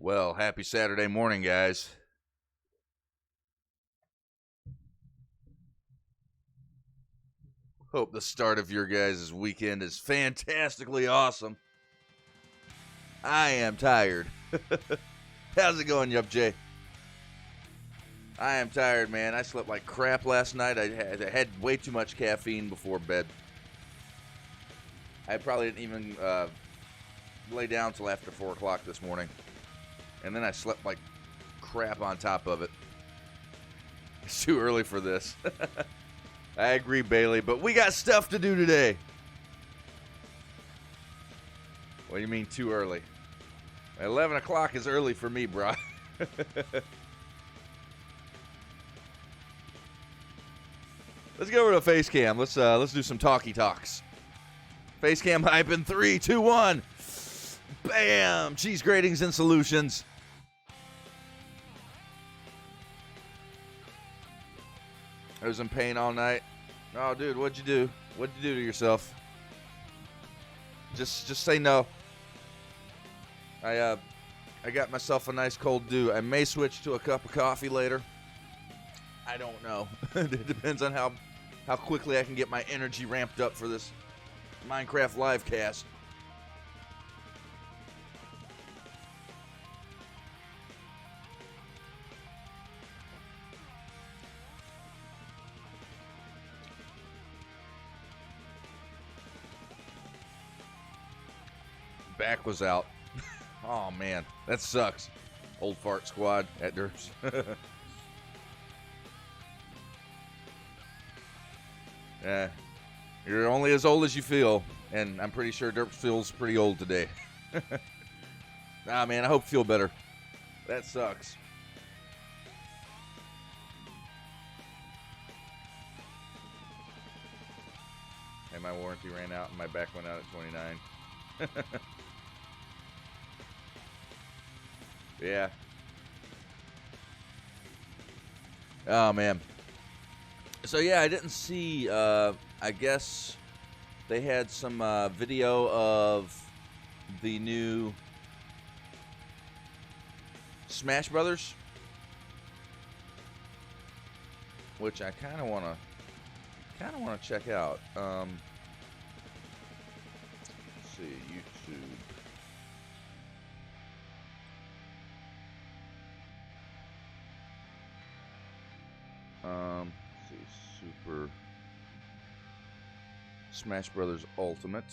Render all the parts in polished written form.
Well, happy Saturday morning, guys. Hope the start of your guys' weekend is fantastically awesome. I am tired. How's it going, Yup Jay? I am tired, man. I slept like crap last night. I had way too much caffeine before bed. I probably didn't even lay down till after 4 o'clock this morning. And then I slept like crap on top of it. It's too early for this. I agree, Bailey, but we got stuff to do today. What do you mean too early? 11 o'clock is early for me, bro. Let's go over to Facecam. Let's do some talkie talks. Facecam hype in 3, 2, 1. Bam! Cheese gratings and solutions. I was in pain all night. Oh, dude, what'd you do? What'd you do to yourself? Just say no. I got myself a nice cold dew. I may switch to a cup of coffee later. I don't know. It depends on how quickly I can get my energy ramped up for this Minecraft live cast. Back was out. Oh man, that sucks. Old fart squad at Derps. Yeah, you're only as old as you feel, and I'm pretty sure Derps feels pretty old today. Nah, man, I hope you feel better. That sucks. And my warranty ran out, and my back went out at 29. Yeah. Oh, man. So, yeah, I didn't see, I guess they had some video of the new Smash Brothers, which I kind of want to check out. Let's see, YouTube. Let's see, Super Smash Brothers Ultimate.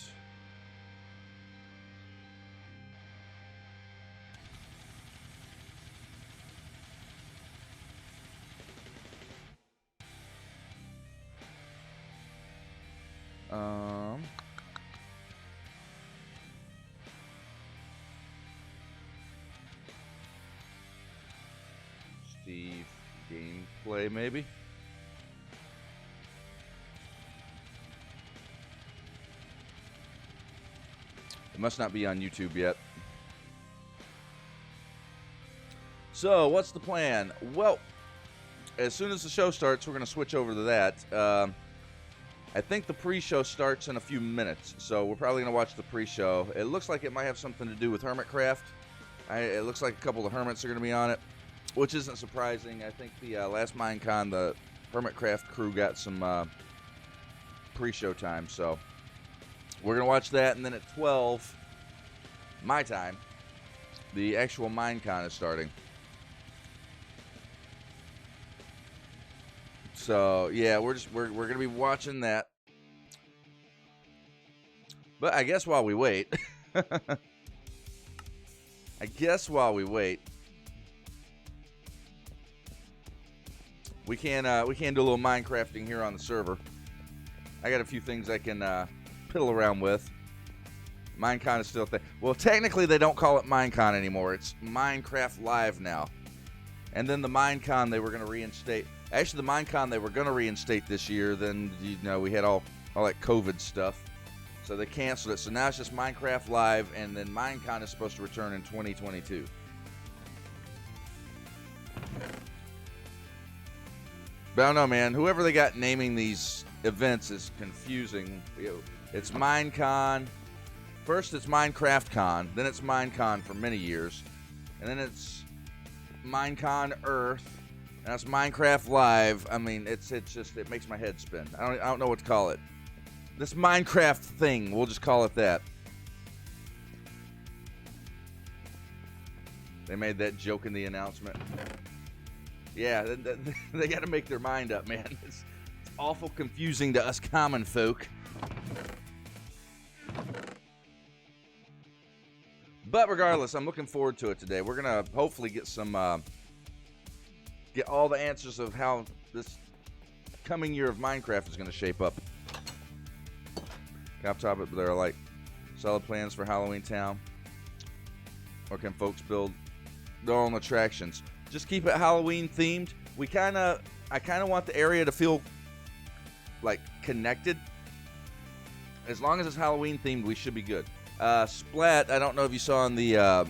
Steve gameplay, maybe. It must not be on YouTube yet. So, what's the plan? Well, as soon as the show starts, we're going to switch over to that. I think the pre-show starts in a few minutes, so we're probably going to watch the pre-show. It looks like it might have something to do with Hermitcraft. It looks like a couple of Hermits are going to be on it, which isn't surprising. I think the last Minecon, the Hermitcraft crew got some pre-show time, so we're going to watch that, and then at 12, my time, the actual Minecon is starting. So, yeah, we're going to be watching that. But I guess while we wait, we can do a little Minecrafting here on the server. I got a few things I can piddle around with. Minecon is still a thing. Well, technically they don't call it Minecon anymore. It's Minecraft Live now. And then the Minecon they were going to reinstate. Actually, the Minecon they were going to reinstate this year. Then, you know, we had all that COVID stuff. So they canceled it. So now it's just Minecraft Live. And then Minecon is supposed to return in 2022. But I don't know, man. Whoever they got naming these events is confusing. It's Minecon. First it's Minecraft Con. Then it's Minecon for many years. and then it's Minecon Earth, and that's Minecraft Live. I mean, it's just, it makes my head spin. I don't know what to call it. This Minecraft thing, we'll just call it that. They made that joke in the announcement. Yeah, they got to make their mind up, man. It's awful confusing to us common folk. But regardless, I'm looking forward to it today. We're going to hopefully get get all the answers of how this coming year of Minecraft is going to shape up. Cap top it, but they're like solid plans for Halloween Town. Or can folks build their own attractions? Just keep it Halloween themed. I kind of want the area to feel like connected. As long as it's Halloween themed, we should be good. Splat, I don't know if you saw on the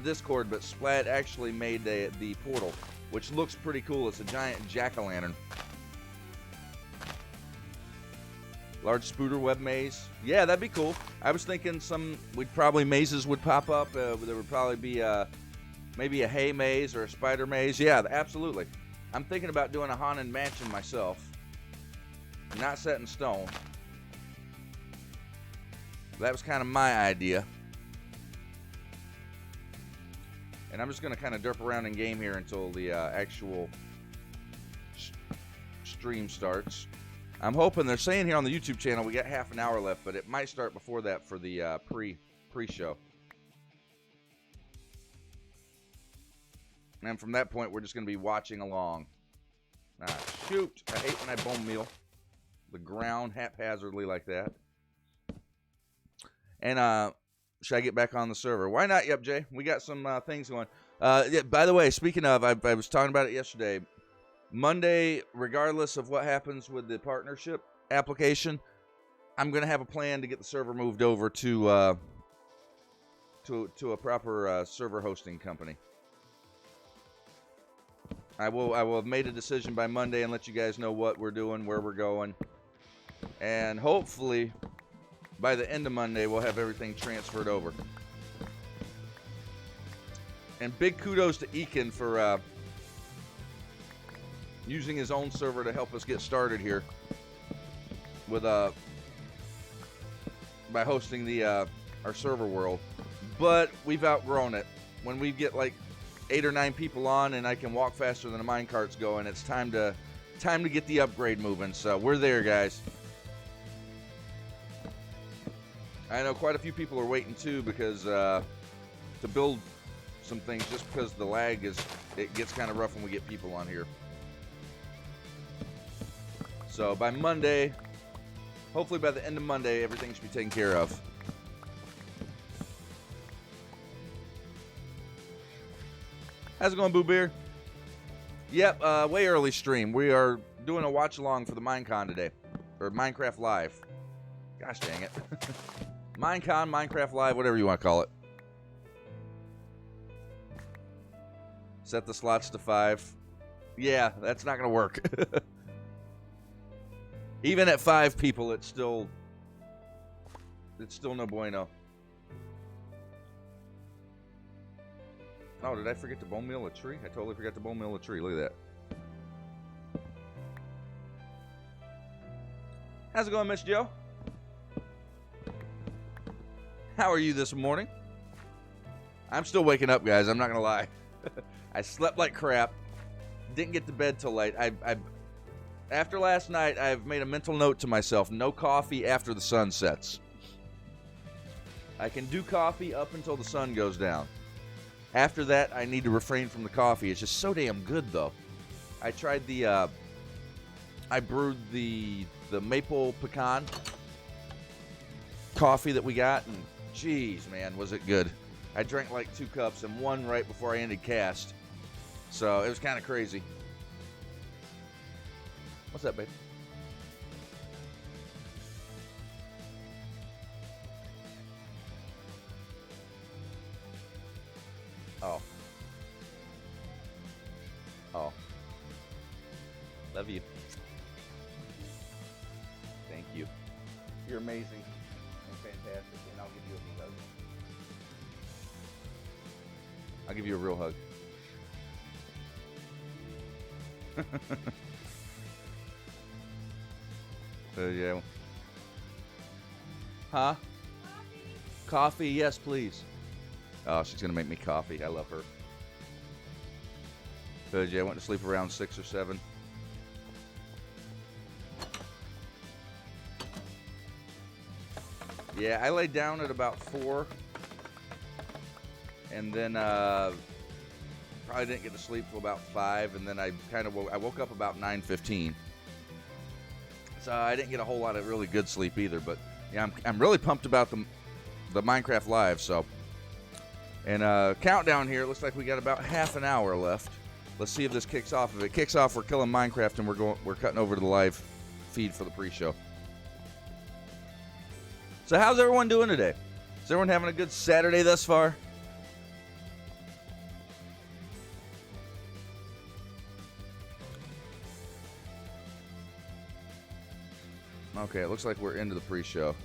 Discord, but Splat actually made the portal, which looks pretty cool. It's a giant jack-o'-lantern. Large spooder web maze. Yeah, that'd be cool. I was thinking mazes would pop up. There would probably be maybe a hay maze or a spider maze. Yeah, absolutely. I'm thinking about doing a haunted mansion myself. Not set in stone. That was kind of my idea. And I'm just going to kind of derp around in game here until the actual stream starts. I'm hoping, they're saying here on the YouTube channel we got half an hour left, but it might start before that for the pre-show. And from that point, we're just going to be watching along. Ah, shoot. I hate when I bone meal the ground haphazardly like that. And should I get back on the server? Why not? Yep, Jay. We got some things going. Yeah, by the way, speaking of, I was talking about it yesterday. Monday, regardless of what happens with the partnership application, I'm going to have a plan to get the server moved over to a proper server hosting company. I will have made a decision by Monday and let you guys know what we're doing, where we're going. And hopefully, by the end of Monday, we'll have everything transferred over. And big kudos to Ekin for using his own server to help us get started here with by hosting the our server world. But we've outgrown it. When we get like 8 or 9 people on and I can walk faster than the minecart's going, it's time to get the upgrade moving. So we're there, guys. I know quite a few people are waiting too, because to build some things, just because the lag it gets kind of rough when we get people on here. So by Monday, hopefully by the end of Monday, everything should be taken care of. How's it going, Boo Beer? Yep, way early stream. We are doing a watch along for the Minecon today, or Minecraft Live. Gosh dang it. Minecon, Minecraft Live, whatever you want to call it. Set the slots to 5. Yeah, that's not going to work. Even at 5 people, it's still no bueno. Oh, did I forget to bone meal a tree? I totally forgot to bone meal a tree. Look at that. How's it going, Miss Joe? How are you this morning? I'm still waking up, guys. I'm not going to lie. I slept like crap. Didn't get to bed till late. After last night, I've made a mental note to myself. No coffee after the sun sets. I can do coffee up until the sun goes down. After that, I need to refrain from the coffee. It's just so damn good, though. I tried I brewed the maple pecan coffee that we got, and jeez, man, was it good. I drank like 2 cups and 1 right before I ended cast. So it was kind of crazy. What's up, babe? Oh. Oh. Love you. Thank you. You're amazing and fantastic, and I'll give you a hug. I'll give you a real hug. Yeah. Huh? Coffee, yes, please. Oh, she's gonna make me coffee. I love her. Yeah, I went to sleep around 6 or 7. Yeah, I laid down at about 4, and then probably didn't get to sleep till about 5, and then I kind of woke up about 9:15. So I didn't get a whole lot of really good sleep either. But yeah, I'm really pumped about the Minecraft Live. So, and countdown here. It looks like we got about half an hour left. Let's see if this kicks off. If it kicks off, we're killing Minecraft, and we're cutting over to the live feed for the pre-show. So how's everyone doing today? Is everyone having a good Saturday thus far? Okay, it looks like we're into the pre-show.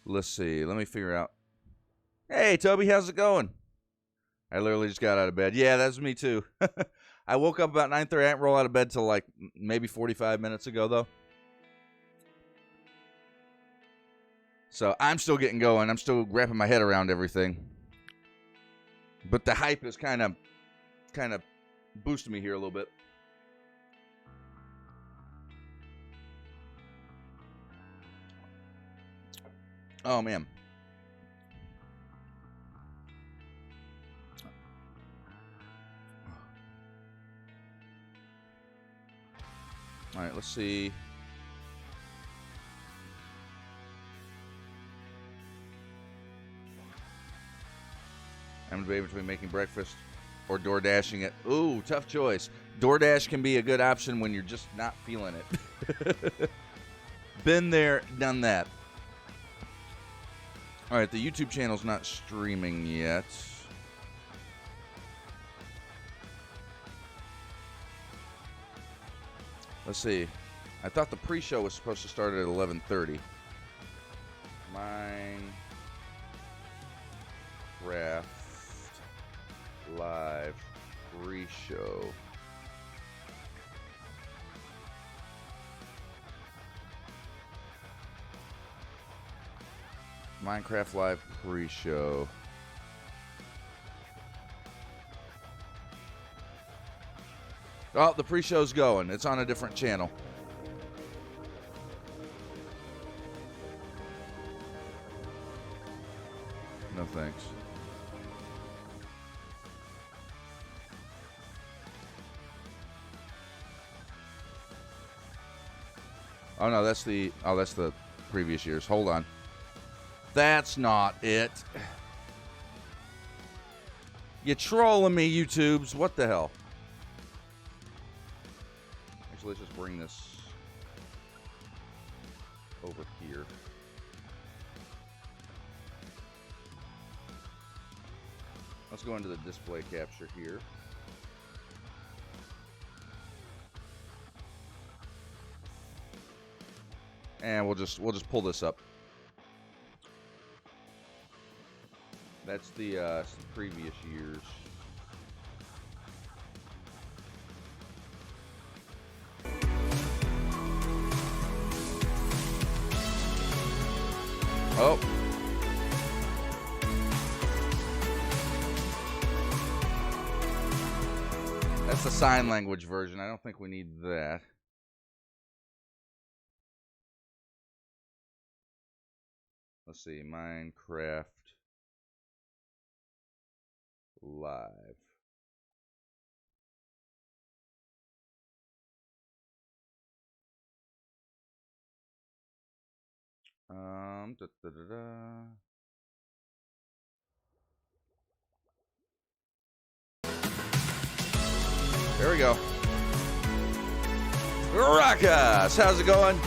Let's see. Let me figure out. Hey, Toby, how's it going? I literally just got out of bed. Yeah, that's me too. I woke up about 9:30. I didn't roll out of bed till like maybe 45 minutes ago, though. So I'm still getting going. I'm still wrapping my head around everything. But the hype is kind of boosting me here a little bit. Oh, man. All right, let's see. I'm debating between making breakfast or door dashing it. Ooh, tough choice. DoorDash can be a good option when you're just not feeling it. Been there, done that. All right, the YouTube channel's not streaming yet. Let's see. I thought the pre-show was supposed to start at 11:30. Minecraft Live pre-show. Minecraft Live pre-show. Oh, the pre-show's going. It's on a different channel. No thanks. Oh no, that's the previous year's. Hold on. That's not it. You trolling me, YouTubes. What the hell? Actually, let's just bring this over here. Let's go into the display capture here. And we'll just pull this up. That's the previous years. Oh. That's the sign language version. I don't think we need that. Let's see, Minecraft Live. There we go. Rockas, how's it going?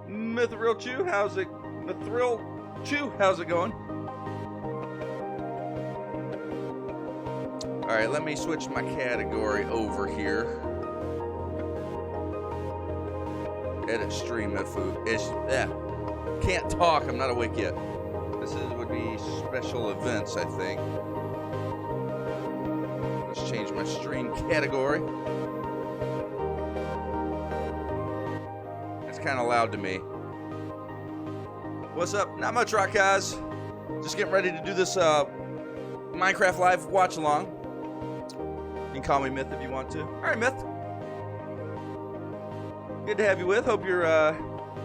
Mithril Chew, how's it? Mithril Chew, how's it going? All right, let me switch my category over here. Edit stream Miffoo. Can't talk. I'm not awake yet. This would be special events, I think. Let's change my stream category. It's kind of loud to me. What's up? Not much, rock guys. Just getting ready to do this Minecraft Live watch along. You can call me Myth if you want to. All right, Myth. Good to have you with. Hope you're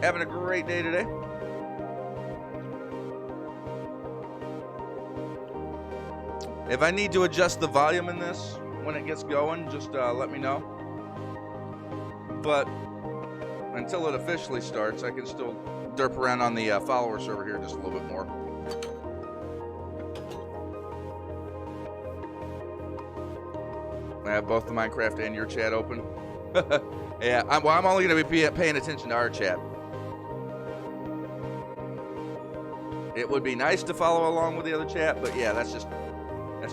having a great day today. If I need to adjust the volume in this when it gets going, just let me know. But until it officially starts, I can still derp around on the follower server here just a little bit more. I have both the Minecraft and your chat open. Yeah, I'm only going to be paying attention to our chat. It would be nice to follow along with the other chat, but yeah, that's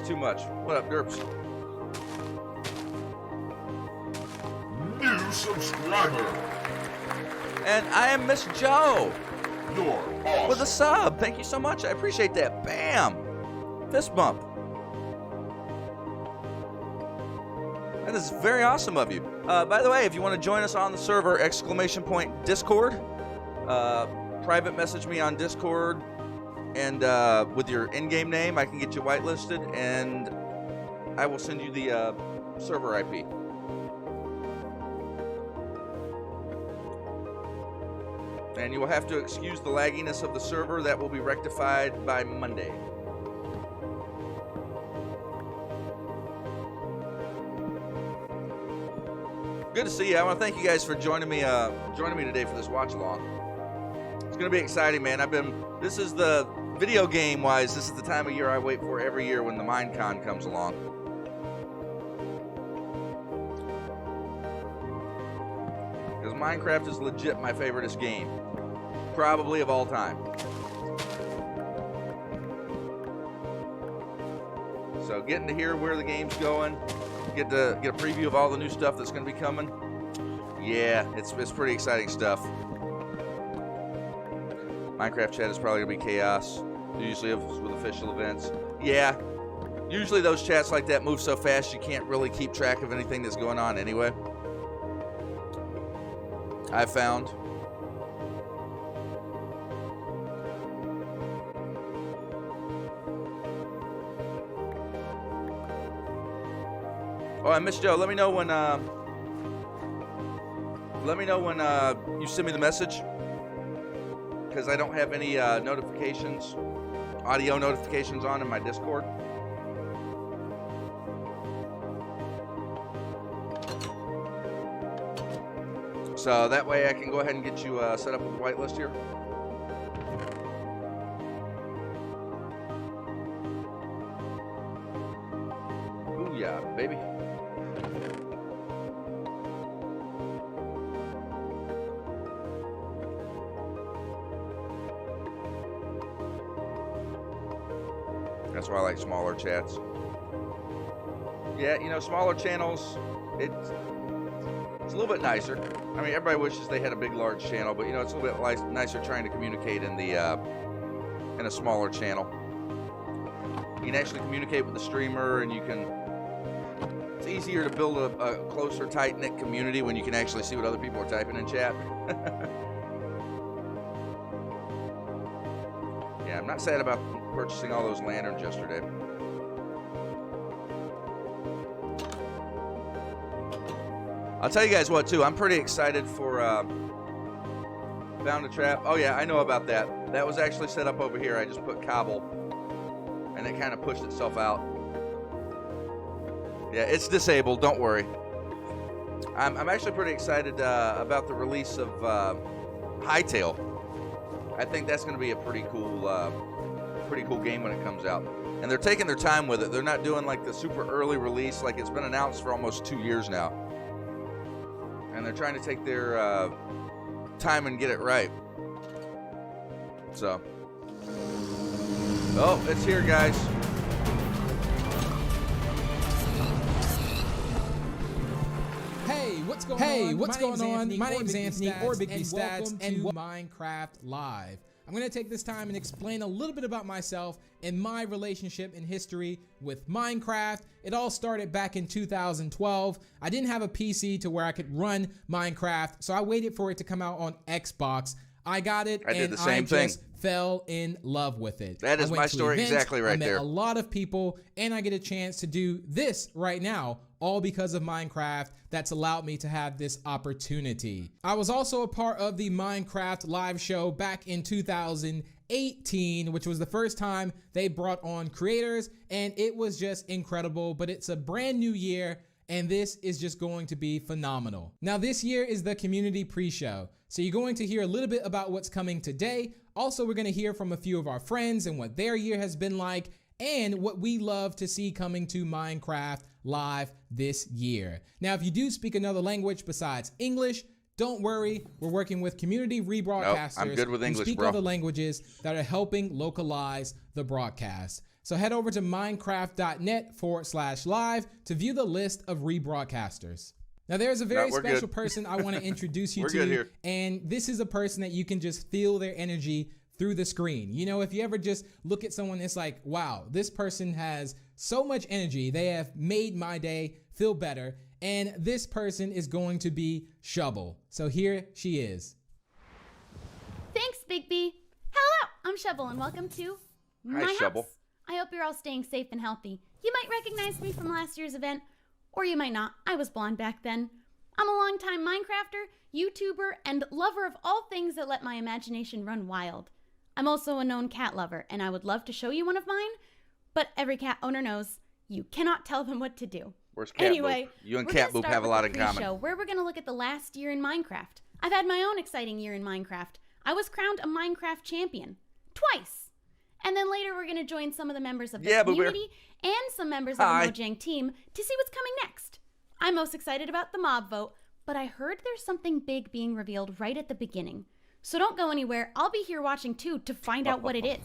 too much. What up, Derps? New subscriber. And I am Miss Joe. You're awesome. With a sub. Thank you so much. I appreciate that. Bam. Fist bump. That is very awesome of you. By the way, if you want to join us on the server, !Discord. Private message me on Discord. And with your in-game name, I can get you whitelisted. And I will send you the server IP. And you will have to excuse the lagginess of the server. That will be rectified by Monday. Good to see you. I want to thank you guys for joining me today for this watch along. It's going to be exciting, man. This is the video game wise, this is the time of year I wait for every year when the Minecon comes along. Because Minecraft is legit my favoriteest game. Probably of all time. So getting to hear where the game's going, get a preview of all the new stuff that's going to be coming. Yeah, it's pretty exciting stuff. Minecraft chat is probably going to be chaos. Usually with official events. Yeah, usually those chats like that move so fast you can't really keep track of anything that's going on anyway. I've found. Oh, and Miss Joe, let me know when you send me the message, because I don't have any notifications, audio notifications on in my Discord. So that way I can go ahead and get you set up with the whitelist here. Ooh yeah, baby. That's why I like smaller chats. Yeah, you know, smaller channels, it's a little bit nicer. I mean, everybody wishes they had a big, large channel, but you know, it's a little bit nicer trying to communicate in a smaller channel. You can actually communicate with the streamer, and it's easier to build a closer, tight-knit community when you can actually see what other people are typing in chat. Yeah, I'm not sad about purchasing all those lanterns yesterday. I'll tell you guys what, too. I'm pretty excited for Found a Trap. Oh, yeah, I know about that. That was actually set up over here. I just put cobble, and it kind of pushed itself out. Yeah, it's disabled. Don't worry. I'm actually pretty excited about the release of Hytale. I think that's going to be a pretty cool game when it comes out. And they're taking their time with it. They're not doing like the super early release. Like, it's been announced for almost 2 years now. And they're trying to take their time and get it right. So. Oh, it's here, guys. Hey, what what's going on? My name's Anthony, or Big B Stats, and Minecraft Live. I'm going to take this time and explain a little bit about myself and my relationship and history with Minecraft. It all started back in 2012. I didn't have a PC to where I could run Minecraft, so I waited for it to come out on Xbox. I got it, I did the same thing. Fell in love with it. That is my story exactly right there. I met a lot of people, and I get a chance to do this right now, all because of Minecraft. That's allowed me to have this opportunity. I was also a part of the Minecraft live show back in 2018, which was the first time they brought on creators, and it was just incredible. But it's a brand new year, and this is just going to be phenomenal. Now, this year is the community pre-show, so you're going to hear a little bit about what's coming today. Also, we're going to hear from a few of our friends and what their year has been like, and what we love to see coming to Minecraft Live this year. Now, if you do speak another language besides English, don't worry. We're working with community rebroadcasters. Nope, I'm good with English, who speak bro. other languages that are helping localize the broadcast. So head over to minecraft.net/live to view the list of rebroadcasters. Now, there's a very special person I want to introduce you to, and this is a person that you can just feel their energy through the screen. You know, if you ever just look at someone, it's like, wow, this person has so much energy. They have made my day feel better, and this person is going to be Shovel. So here she is. Thanks, Big B. Hello, I'm Shovel, and welcome to my house. Shovel. I hope you're all staying safe and healthy. You might recognize me from last year's event, or you might not. I was blonde back then. I'm a longtime Minecrafter, YouTuber, and lover of all things that let my imagination run wild. I'm also a known cat lover, and I would love to show you one of mine, but every cat owner knows you cannot tell them what to do. Where's Cat Anyway, Boop? You and Cat Boop have a lot in common. Show where we're going to look at the last year in Minecraft. I've had my own exciting year in Minecraft. I was crowned a Minecraft champion. Twice. And then later we're going to join some of the members of the community and some members of the Mojang team to see what's coming next. I'm most excited about the mob vote, but I heard there's something big being revealed right at the beginning. So don't go anywhere. I'll be here watching too to find out what it is.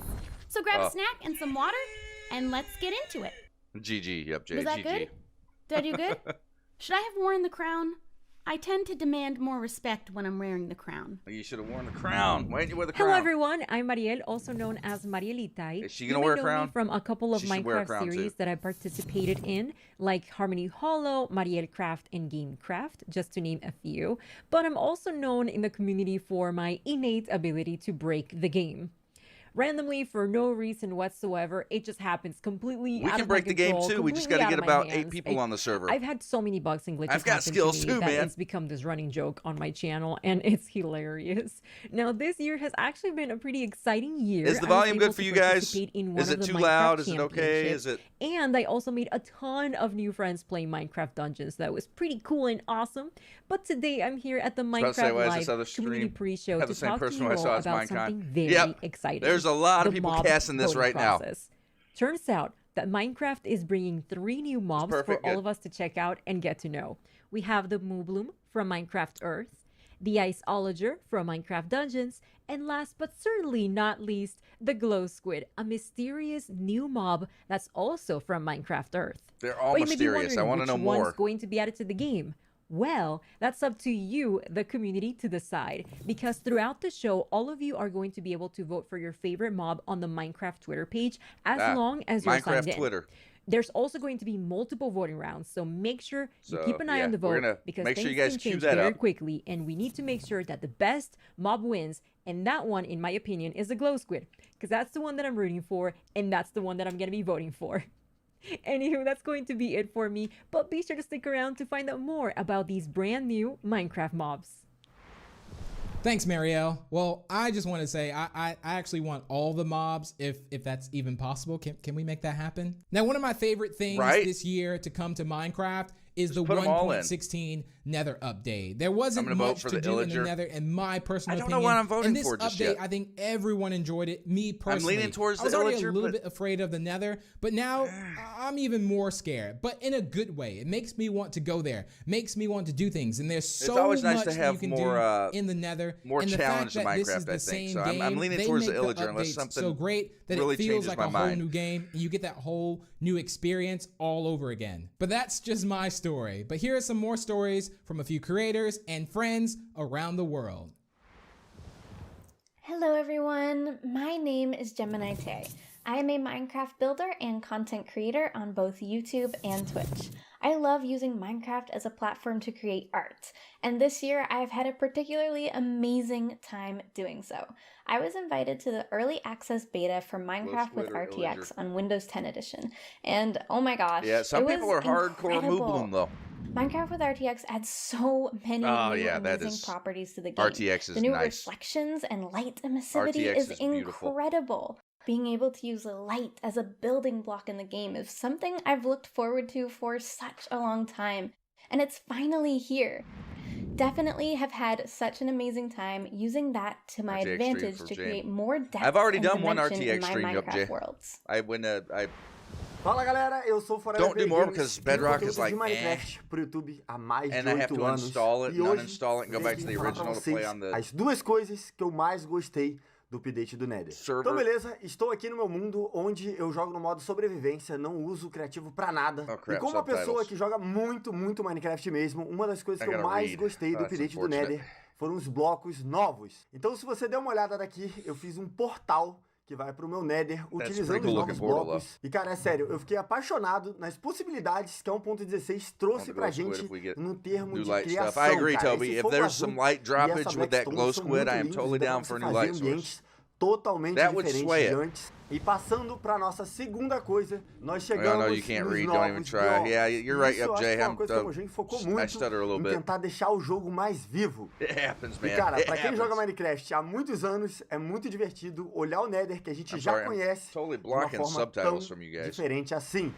So grab a snack and some water, and let's get into it. GG, yep, Was that good? Did I do good? Should I have worn the crown? I tend to demand more respect when I'm wearing the crown. You should have worn the crown. Why didn't you wear the crown? Hello, everyone. I'm Mariel, also known as Marielitai. Is she going to wear a crown? Me from a couple of Minecraft series that I participated in, like Harmony Hollow, Mariel Craft, and Gamecraft, just to name a few. But I'm also known in the community for my innate ability to break the game. Randomly, for no reason whatsoever, it just happens completely out of my control. We can break the game too. We just got to get about 8 people on the server. I've had so many bugs and glitches. I've got skills too, man. It's become this running joke on my channel, and it's hilarious. Now, this year has actually been a pretty exciting year. Is the volume good for you guys? Is it too loud? Is it okay? Is it? And I also made a ton of new friends playing Minecraft Dungeons. That was pretty cool and awesome. But today I'm here at the Minecraft Live community pre-show to talk to you all about something very exciting. There's a lot of people casting this right now. Turns out that Minecraft is bringing 3 new mobs for all of us to check out and get to know. We have the Moobloom from Minecraft Earth, the Iceologer from Minecraft Dungeons, and last but certainly not least, the Glow Squid, a mysterious new mob that's also from Minecraft Earth. They're all mysterious. I want to know more. Which one's going to be added to the game? Well, that's up to you, the community, to decide. Because throughout the show, all of you are going to be able to vote for your favorite mob on the Minecraft Twitter page as long as you're signed in. Twitter. There's also going to be multiple voting rounds, so make sure you keep an eye on the vote because things can change very quickly, and we need to make sure that the best mob wins, and that one, in my opinion, is the Glow Squid, because that's the one that I'm rooting for, and that's the one that I'm going to be voting for. Anywho, that's going to be it for me, but be sure to stick around to find out more about these brand new Minecraft mobs. Thanks, Marielle. Well, I just want to say I actually want all the mobs if that's even possible. Can we make that happen? Now, one of my favorite things this year to come to Minecraft is the 1.16 Nether update. There wasn't much to do in the Nether, in my personal opinion. I don't know what I'm voting for just yet. I think everyone enjoyed it. Me personally, I'm leaning towards the Illager. I was already a little bit afraid of the Nether, but now I'm even more scared. But in a good way. It makes me want to go there. Makes me want to do things. And there's so much that you can do in the Nether. More challenge in Minecraft, I think. So I'm leaning towards the Illager unless something so great that really it feels like a whole mind. new game. And you get that whole new experience all over again. But that's just my story. But here are some more stories from a few creators and friends around the world. Hello everyone, my name is Gemini Tay. I am a Minecraft builder and content creator on both YouTube and Twitch. I love using Minecraft as a platform to create art, and this year I've had a particularly amazing time doing so. I was invited to the early access beta for Minecraft with RTX on Windows 10 edition, and oh my gosh, yeah, some people are hardcore Moobloom though. Minecraft with RTX adds so many new amazing properties to the game. RTX is the new nice. Reflections and light emissivity is incredible. Being able to use light as a building block in the game is something I've looked forward to for such a long time, and it's finally here. Definitely have had such an amazing time using that to my advantage to create more depth. I've already done one RTX in my stream, Minecraft worlds. Fala galera, eu sou Forever Don't do more because Bedrock is like Minecraft pro YouTube há mais de 8 and I have to anos. install it, E hoje, uninstall it, and go back to the original to play on the as duas coisas que eu mais gostei do update do Nether. server. Então beleza, estou aqui no meu mundo onde eu jogo no modo sobrevivência, não uso criativo pra nada. Oh, e como uma pessoa que joga muito Minecraft mesmo, uma das coisas que eu mais gostei do update do Nether foram os blocos novos. Então se você der uma olhada daqui, eu fiz um portal que vai pro meu Nether utilizando os novos blocos. E cara, é sério, eu fiquei apaixonado nas possibilidades que a 1.16 trouxe pra gente no termo de criação. I agree, Toby. If there's some light droppage with that glow squid, I am totally down for a new light source. Totalmente diferente de antes. E passando pra nossa segunda coisa, nós chegamos nos novos blocos. Yeah, you're right, Isso Jay. é uma coisa que a gente focou muito em tentar deixar o jogo mais vivo. Man. E cara, pra quem joga Minecraft há muitos anos, é muito divertido olhar o Nether que a gente já conhece de uma forma tão diferente assim.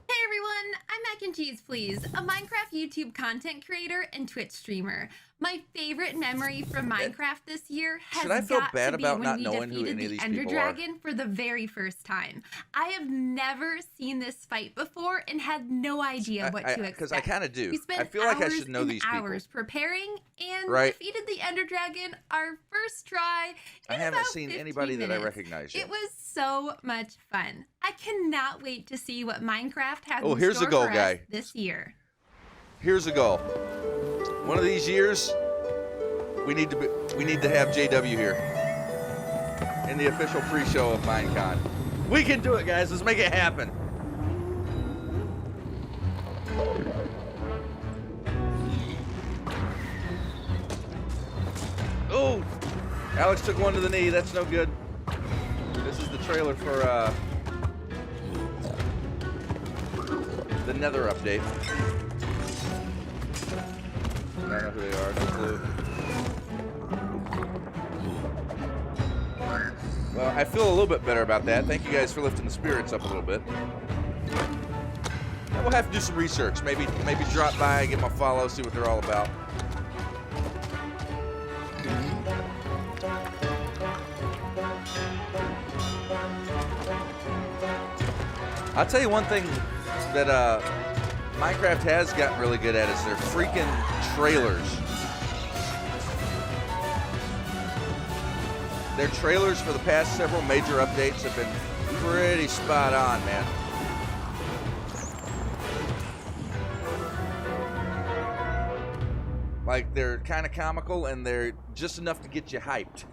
Hey everyone, I'm Mac and Cheese Please, a Minecraft YouTube content creator and Twitch streamer. My favorite memory from Minecraft this year has got to be when we defeated the Ender Dragon for the very first time. I have never seen this fight before and had no idea what to expect. Because I kind of do. We spent I feel like I should know these people. hours preparing and defeated the Ender Dragon our first try. I haven't seen anybody that I recognize yet. It was so much fun. I cannot wait to see what Minecraft has in here's store a goal, for guy. us this year. Here's a goal. One of these years, we need to have JW here in the official pre-show of Minecon. We can do it, guys. Let's make it happen. Oh, Alex took one to the knee. That's no good. This is the trailer for the Nether update. I don't know who they are, no clue. Well, I feel a little bit better about that. Thank you guys for lifting the spirits up a little bit. We'll have to do some research. Maybe drop by, get my follow, see what they're all about. I'll tell you one thing that Minecraft has gotten really good at is their freaking trailers. Their trailers for the past several major updates have been pretty spot on, man. Like, they're kind of comical and they're just enough to get you hyped.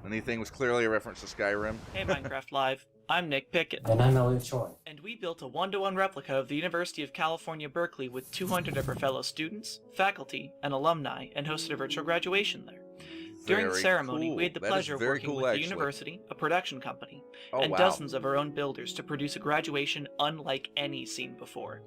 Anything was clearly a reference to Skyrim. Hey, Minecraft Live. I'm Nick Pickett. And I'm Elliot Choi. And we built a one-to-one replica of the University of California, Berkeley with 200 of our fellow students, faculty, and alumni, and hosted a virtual graduation there. During the ceremony, we had the pleasure of working with the university, a production company, and dozens of our own builders to produce a graduation unlike any seen before.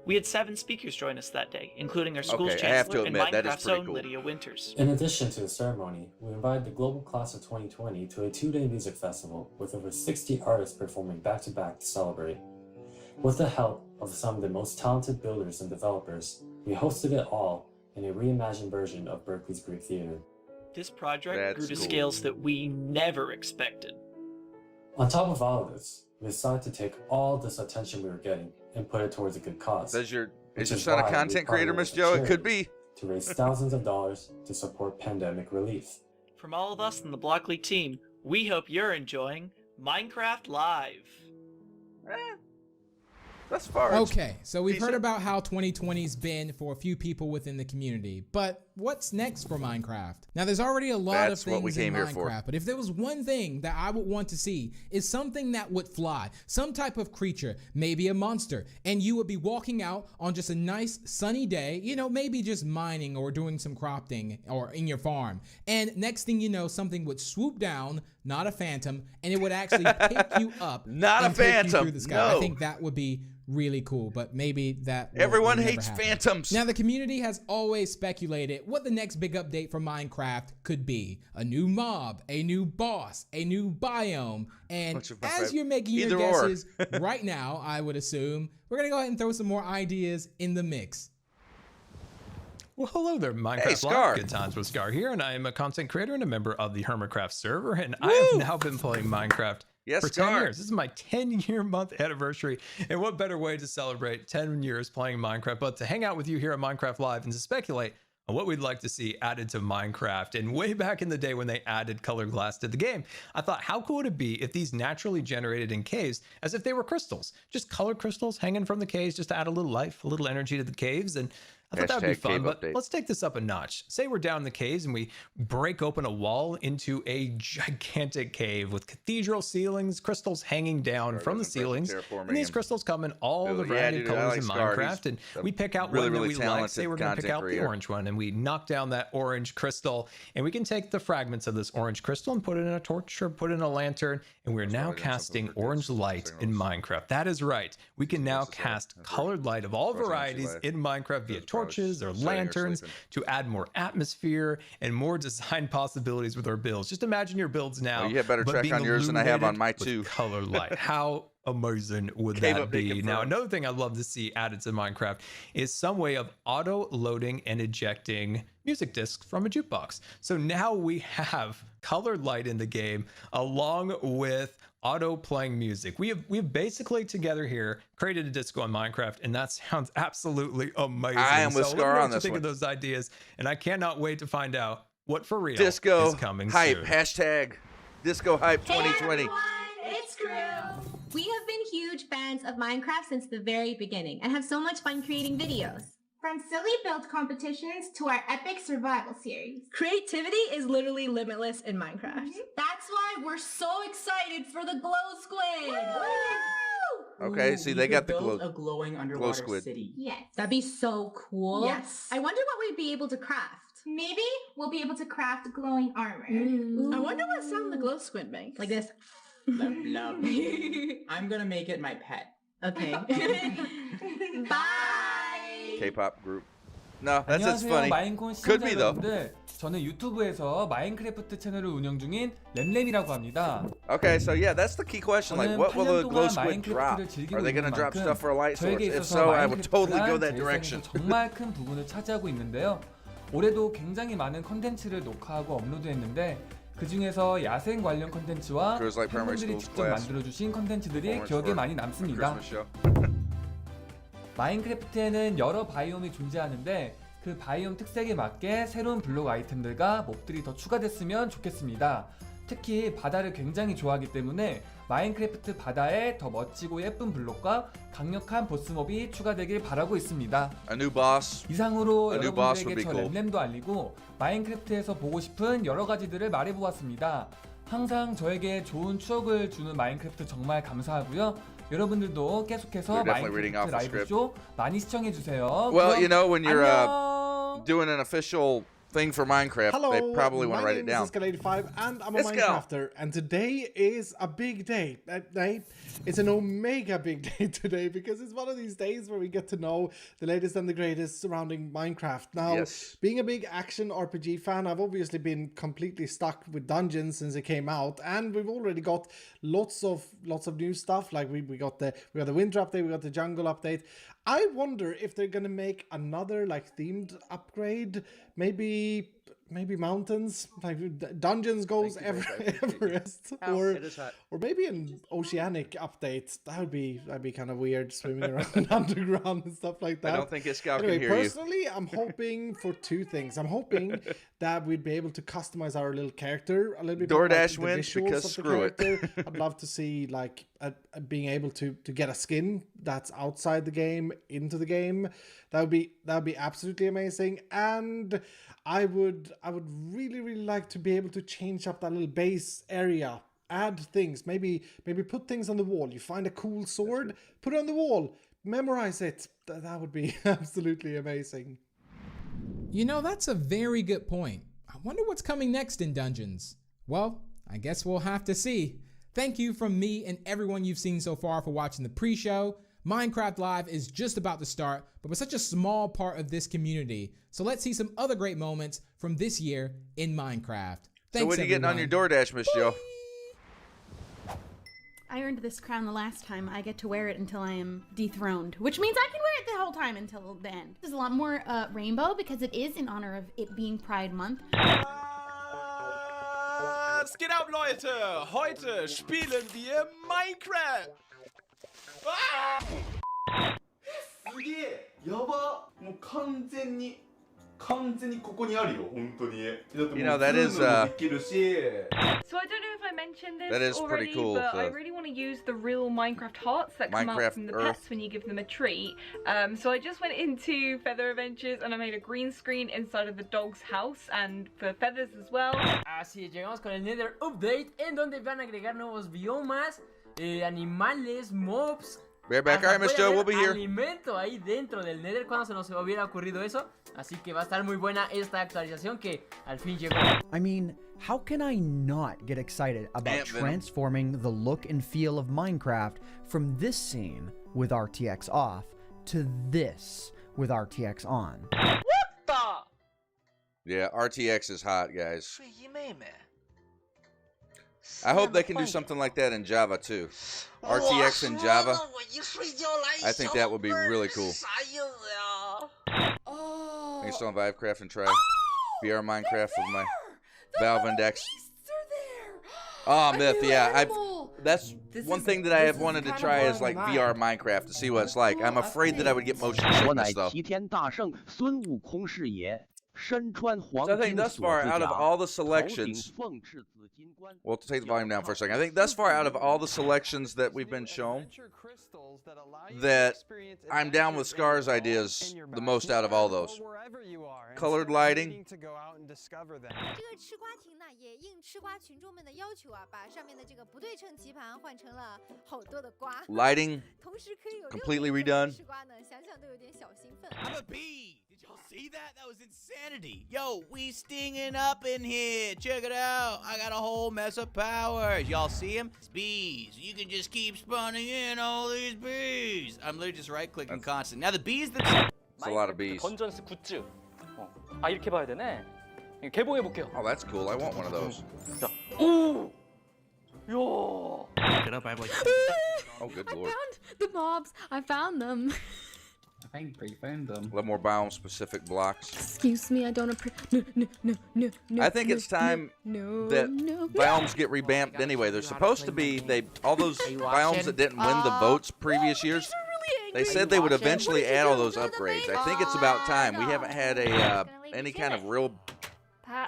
We had 7 speakers join us that day, including our school's chancellor and Minecraft's own Lydia Winters. In addition to the ceremony, we invited the global class of 2020 to a 2-day music festival with over 60 artists performing back-to-back to celebrate. With the help of some of the most talented builders and developers, we hosted it all in a reimagined version of Berkeley's Greek Theater. This project grew to scales that we never expected. On top of all of this, we decided to take all this attention we were getting and put it towards a good cause. Is your son a content creator, Miss Joe? It could be. To raise thousands of dollars to support pandemic relief. From all of us in the Block League team, we hope you're enjoying Minecraft Live. Thus far. Okay, so we've heard about how 2020's been for a few people within the community, but what's next for Minecraft? Now, there's already a lot of things in Minecraft, but if there was one thing that I would want to see is something that would fly, some type of creature, maybe a monster, and you would be walking out on just a nice sunny day, you know, maybe just mining or doing some crafting or in your farm, and next thing you know, something would swoop down, not a phantom, and it would actually pick you up not and a phantom. take you through the sky. No. I think that would be really cool, but maybe that everyone hates phantoms. Now, the community has always speculated what the next big update for Minecraft could be: a new mob, a new boss, a new biome. And as you're making your guesses right now, I would assume we're gonna go ahead and throw some more ideas in the mix. Well, hello there, Minecraft Live. Good times with Scar here, and I am a content creator and a member of the Hermitcraft server, and I have now been playing Minecraft for 10 years. This is my 10-year month anniversary, and what better way to celebrate 10 years playing Minecraft but to hang out with you here at Minecraft Live and to speculate on what we'd like to see added to Minecraft. And way back in the day when they added colored glass to the game, I thought, how cool would it be if these naturally generated in caves as if they were crystals, just colored crystals hanging from the caves, just to add a little life, a little energy to the caves. And I thought that would be fun, but let's take this up a notch. Say we're down in the caves and we break open a wall into a gigantic cave with cathedral ceilings, crystals hanging down from the ceilings. And these crystals come in all the variety of colors in Minecraft. And we pick out one that we like. Say we're going to pick out the orange one, and we knock down that orange crystal. And we can take the fragments of this orange crystal and put it in a torch or put it in a lantern. And we're now casting orange light in Minecraft. That is right. We can now cast colored light of all varieties in Minecraft via torches or lanterns to add more atmosphere and more design possibilities with our builds. Just imagine your builds now. You have better track on yours than I have on my two. Color light. How amazing would that be? Now, another thing I'd love to see added to Minecraft is some way of auto loading and ejecting music discs from a jukebox. So now we have colored light in the game along with auto playing music. We've basically together here created a disco on Minecraft, and that sounds absolutely amazing. I am with Scar on this think one. Of those ideas, and I cannot wait to find out what for real disco is coming hype soon. Hashtag disco hype 2020. Hey everyone, it's Crew. We have been huge fans of Minecraft since the very beginning and have so much fun creating videos. From silly build competitions to our epic survival series. Creativity is literally limitless in Minecraft. That's why we're so excited for the Glow Squid! Woo! Okay, see, they got the a glowing underwater squid. City. Yes. That'd be so cool. Yes. I wonder what we'd be able to craft. Maybe we'll be able to craft glowing armor. I wonder what sound the glow squid makes. Like this. Love. I'm gonna make it my pet. Okay. Bye! K-pop group. No, that's just funny. Could be though. 저는 유튜브에서 마인크래프트 채널을 운영 중인 램램이라고 합니다. Okay, so yeah, that's the key question. Like, what will the glow squid drop? Are they going to drop stuff for a light source? If so, I would totally go that direction. 정말 큰 부분을 차지하고 있는데요. 올해도 굉장히 많은 컨텐츠를 녹화하고 업로드했는데 그 중에서 야생 관련 컨텐츠와 팬분들이 직접 만들어주신 컨텐츠들이 기억에 많이 남습니다. 마인크래프트에는 여러 바이옴이 존재하는데 그 바이옴 특색에 맞게 새로운 블록 아이템들과 몹들이 더 추가됐으면 좋겠습니다. 특히 바다를 굉장히 좋아하기 때문에 마인크래프트 바다에 더 멋지고 예쁜 블록과 강력한 보스몹이 추가되길 바라고 있습니다. A new boss. 이상으로 여러분들에게 저 램램도 알리고 마인크래프트에서 보고 싶은 여러 가지들을 말해보았습니다. 항상 저에게 좋은 추억을 주는 마인크래프트 정말 감사하고요. 여러분들도 계속해서 마인크래프트 라이브쇼 많이 시청해주세요. Well, you know, when you're doing an official thing for Minecraft, they probably want to write it down. My name is Iska85 and I'm a Minecrafter, and today is a big day. It's an omega big day today because it's one of these days where we get to know the latest and the greatest surrounding Minecraft. Now, being a big action RPG fan, I've obviously been completely stuck with Dungeons since it came out, and we've already got lots of new stuff. Like we got the winter update, we got the jungle update. I wonder if they're gonna make another like themed upgrade, maybe mountains, like dungeons goes Everest, or maybe an oceanic update. That'd be kind of weird, swimming around underground and stuff like that. I don't think Iskal anyway, can hear personally, you. I'm hoping for two things. I'm hoping that we'd be able to customize our little character a little bit. DoorDash wins because screw it. I'd love to see like being able to get a skin that's outside the game into the game. That would be absolutely amazing. And I would really like to be able to change up that little base area, add things, maybe put things on the wall. You find a cool sword, put it on the wall, memorize it. That would be absolutely amazing. You know, that's a very good point. I wonder what's coming next in Dungeons. Well, I guess we'll have to see. Thank you from me and everyone you've seen so far for watching the pre-show. Minecraft Live is just about to start, but we're such a small part of this community. So let's see some other great moments from this year in Minecraft. Thanks, so what are you getting on your DoorDash, Miss Joe? I earned this crown the last time. I get to wear it until I am dethroned, which means I can wear it the whole time until the end. There's a lot more rainbow because it is in honor of it being Pride Month. Was geht ab, Leute? Heute spielen wir Minecraft. すげえやばもう完全にここにあるよ本当にだってもう You know, that is So I don't know if I mentioned this that is already, pretty cool, but so. I really want to use the real Minecraft hearts that come out from the pets when you give them a treat. So I just went into Feather Adventures and I made a green screen inside of the dog's house and for Feathers as well. Así llegamos con el Nether Update en donde van a agregar nuevos biomas, animales, mobs. Be right back. All right, Miss Joe, we'll be here. Alimento ahí dentro del Nether. ¿Cuándo se nos hubiera ocurrido eso? Así que va a estar muy buena esta actualización que al fin llegó. I mean, how can I not get excited about transforming the look and feel of Minecraft from this scene with RTX off to this with RTX on? What the? Yeah, RTX is hot, guys. I hope they can do something like that in Java too. RTX in Java. I think that would be really cool. I can still on Vivecraft and try VR Minecraft with my Valve Index. Oh, Myth, yeah. That's one thing that I have wanted to try is like VR Minecraft to see what it's like. I'm afraid that I would get motion sickness though. So I think thus far, out of all the selections, we'll take the volume down for a second. I think thus far, out of all the selections that we've been shown, that I'm down with Scar's ideas the most out of all those. Colored lighting. Lighting completely redone. I'm a bee. Did y'all see that? That was insanity. Yo, we stinging up in here. Check it out. I got a whole mess of powers. Y'all see him? It's bees. You can just keep spawning in all these bees. I'm literally just right-clicking constant. Now the bees that... It's a lot of bees. 던전스 굿즈. 아 이렇게 봐야 되네. 개봉해 볼게요. Oh, that's cool. I want one of those. 자, 오. 요. Get up, I'm like. Oh, good lord. I found the mobs. I found them. I think we found them. A lot more biome-specific blocks. Excuse me, I don't appreciate. No. I think it's time that biomes get revamped anyway. They're supposed to be all those biomes that didn't win the votes previous years. They said they would eventually add all those upgrades. I think it's about time. We haven't had any kind of real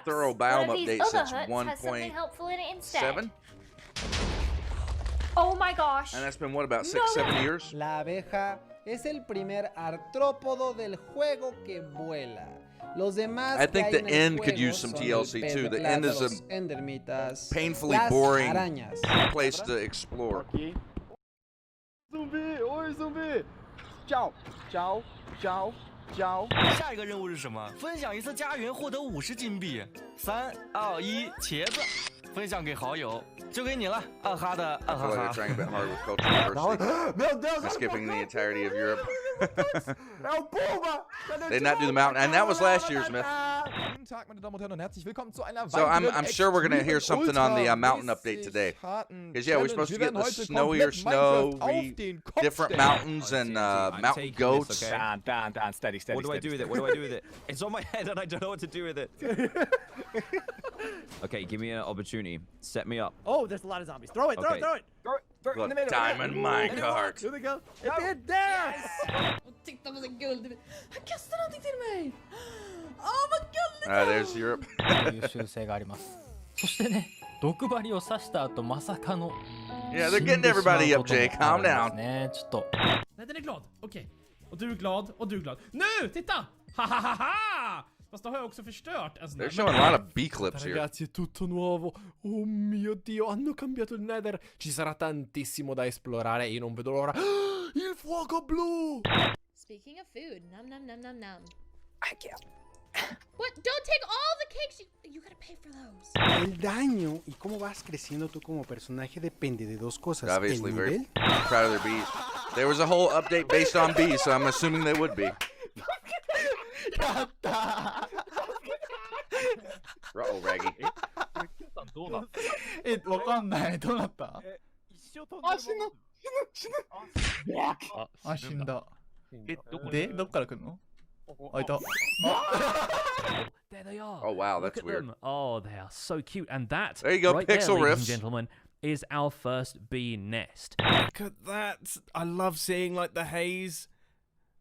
thorough biome update since 1.7. Oh my gosh. And that's been what, about 6-7 years? La abeja es el primer artrópodo del juego que vuela. Los demás I think the end could use some TLC too. The end is a painfully boring place to explore. Zumbi! Oi, zumbi! 叫！下一个任务是什么？分享一次家园，获得50金币。3、2、1，茄子，分享给好友，就给你了。二哈的二哈哈。Skipping the entirety of Europe. They did not do the mountain, and that was last year's myth. So I'm sure we're gonna hear something on the mountain update today. Because yeah, we're supposed to get the snowier snow, different mountains, and mountain goats. Down, steady. What do I do with it? What do I do with it? It's on my head, and I don't know what to do with it. Okay, give me an opportunity. Set me up. Oh, there's a lot of zombies. Throw it. Throw it in the middle. Diamond minecart. Here they go. It did. There. Titta på sin guld. Han kastar någonting till mig. Oh, vad gulligt. There's Europe. 優秀性があります。そしてね、毒針を刺した後まさかの You Yeah, they're getting everybody up, Jay. Calm down. Nej, den är glad. Okej. Och du är glad, och du är glad. Nu, titta! Ha! Fast då har jag också förstört en sån där. They're showing a lot of B-clips here. Ragazzi, è tutto nuovo. Oh mio Dio, hanno cambiato il Nether. Ci sarà tantissimo da esplorare e io non vedo l'ora. Il fuoco blu! Speaking of food, nom. What? Don't take all the cakes. You gotta pay for those. El daño y cómo vas creciendo tú como personaje depende de dos cosas. Obviously, very proud of their bees. There was a whole update based on bees, so I'm assuming they would be. Uh-oh, Raggy. わかんない。どうなった？死んだ。どっから来るの？開いた。There they are. Oh wow, that's Look at weird. them. Oh, they are so cute. And that, there you go, right Pixel there, ladies Riffs. and gentlemen, is our first bee nest. Look at that. I love seeing like the haze,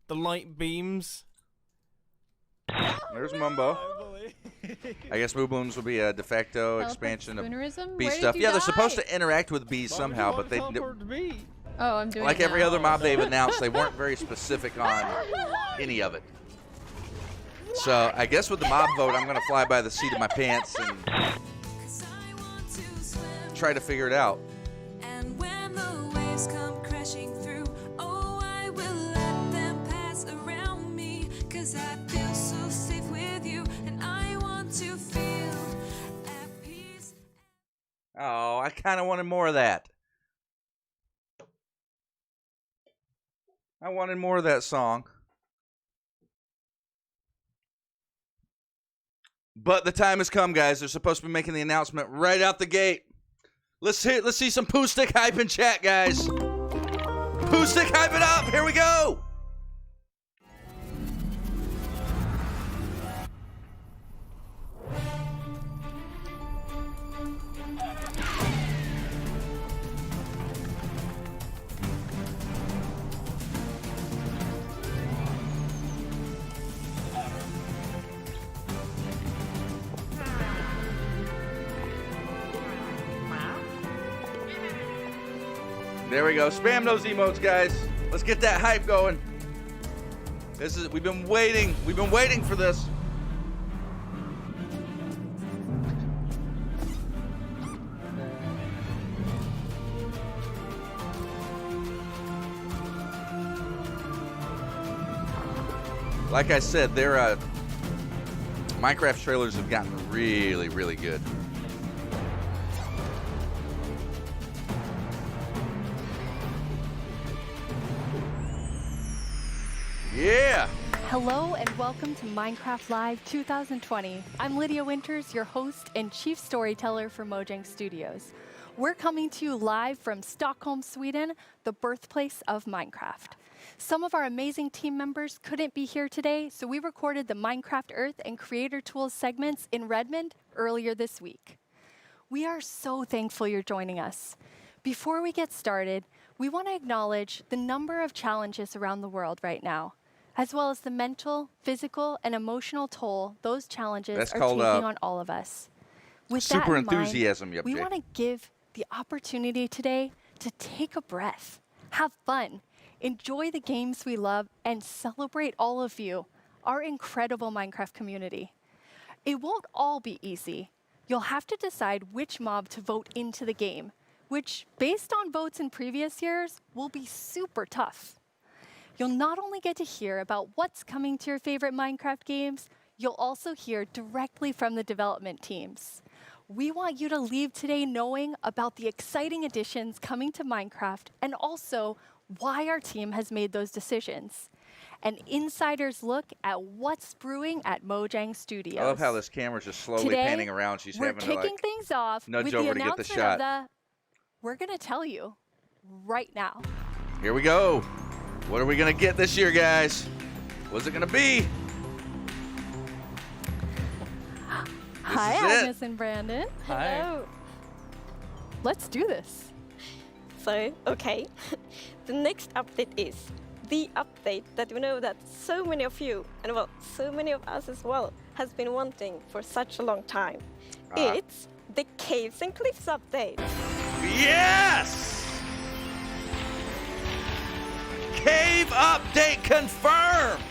the light beams. There's Mumbo. I guess Moo Blooms will be a de facto expansion of bee stuff. Yeah, they're supposed to interact with bees somehow, but they Oh, I'm doing like it every now. other mob they've announced, they weren't very specific on any of it. So I guess with the mob vote, I'm gonna fly by the seat of my pants and try to figure it out. And when the waves come crashing through, oh, I will let them pass around me, 'cause I feel so safe with you, and I want to feel at peace. Oh, I kind of wanted more of that. I wanted more of that song. But the time has come, guys. They're supposed to be making the announcement right out the gate. Let's see some Poo Stick hype in chat, guys. Poo Stick hype it up. Here we go. There we go. Spam those emotes, guys. Let's get that hype going. We've been waiting. We've been waiting for this. Like I said, their Minecraft trailers have gotten really, really good. Yeah! Hello and welcome to Minecraft Live 2020. I'm Lydia Winters, your host and chief storyteller for Mojang Studios. We're coming to you live from Stockholm, Sweden, the birthplace of Minecraft. Some of our amazing team members couldn't be here today, so we recorded the Minecraft Earth and Creator Tools segments in Redmond earlier this week. We are so thankful you're joining us. Before we get started, we want to acknowledge the number of challenges around the world right now, as well as the mental, physical, and emotional toll those challenges are taking on all of us. With super that in enthusiasm, mind, we want to give the opportunity today to take a breath, have fun, enjoy the games we love, and celebrate all of you, our incredible Minecraft community. It won't all be easy. You'll have to decide which mob to vote into the game, which, based on votes in previous years, will be super tough. You'll not only get to hear about what's coming to your favorite Minecraft games, you'll also hear directly from the development teams. We want you to leave today knowing about the exciting additions coming to Minecraft and also why our team has made those decisions. An insider's look at what's brewing at Mojang Studios. I love how this camera's just slowly panning around. She's having to kicking things off nudge with over the to get the announcement shot. of we're going to tell you right now. Here we go. What are we going to get this year, guys? What's it going to be? Hi, Agnes and Brandon. Hi. Hello. Let's do this. So, okay, the next update is the update that we know that so many of you, and well, so many of us as well, has been wanting for such a long time. It's the Caves and Cliffs update. Yes! cave update confirmed.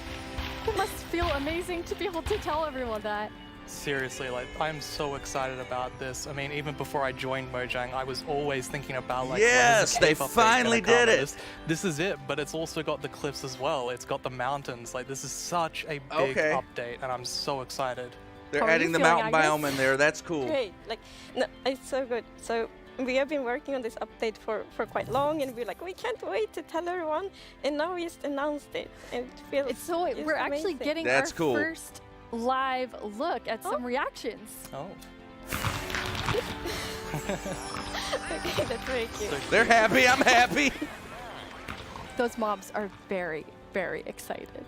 It must feel amazing to be able to tell everyone that. Seriously, like, I'm so excited about this. I mean, even before I joined Mojang, I was always thinking about, like, yes, they finally did it. This is it, but it's also got the cliffs as well. It's got the mountains. Like, this is such a big update, and I'm so excited. They're adding the mountain biome in there. That's cool. Great. Like, no, it's so good. So we have been working on this update for quite long, and we're like, we can't wait to tell everyone, and now we just announced it, and it feels we're actually amazing. getting our first live look at some reactions. Oh. Okay, that's very cute. They're happy. I'm happy. Those mobs are very, very excited.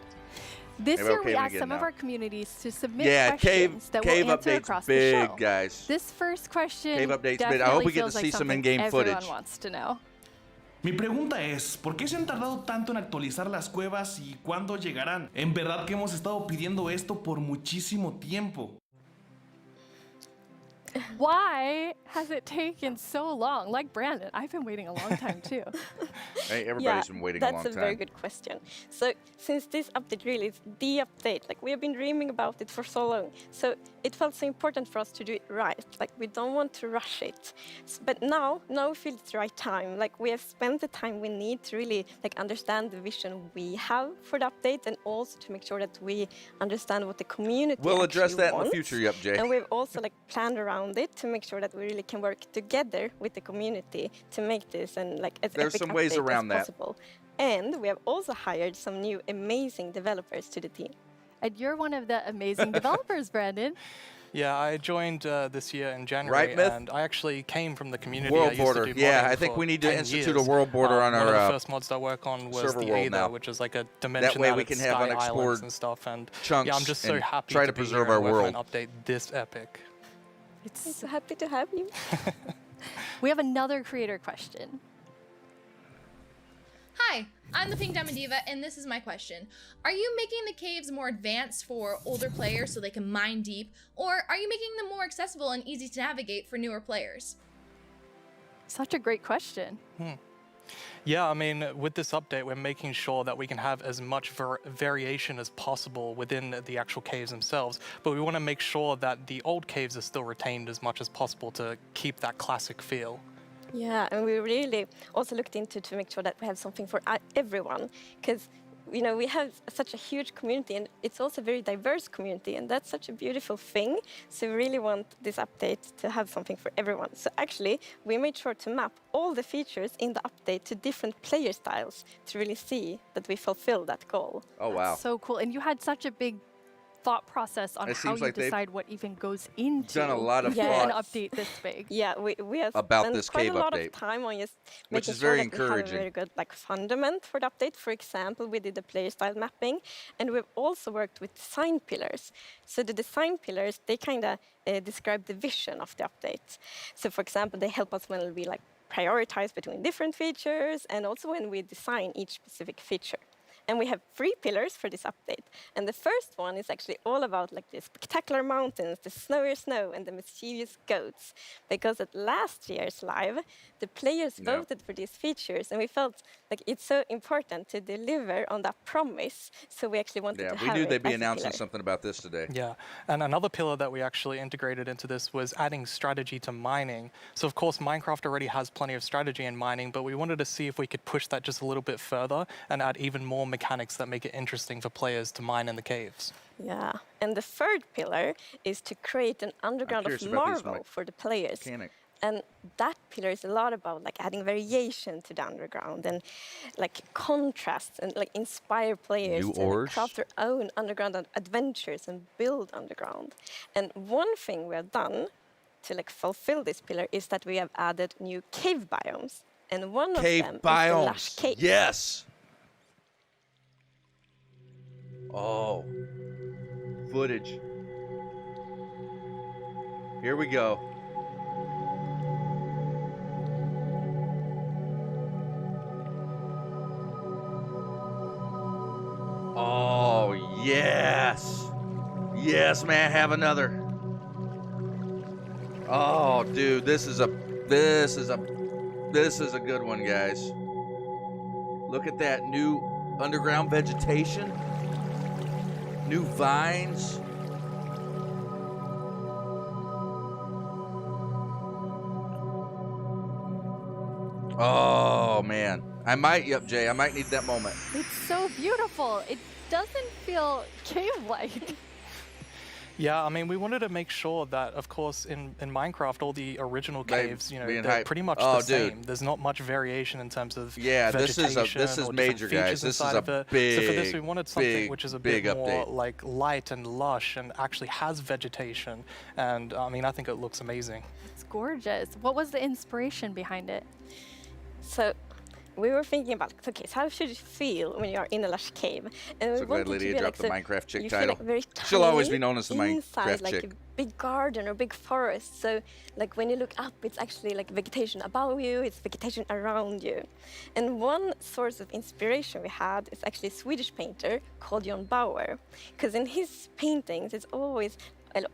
This year we asked some of our communities to submit questions that we'll answer across the show. Guys. This first question Cave update's definitely big. I hope we get feels to like see some something in-game footage. everyone wants to know. Mi pregunta es, ¿por qué se han tardado tanto en actualizar las cuevas y cuándo llegarán? En verdad que hemos estado pidiendo esto por muchísimo tiempo. Why has it taken so long? Like Brandon, I've been waiting a long time too. Hey, everybody's been waiting a long time. That's a very good question. So since this update really is the update, like we have been dreaming about it for so long, so it felt so important for us to do it right. Like we don't want to rush it. But now we feel it's the right time. Like we have spent the time we need to really like understand the vision we have for the update, and also to make sure that we understand what the community We'll address that wants. in the future, yep, Jay. And we've also like planned around it to make sure that we really can work together with the community to make this and like as There's epic some ways update around as that. possible. And we have also hired some new amazing developers to the team. And you're one of the amazing developers, Brandon. Yeah, I joined this year in January, Right, Myth? and I actually came from the community. World I used border. To do Yeah, modding I think for we need to 10 institute years. a world border on One of our the first mods I work on was server the world Aether, now. which is like a dimension That way we can have sky unexplored islands and stuff. And chunks yeah, I'm just so and happy try to to be preserve here our and work on world. an update this epic. I'm so happy to have you. We have another creator question. Hi, I'm the Pink Diamond Diva, and this is my question. Are you making the caves more advanced for older players so they can mine deep, or are you making them more accessible and easy to navigate for newer players? Such a great question. Yeah, I mean, with this update, we're making sure that we can have as much variation as possible within the actual caves themselves, but we want to make sure that the old caves are still retained as much as possible to keep that classic feel. Yeah, and we really also looked into to make sure that we have something for everyone, because you know we have such a huge community, and it's also a very diverse community, and that's such a beautiful thing. So we really want this update to have something for everyone. So actually, we made sure to map all the features in the update to different player styles to really see that we fulfill that goal. Oh wow! So cool, and you had such a big thought process on how you decide what even goes into done a lot of an thought update this big. Yeah, we have about spent this quite cave a lot update, of time on just which making is sure very that we have a encouraging. very good like fundament for the update. For example, we did the player style mapping, and we've also worked with design pillars. So the design pillars, they kind of describe the vision of the update. So for example, they help us when we like prioritize between different features, and also when we design each specific feature. And we have 3 pillars for this update. And the first one is actually all about like the spectacular mountains, the snowy snow, and the mischievous goats. Because at last year's live, the players voted for these features, and we felt like it's so important to deliver on that promise. So we actually wanted to have it. Yeah, we knew they'd be as a announcing pillar. something about this today. Yeah, and another pillar that we actually integrated into this was adding strategy to mining. So of course, Minecraft already has plenty of strategy in mining, but we wanted to see if we could push that just a little bit further and add even more mechanics that make it interesting for players to mine in the caves. Yeah, and the third pillar is to create an underground of marvel for the players. And that pillar is a lot about like adding variation to the underground and like contrasts and like inspire players New to ores? craft their own underground adventures and build underground. And one thing we have done to like fulfill this pillar is that we have added new cave biomes. And one of them is the Lush Cave. Yes. Oh, footage. Here we go. Oh, yes. Yes, man, have another. Oh, dude, this is a good one, guys. Look at that new underground vegetation, new vines. Oh man, I might need that moment. It's so beautiful. It doesn't feel cave-like. Yeah, I mean, we wanted to make sure that, of course, in Minecraft, all the original caves, you know, they're pretty much the same. There's not much variation in terms of vegetation this is major, guys. This is a big, so for this, we wanted something which is a bit more update. like light and lush and actually has vegetation. And I mean, I think it looks amazing. It's gorgeous. What was the inspiration behind it? So we were thinking about, okay, so how should it feel when you are in a lush cave? And so glad Lydia dropped the Minecraft chick you title. Feel like very tiny, she'll always be known as the inside, Minecraft like chick. A big garden or big forest. So like when you look up, it's actually like vegetation above you, it's vegetation around you. And one source of inspiration we had is actually a Swedish painter called John Bauer. Because in his paintings, it's always,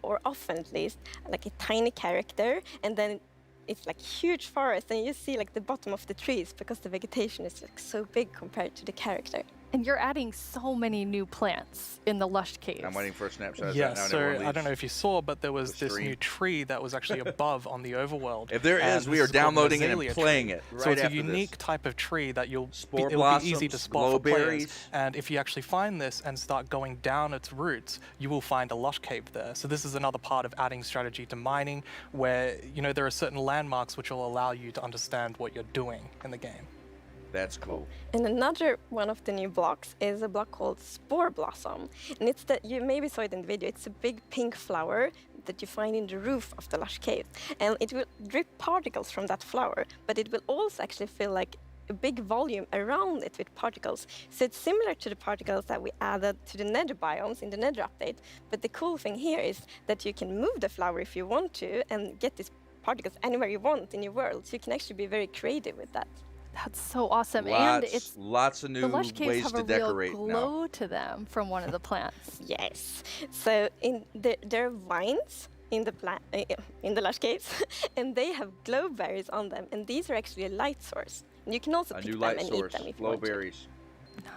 or often at least, like a tiny character, and then it's like huge forest, and you see like the bottom of the trees because the vegetation is like so big compared to the character. And you're adding so many new plants in the lush caves. I'm waiting for a snapshot of Yeah, that now. so I don't know if you saw, but there was this new tree that was actually above on the overworld. If there is, we are downloading it and playing it right So it's a after unique this. type of tree that it'll be easy to blossoms, spot for players. glowberries. And if you actually find this and start going down its roots, you will find a lush cave there. So this is another part of adding strategy to mining, where there are certain landmarks which will allow you to understand what you're doing in the game. That's cool. And another one of the new blocks is a block called Spore Blossom. And it's that, you maybe saw it in the video, it's a big pink flower that you find in the roof of the lush cave. And it will drip particles from that flower, but it will also actually feel like a big volume around it with particles. So it's similar to the particles that we added to the nether biomes in the nether update. But the cool thing here is that you can move the flower if you want to and get these particles anywhere you want in your world. So you can actually be very creative with that. That's so awesome. Lots, and it's lots of new the lush caves ways have to a decorate real glow to them from one of the plants. Yes. So there are vines in the lush caves, and they have glowberries on them, and these are actually a light source. And you can also pick them and eat them if you want to. Glowberries.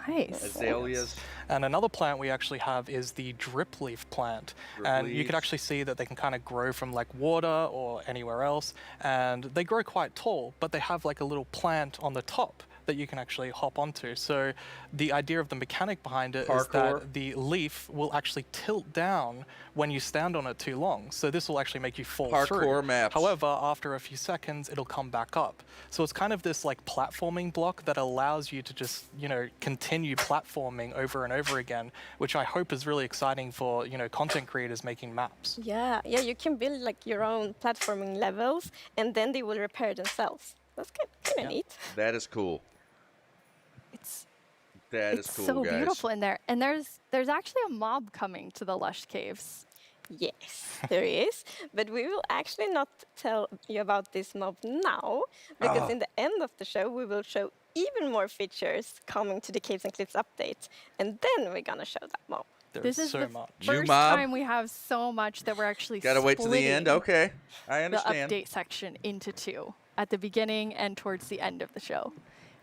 Nice. Azaleas. And another plant we actually have is the drip leaf plant. And you can actually see that they can kind of grow from like water or anywhere else. And they grow quite tall, but they have like a little plant on the top that you can actually hop onto. So the idea of the mechanic behind it is that the leaf will actually tilt down when you stand on it too long. So this will actually make you fall through. Parkour maps. However, after a few seconds, it'll come back up. So it's kind of this like platforming block that allows you to just, continue platforming over and over again, which I hope is really exciting for, content creators making maps. Yeah, you can build like your own platforming levels, and then they will repair themselves. That's kind of neat. That is cool. It's so guys. beautiful in there. And there's actually a mob coming to the lush caves. Yes, there is. But we will actually not tell you about this mob now, because in the end of the show, we will show even more features coming to the Caves and Cliffs update. And then we're going to show that mob. This is the much. first time we have so much that we're actually Gotta wait to the end. Okay, I understand. The update section into two, at the beginning and towards the end of the show.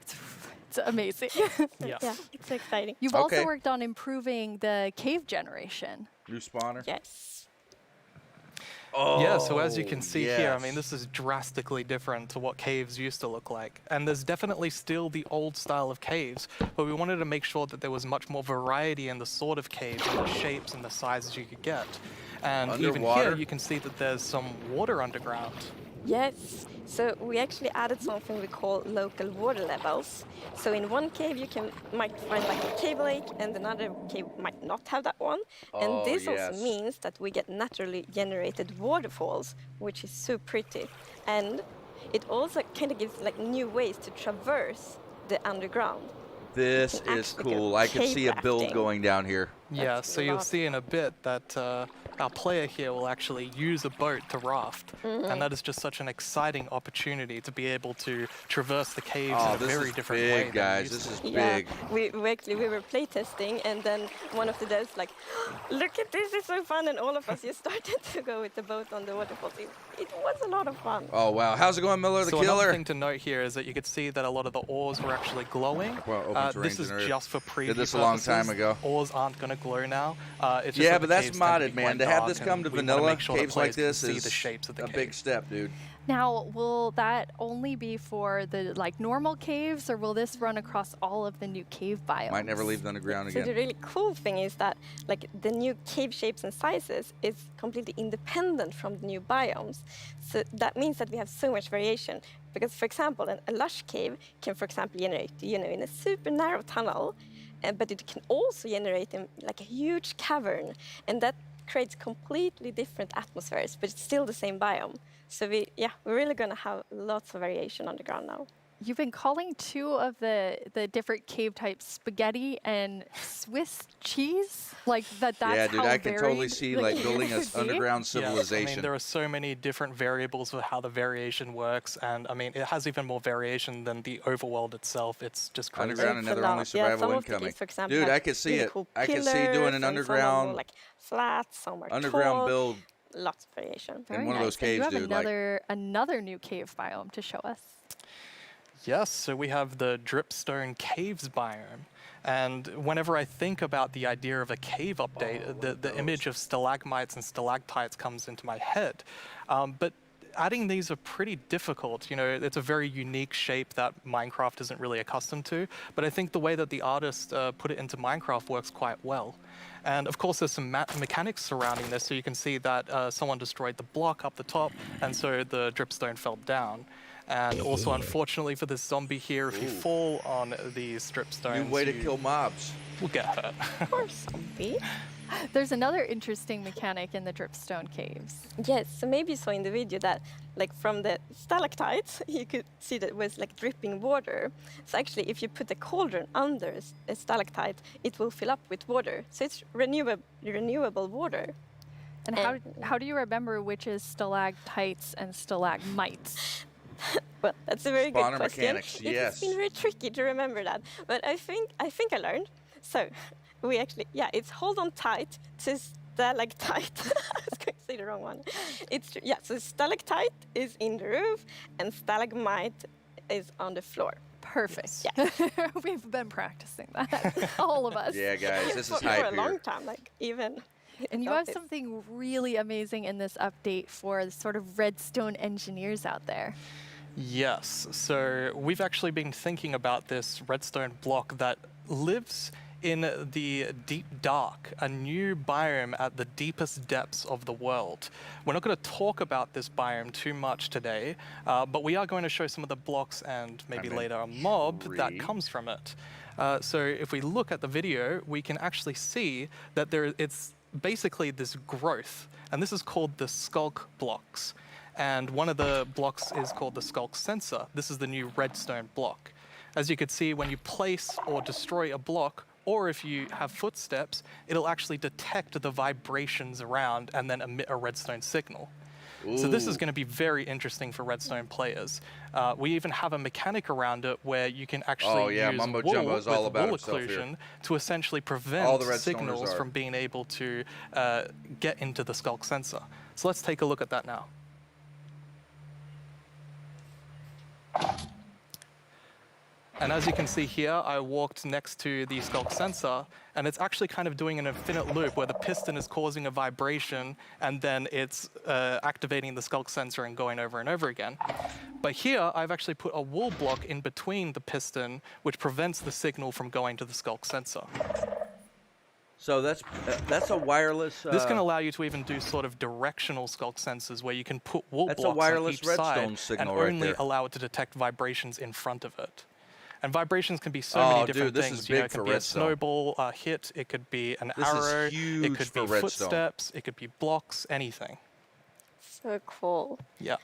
It's amazing. Yeah, it's exciting. You've also worked on improving the cave generation. New spawner? Yes. Yeah, so as you can see here, I mean, this is drastically different to what caves used to look like. And there's definitely still the old style of caves, but we wanted to make sure that there was much more variety in the sort of caves and the shapes and the sizes you could get. And even here, you can see that there's some water underground. Yes, so we actually added something we call local water levels. So in one cave you might find like a cave lake, and another cave might not have that one. And this also means that we get naturally generated waterfalls, which is so pretty. And it also kind of gives like new ways to traverse the underground. This is cool. I could see a build going down here. Yeah, so you'll see in a bit that our player here will actually use a boat to raft, and that is just such an exciting opportunity to be able to traverse the caves in a very different way. Big, guys. This is big. We were playtesting, and then one of the devs like, look at this, it's so fun, and all of us just started to go with the boat on the waterfalls. It was a lot of fun. Oh wow, how's it going, Miller the so Killer? Another thing to note here is that you could see that a lot of the oars were actually glowing. Well, this is just for preview Did this a long time purposes. ago. Oars aren't going to glow now. It's just Yeah, that but the that's caves tend to modded, be man. quite To have dark, this come and to we wanna vanilla make sure caves the like players can this see is the shapes of the a cave. big step, dude. Now, will that only be for the like normal caves, or will this run across all of the new cave biomes? Might never leave the underground So again. the really cool thing is that like the new cave shapes and sizes is completely independent from the new biomes. So that means that we have so much variation. Because for example, a lush cave can, for example, generate, in a super narrow tunnel, but it can also generate in like a huge cavern, and that creates completely different atmospheres, but it's still the same biome. So we're really gonna have lots of variation underground now. You've been calling two of the different cave types spaghetti and Swiss cheese? Like that's Yeah, dude, how I can totally varied see the like cave building an could be? underground Yeah, I civilization. mean, there are so many different variables of how the variation works, and I mean, it has even more variation than the overworld itself. It's just crazy. Underground and nether only survival some of the incoming. caves, for example, Dude, have I could see really it. cool I could see doing pillars, an and some are underground more, like flat, some are underground tall. build. Lots of variation. Very one of those nice. And caves, you have dude, like- another new cave biome to show us. Yes, so we have the Dripstone Caves biome. And whenever I think about the idea of a cave update, the image of stalagmites and stalactites comes into my head. But adding these are pretty difficult. It's a very unique shape that Minecraft isn't really accustomed to. But I think the way that the artist put it into Minecraft works quite well. And of course, there's some mechanics surrounding this. So you can see that someone destroyed the block up the top, and so the dripstone fell down. And also, unfortunately for this zombie here, if you fall on these dripstones, New way to kill mobs. will get hurt. Poor zombie. There's another interesting mechanic in the dripstone caves. Yes, so maybe you saw in the video that like from the stalactites, you could see that it was like dripping water. So actually, if you put a cauldron under a stalactite, it will fill up with water. So it's renewable water. And how do you remember which is stalactites and stalagmites? Well, that's a very Spawner good question. mechanics, yes. It's been very tricky to remember that, but I think I learned. So we actually, it's hold on tight to stalactite. I was going to say the wrong one. So stalactite is in the roof and stalagmite is on the floor. Perfect. Yeah. We've been practicing that, all of us. Yeah, guys, this is for hype a long here. time, like even. And you got have this. something really amazing in this update for the sort of redstone engineers out there. Yes, so we've actually been thinking about this redstone block that lives in the deep dark, a new biome at the deepest depths of the world. We're not going to talk about this biome too much today, but we are going to show some of the blocks and maybe later a mob that comes from it. So if we look at the video, we can actually see that it's basically this growth, and this is called the skulk blocks. And one of the blocks is called the skulk sensor. This is the new redstone block. As you can see, when you place or destroy a block, or if you have footsteps, it'll actually detect the vibrations around and then emit a redstone signal. So this is going to be very interesting for redstone players. We even have a mechanic around it where you can actually use Mumbo wool Jumbo's all with about wool himself here. occlusion to essentially All prevent the redstoners signals are. from being able to get into the skulk sensor. So let's take a look at that now. And as you can see here, I walked next to the skulk sensor, and it's actually kind of doing an infinite loop where the piston is causing a vibration, and then it's activating the skulk sensor and going over and over again. But here, I've actually put a wool block in between the piston, which prevents the signal from going to the skulk sensor. So that's a wireless. This can allow you to even do sort of directional skulk sensors where you can put wool That's a blocks wireless on each side redstone signal and right only there. allow it to detect vibrations in front of it. And vibrations can be so many different this things. is You know, big it could for be a redstone. snowball hit, it could be an This is arrow, huge it could for be redstone. footsteps, it could be blocks, anything. So cool. Yeah.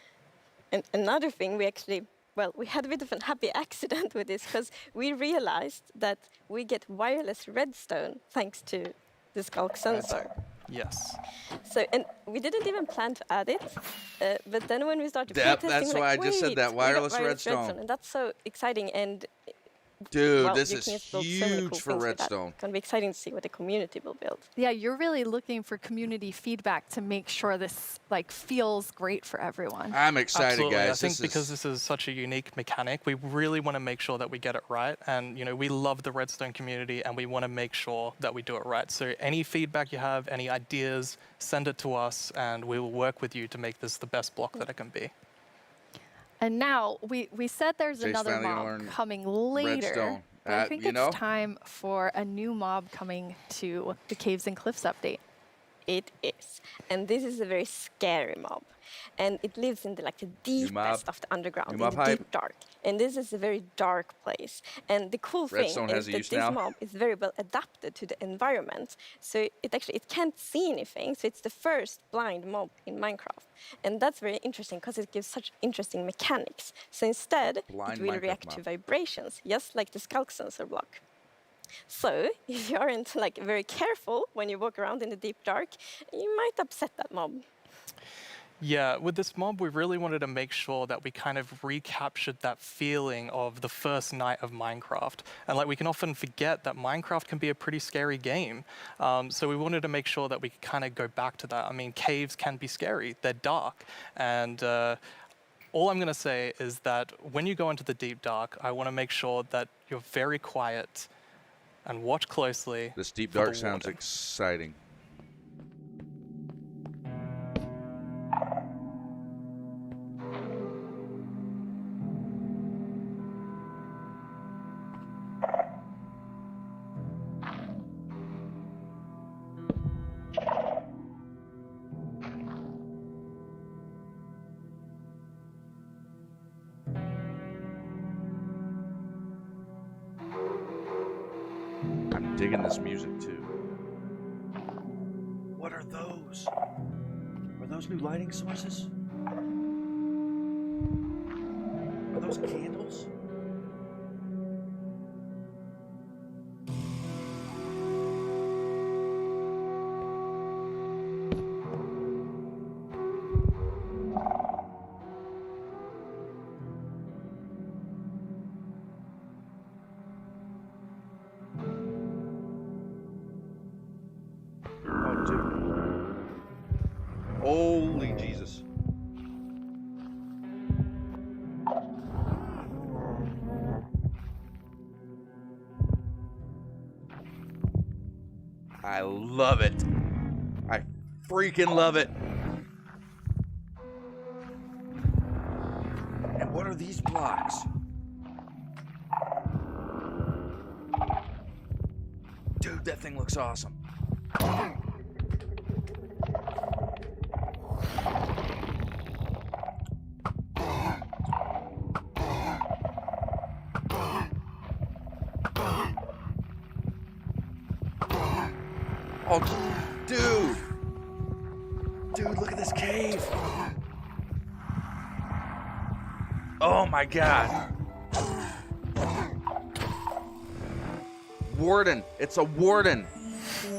And another thing, we had a bit of a happy accident with this because we realized that we get wireless redstone thanks to the skulk sensor. Yes. So, and we didn't even plan to add it, but then when we started playtesting, That's why I just said that, wireless redstone. And that's so exciting. And dude, well, this you is can just build so many huge cool for things with that. redstone. It's gonna be exciting to see what the community will build. Yeah, you're really looking for community feedback to make sure this like feels great for everyone. I'm excited, Absolutely. guys. I think because this is such a unique mechanic, we really want to make sure that we get it right. And you know, we love the redstone community, and we want to make sure that we do it right. So any feedback you have, any ideas, send it to us, and we will work with you to make this the best block that it can be. And now we said there's Jace another finally mob learned coming later. redstone. But I think you it's know? time for a new mob coming to the Caves and Cliffs update. It is, and this is a very scary mob, and it lives in the deepest of the underground, in the deep dark. And this is a very dark place. And the cool Redstone thing has is a that use this now. mob is very well adapted to the environment. So it can't see anything. So it's the first blind mob in Minecraft, and that's very interesting because it gives such interesting mechanics. So instead, it will react to vibrations, just like the skulk sensor block. So, if you aren't very careful when you walk around in the deep dark, you might upset that mob. Yeah, with this mob, we really wanted to make sure that we kind of recaptured that feeling of the first night of Minecraft. And we can often forget that Minecraft can be a pretty scary game. So we wanted to make sure that we could kind of go back to that. I mean, caves can be scary, they're dark. And all I'm going to say is that when you go into the deep dark, I want to make sure that you're very quiet and watch closely. This deep dark sounds exciting. I'm digging this music too. What are those? Are those new lighting sources? Are those candles? Holy Jesus. I love it. I freaking love it. And what are these blocks? Dude, that thing looks awesome. Oh, dude! Dude, look at this cave! Oh my god! Warden! It's a warden!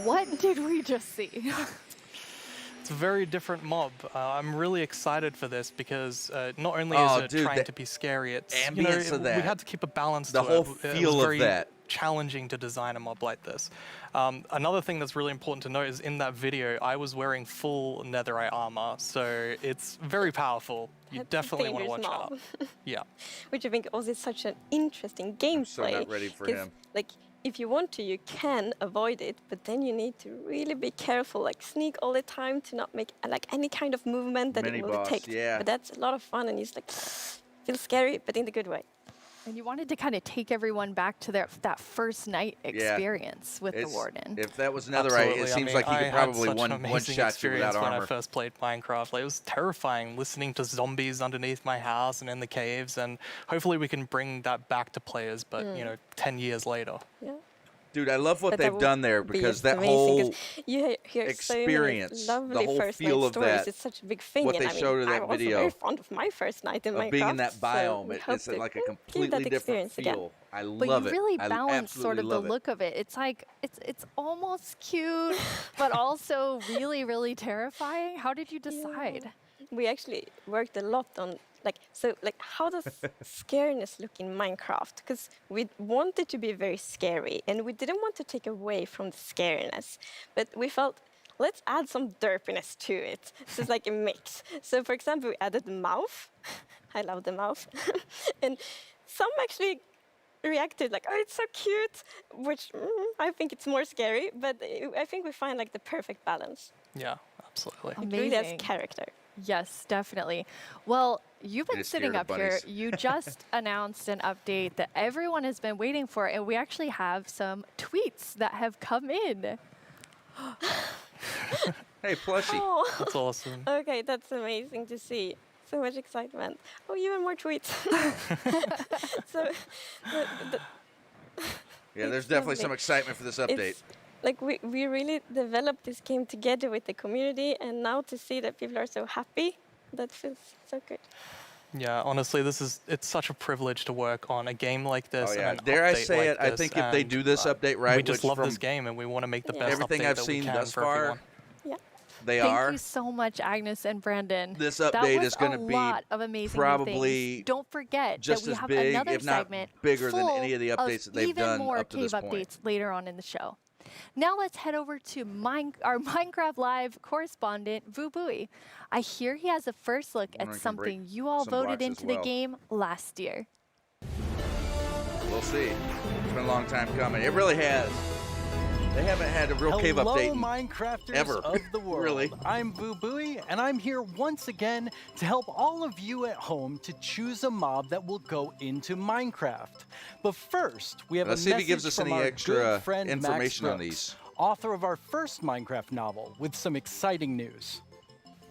What did we just see? It's a very different mob. I'm really excited for this because not only is it trying to be scary, it's ambience of that. We had to keep a balance The to whole it. feel It was of very that. challenging to design a mob like this. Another thing that's really important to note is in that video, I was wearing full netherite armor, so it's very powerful. You That's definitely want to watch dangerous out. mob. Yeah. Which I think also is such an interesting gameplay. so not ready for 'cause, him. If you want to, you can avoid it, but then you need to really be careful, sneak all the time to not make any kind of movement that it will Mini-boss, detect. yeah. But that's a lot of fun, and it's feels scary, but in the good way. And you wanted to kind of take everyone back to that first night experience with the warden. If that was netherite, it seems like he could probably one-shot you without when armor. I first played Minecraft. It was terrifying listening to zombies underneath my house and in the caves, and hopefully we can bring that back to players, but 10 years later. Yeah. Dude, I love what they've done there because that whole you hear experience, so many lovely the whole first feel night of stories. that, It's such a big thing. what and they I mean, showed in that I'm also video very fond of my first night in of Minecraft. being in that so biome. we It's hope to like a give completely that different experience again. feel. I But love you it. really I balance sort absolutely of the love it. look of it. It's like it's almost cute, but also really, really terrifying. How did you decide? We actually worked a lot on how does scariness look in Minecraft? Because we wanted to be very scary, and we didn't want to take away from the scariness, but we felt let's add some derpiness to it. So it's like a mix. So for example, we added the mouth. I love the mouth, and some actually reacted like, "Oh, it's so cute," which I think it's more scary. But I think we find like the perfect balance. Yeah, absolutely. It really has character. Yes, definitely. Well, you've been Just sitting scared up of here. bunnies. You just announced an update that everyone has been waiting for, and we actually have some tweets that have come in. Hey, plushie. Oh. That's awesome. Okay, that's amazing to see. So much excitement. Oh, even more tweets. so, Yeah, there's it's definitely lovely. some excitement for this update. It's, like we really developed this game together with the community, and now to see that people are so happy, that feels so good. Yeah, honestly, it's such a privilege to work on a game like this. Oh, yeah. And an Dare I update say like it, I this, think if they and, do this update right, we just which love from this game and we want to make the Yeah. best everything update I've that we seen can thus for far, everyone. Yeah. they Thank are. you so much, Agnes and Brandon. This that update was is going to a be lot of amazing new probably things. Don't forget just that we as have big, another if not segment bigger than full any of the updates that they've even done more up to cave this point. updates later on in the show. Now let's head over to our Minecraft Live correspondent, Vubui. I hear he has a first look at Wondering if I can something break you all some voted blocks as into the well. game last year. We'll see. It's been a long time coming. It really has. They haven't had a real cave update in Minecrafters ever. of the world. Really. I'm Vubui, and I'm here once again to help all of you at home to choose a mob that will go into Minecraft. But first, we have Let's a see if he message gives us from any our extra good friend information Max on Brooks, these. author of our first Minecraft novel, with some exciting news.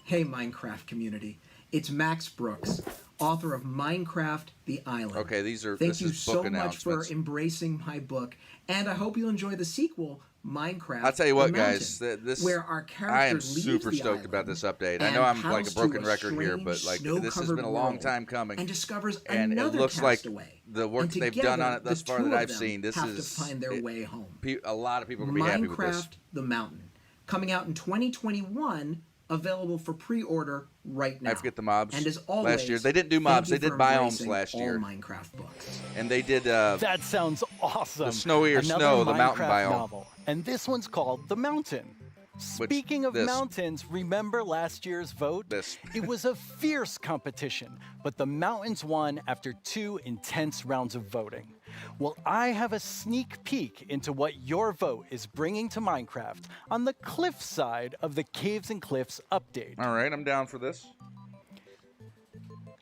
Hey Minecraft community, it's Max Brooks, author of Minecraft: The Island. Okay, these are Thank this you is so book much for announcements. embracing my book, and I hope you'll enjoy the sequel, Minecraft: I'll tell you what, The guys. Mountain, This where our character I am leaves super the stoked about this update. I and know I'm like a paddles to broken a record here, but strange like this has been a long snow-covered time coming, and discovers and it another looks like castaway. the work And that they've done on together, it thus the far two that of I've them seen. This have is to find their way home. A lot of people are gonna be happy with this. Minecraft: The Mountain, coming out in 2021, available for pre-order right now. I forget the mobs. And as always, last year they didn't do thank mobs. you They did for biomes embracing last all year, Minecraft books. and they did. That sounds awesome. The snowier Another snow, the mountain Minecraft biome. novel, and this one's called The Mountain. Speaking of this- mountains, remember last year's vote? It was a fierce competition, but the mountains won after 2 intense rounds of voting. Well, I have a sneak peek into what your vote is bringing to Minecraft on the cliff side of the Caves and Cliffs update. All right, I'm down for this.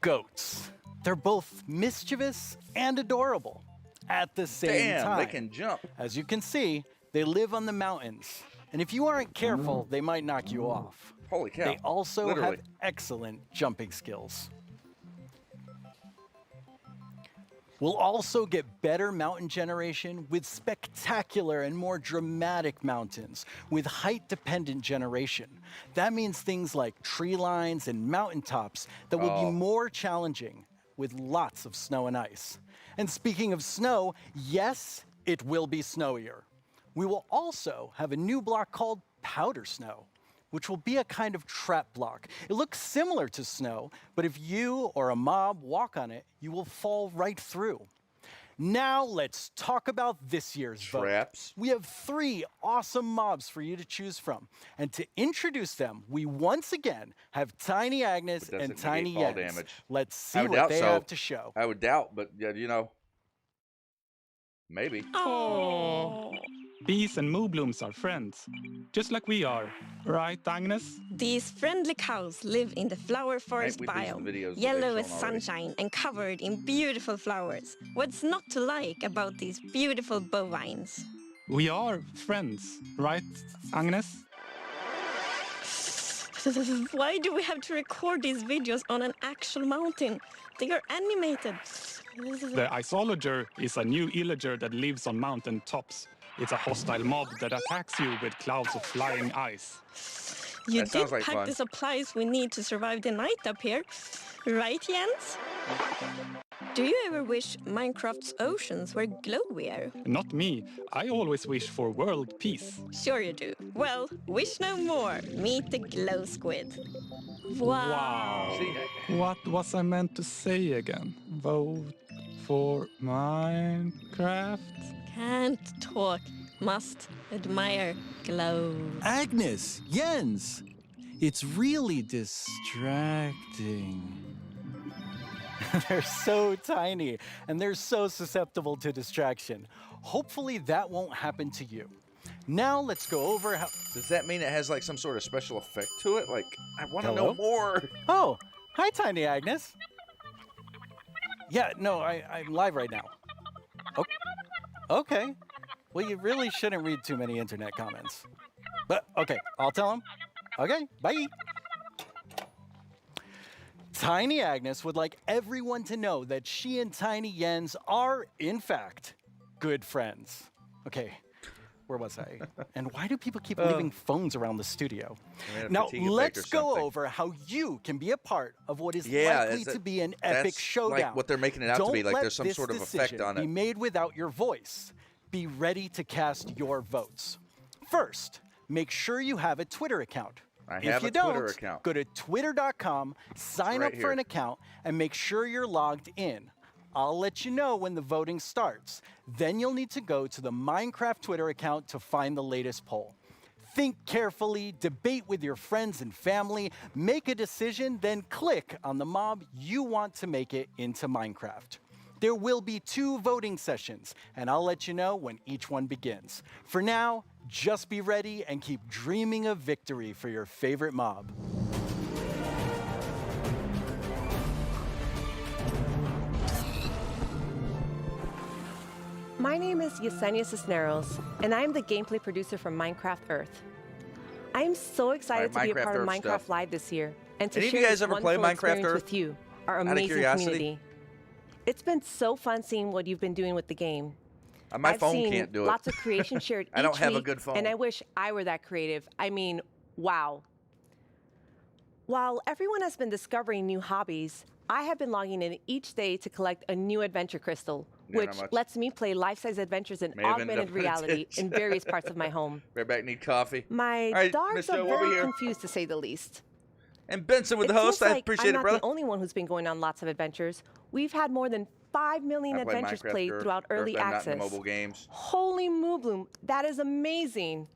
Goats. They're both mischievous and adorable at the same Damn, time. they can jump. As you can see, they live on the mountains. And if you aren't careful, they might knock you off. Holy cow. They also Literally. have excellent jumping skills. We'll also get better mountain generation with spectacular and more dramatic mountains with height-dependent generation. That means things like tree lines and mountaintops that will Oh. be more challenging with lots of snow and ice. And speaking of snow, yes, it will be snowier. We will also have a new block called Powder Snow, which will be a kind of trap block. It looks similar to snow, but if you or a mob walk on it, you will fall right through. Now let's talk about this year's Traps. vote. We have 3 awesome mobs for you to choose from. And to introduce them, we once again have Tiny Agnes But does and it Tiny negate fall Jens. damage? Let's I see would what doubt they so. have to show. I would doubt, but yeah, you know, maybe. Oh. Bees and Mooblooms are friends, just like we are. Right, Agnes? These friendly cows live in the flower forest we've seen biome, some videos that yellow they've as shown already. sunshine and covered in beautiful flowers. What's not to like about these beautiful bovines? We are friends, right, Agnes? Why do we have to record these videos on an actual mountain? They are animated. The Isolager is a new illager that lives on mountain tops. It's a hostile mob that attacks you with clouds of flying ice. You That sounds did like pack fun. the supplies we need to survive the night up here, right, Jens? Do you ever wish Minecraft's oceans were glowier? Not me. I always wish for world peace. Sure you do. Well, wish no more. Meet the glow squid. Wow. What was I meant to say again? Vote for Minecraft? Can't talk. Must admire glow. Agnes, Jens, it's really distracting. They're so tiny and they're so susceptible to distraction. Hopefully that won't happen to you. Now let's go over how... Does that mean it has like some sort of special effect to it? Like, I want to Hello? know more. Oh, hi, Tiny Agnes. Yeah, no, I'm live right now. Okay. Well, you really shouldn't read too many internet comments. But, okay, I'll tell him. Okay, bye. Tiny Agnes would like everyone to know that she and Tiny Jens are, in fact, good friends. Okay, where was I? And why do people keep leaving phones around the studio? Now, fatigue effect let's or go something. over how you can be a part of what is Yeah, likely to be an epic that's showdown. like what they're making it out to Don't be, like let there's some this sort of effect decision on be it. made without your voice. Be ready to cast your votes. First, make sure you have a Twitter account. I If have you a Twitter don't, account. go to twitter.com, sign right up for here. an account, and make sure you're logged in. I'll let you know when the voting starts. Then you'll need to go to the Minecraft Twitter account to find the latest poll. Think carefully, debate with your friends and family, make a decision, then click on the mob you want to make it into Minecraft. There will be 2 voting sessions, and I'll let you know when each one begins. For now, just be ready and keep dreaming of victory for your favorite mob. My name is Yesenia Cisneros, and I'm the gameplay producer for Minecraft Earth. I'm so excited to be a Minecraft part of Earth Minecraft stuff. Live this year and to Any of share you guys this ever play wonderful Minecraft experience Earth? with you, our Out of amazing curiosity? community. It's been so fun seeing what you've been doing with the game. My I've phone seen can't do it. lots of creation shared I don't each have a week, good phone. and I wish I were that creative. I mean, wow. While everyone has been discovering new hobbies, I have been logging in each day to collect a new adventure crystal, Yeah, not which much. lets me play life-size adventures in May have ended augmented up in a reality ditch. in various parts of my home. Right back, need coffee. My All right, dogs Miss Joe, are over very here. confused, to say the least. And Benson with the host. Feels I like appreciate I'm it, not brother. the only one who's been going on lots of adventures. We've had more than 5 million I play adventures Minecraft played Earth, throughout early Earth, and not access. in mobile games. Holy Moobloom, that is amazing.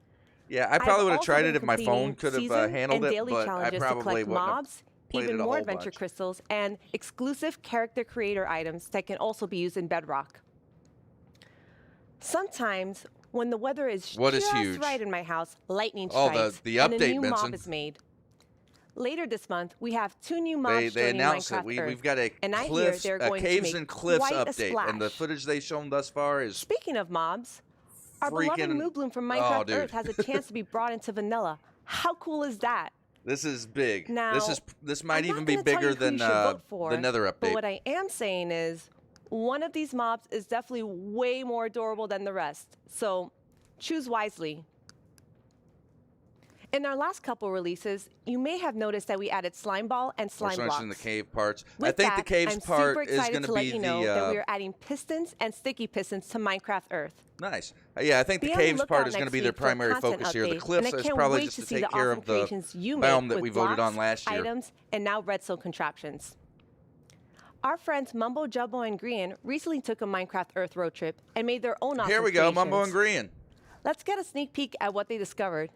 Yeah, I I've probably would have also tried been it if my phone completing could have season handled and it, daily but I challenges to probably collect wouldn't have mobs, played even it a more whole adventure bunch. crystals, and exclusive character creator items that can also be used in Bedrock. Sometimes, when the weather is What is just huge? right in my house, lightning Oh, strikes, the and a update, new Benson. mob is made. Later this month, we have 2 new mobs They joining announced Minecraft it. Earth, We've got a and I hear cliffs, they're a going caves to make and cliffs quite a update, and the splash. footage they've shown thus far is Speaking of mobs, our beloved freaking- Moobloom from oh, Minecraft dude. Earth has a chance to be brought into vanilla. How cool is that? this is big. Now, this might I'm even not be gonna tell you bigger who than you should vote for, the Nether But update. what I am saying is, one of these mobs is definitely way more adorable than the rest. So choose wisely. In our last couple releases, you may have noticed that we added slime ball and slime Also blocks. mentioned the cave parts. I With think the that, caves I'm part super is excited going to to let be you know that the we are adding pistons and sticky pistons to Minecraft Earth. nice. Yeah, I think Be the on the caves part lookout is going to next be their week for primary content focus here. The updates, and cliffs I is can't probably wait just to to see take the care awesome of the creations you biome make that with we voted on blocks, last year. items, and now redstone contraptions. Our friends Mumbo Jumbo and Grian recently took a Minecraft Earth road trip and made their own awesome Here we go, Mumbo and creations. Grian. Let's get a sneak peek at what they discovered.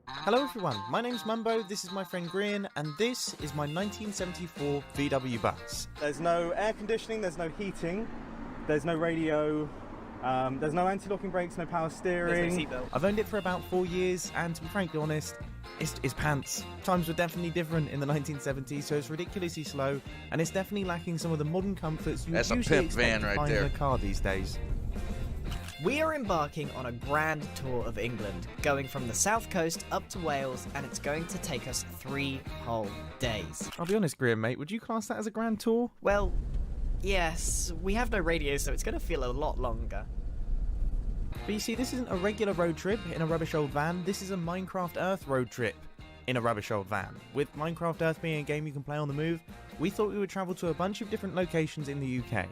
Hello everyone, my name's Mumbo, this is my friend Grian, and this is my 1974 VW bus. There's no air conditioning, there's no heating, there's no radio, there's no anti-locking brakes, no power steering. I've owned it for about 4 years, and to be frankly honest, it's pants. Times were definitely different in the 1970s, so it's ridiculously slow, and it's definitely lacking some of the modern comforts you That's a usually pimp expect van to right find there. in a car these days. We are embarking on a grand tour of England, going from the south coast up to Wales, and it's going to take us 3 whole days. I'll be honest, Grian, mate, would you class that as a grand tour? Well, yes, we have no radio, so it's going to feel a lot longer. But you see, this isn't a regular road trip in a rubbish old van. This is a Minecraft Earth road trip in a rubbish old van. With Minecraft Earth being a game you can play on the move, we thought we would travel to a bunch of different locations in the UK.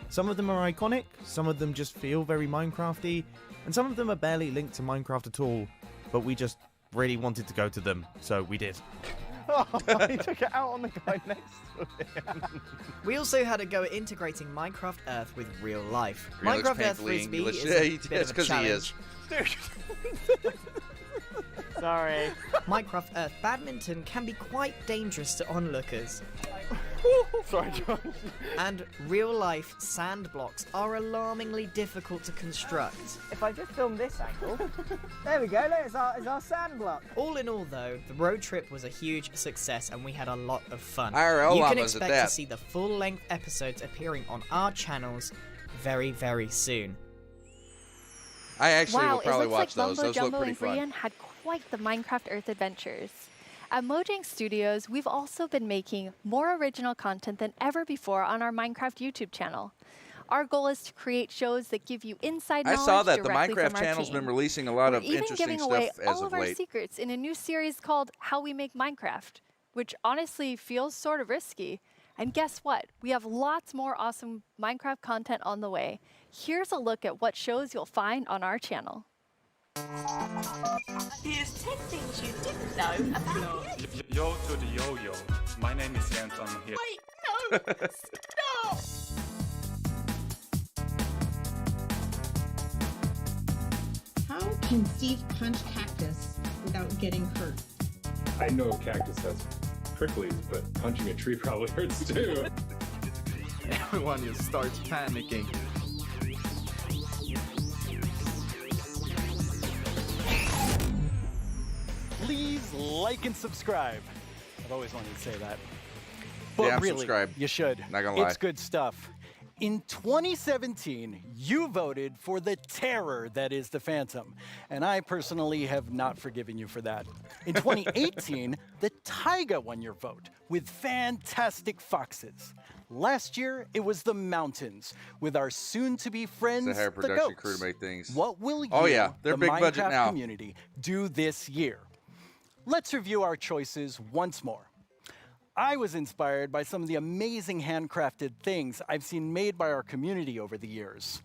Some of them are iconic, some of them just feel very Minecrafty, and some of them are barely linked to Minecraft at all, but we just really wanted to go to them, so we did. Oh, he took it out on the guy next to him. We also had a go at integrating Minecraft Earth with real life. Really Minecraft Earth painfully Frisbee English. is Yeah, a he- bit that's of a 'cause he challenge. is. Sorry. Minecraft Earth Badminton can be quite dangerous to onlookers. Sorry, Josh. And real-life sand blocks are alarmingly difficult to construct. If I just film this angle, there we go. Look, it's our sand block. All in all, though, the road trip was a huge success and we had a lot of fun. IRL You can llamas at expect that. to see the full-length episodes appearing on our channels very, very soon. I actually Wow, will probably it looks watch like those. Mumbo Those look Jumbo pretty and fun. Brian had quite the Minecraft Earth adventures. At Mojang Studios, we've also been making more original content than ever before on our Minecraft YouTube channel. Our goal is to create shows that give you inside I knowledge saw that the directly from Minecraft our channel's team. been releasing a lot We're of even interesting giving away stuff as all of of our late. secrets in a new series called How We Make Minecraft, which honestly feels sort of risky. And guess what? We have lots more awesome Minecraft content on the way. Here's a look at what shows you'll find on our channel. Here's 10 things you didn't know about Yo to the yo-yo. My name is Jens, I'm here. Wait, no! Stop! How can Steve punch cactus without getting hurt? I know cactus has pricklies, but punching a tree probably hurts too. Everyone just starts panicking. Please like and subscribe. I've always wanted to say that. But Yeah, I'm really, subscribed. you should. Not gonna lie. It's good stuff. In 2017, you voted for the terror that is the Phantom, and I personally have not forgiven you for that. In 2018, the Taiga won your vote with fantastic foxes. Last year, it was the mountains with our soon-to-be friends, It's a higher the production goats. crew to make things. What will you, Oh, yeah. They're the big budget Minecraft now. community, do this year? Let's review our choices once more. I was inspired by some of the amazing handcrafted things I've seen made by our community over the years.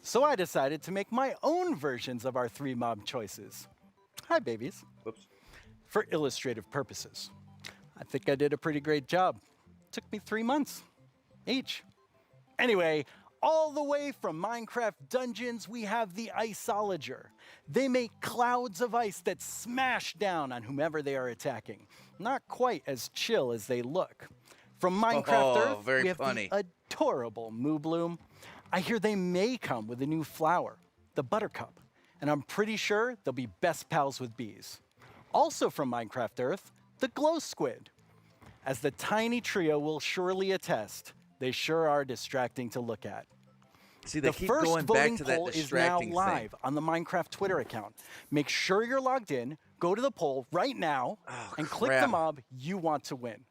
So I decided to make my own versions of our 3 mob choices. Hi, babies. Whoops. For illustrative purposes. I think I did a pretty great job. Took me 3 months each. Anyway, all the way from Minecraft Dungeons, we have the Iceologer. They make clouds of ice that smash down on whomever they are attacking. Not quite as chill as they look. From Minecraft Earth, very we have funny. the adorable Moo Bloom. I hear they may come with a new flower, the Buttercup, and I'm pretty sure they'll be best pals with bees. Also from Minecraft Earth, the Glow Squid. As the tiny trio will surely attest, they sure are distracting to look at. See, they The keep first going voting back to that poll is now distracting thing. live on the Minecraft Twitter account. Make sure you're logged in, go to the poll right now, and click the crap. mob you want to win.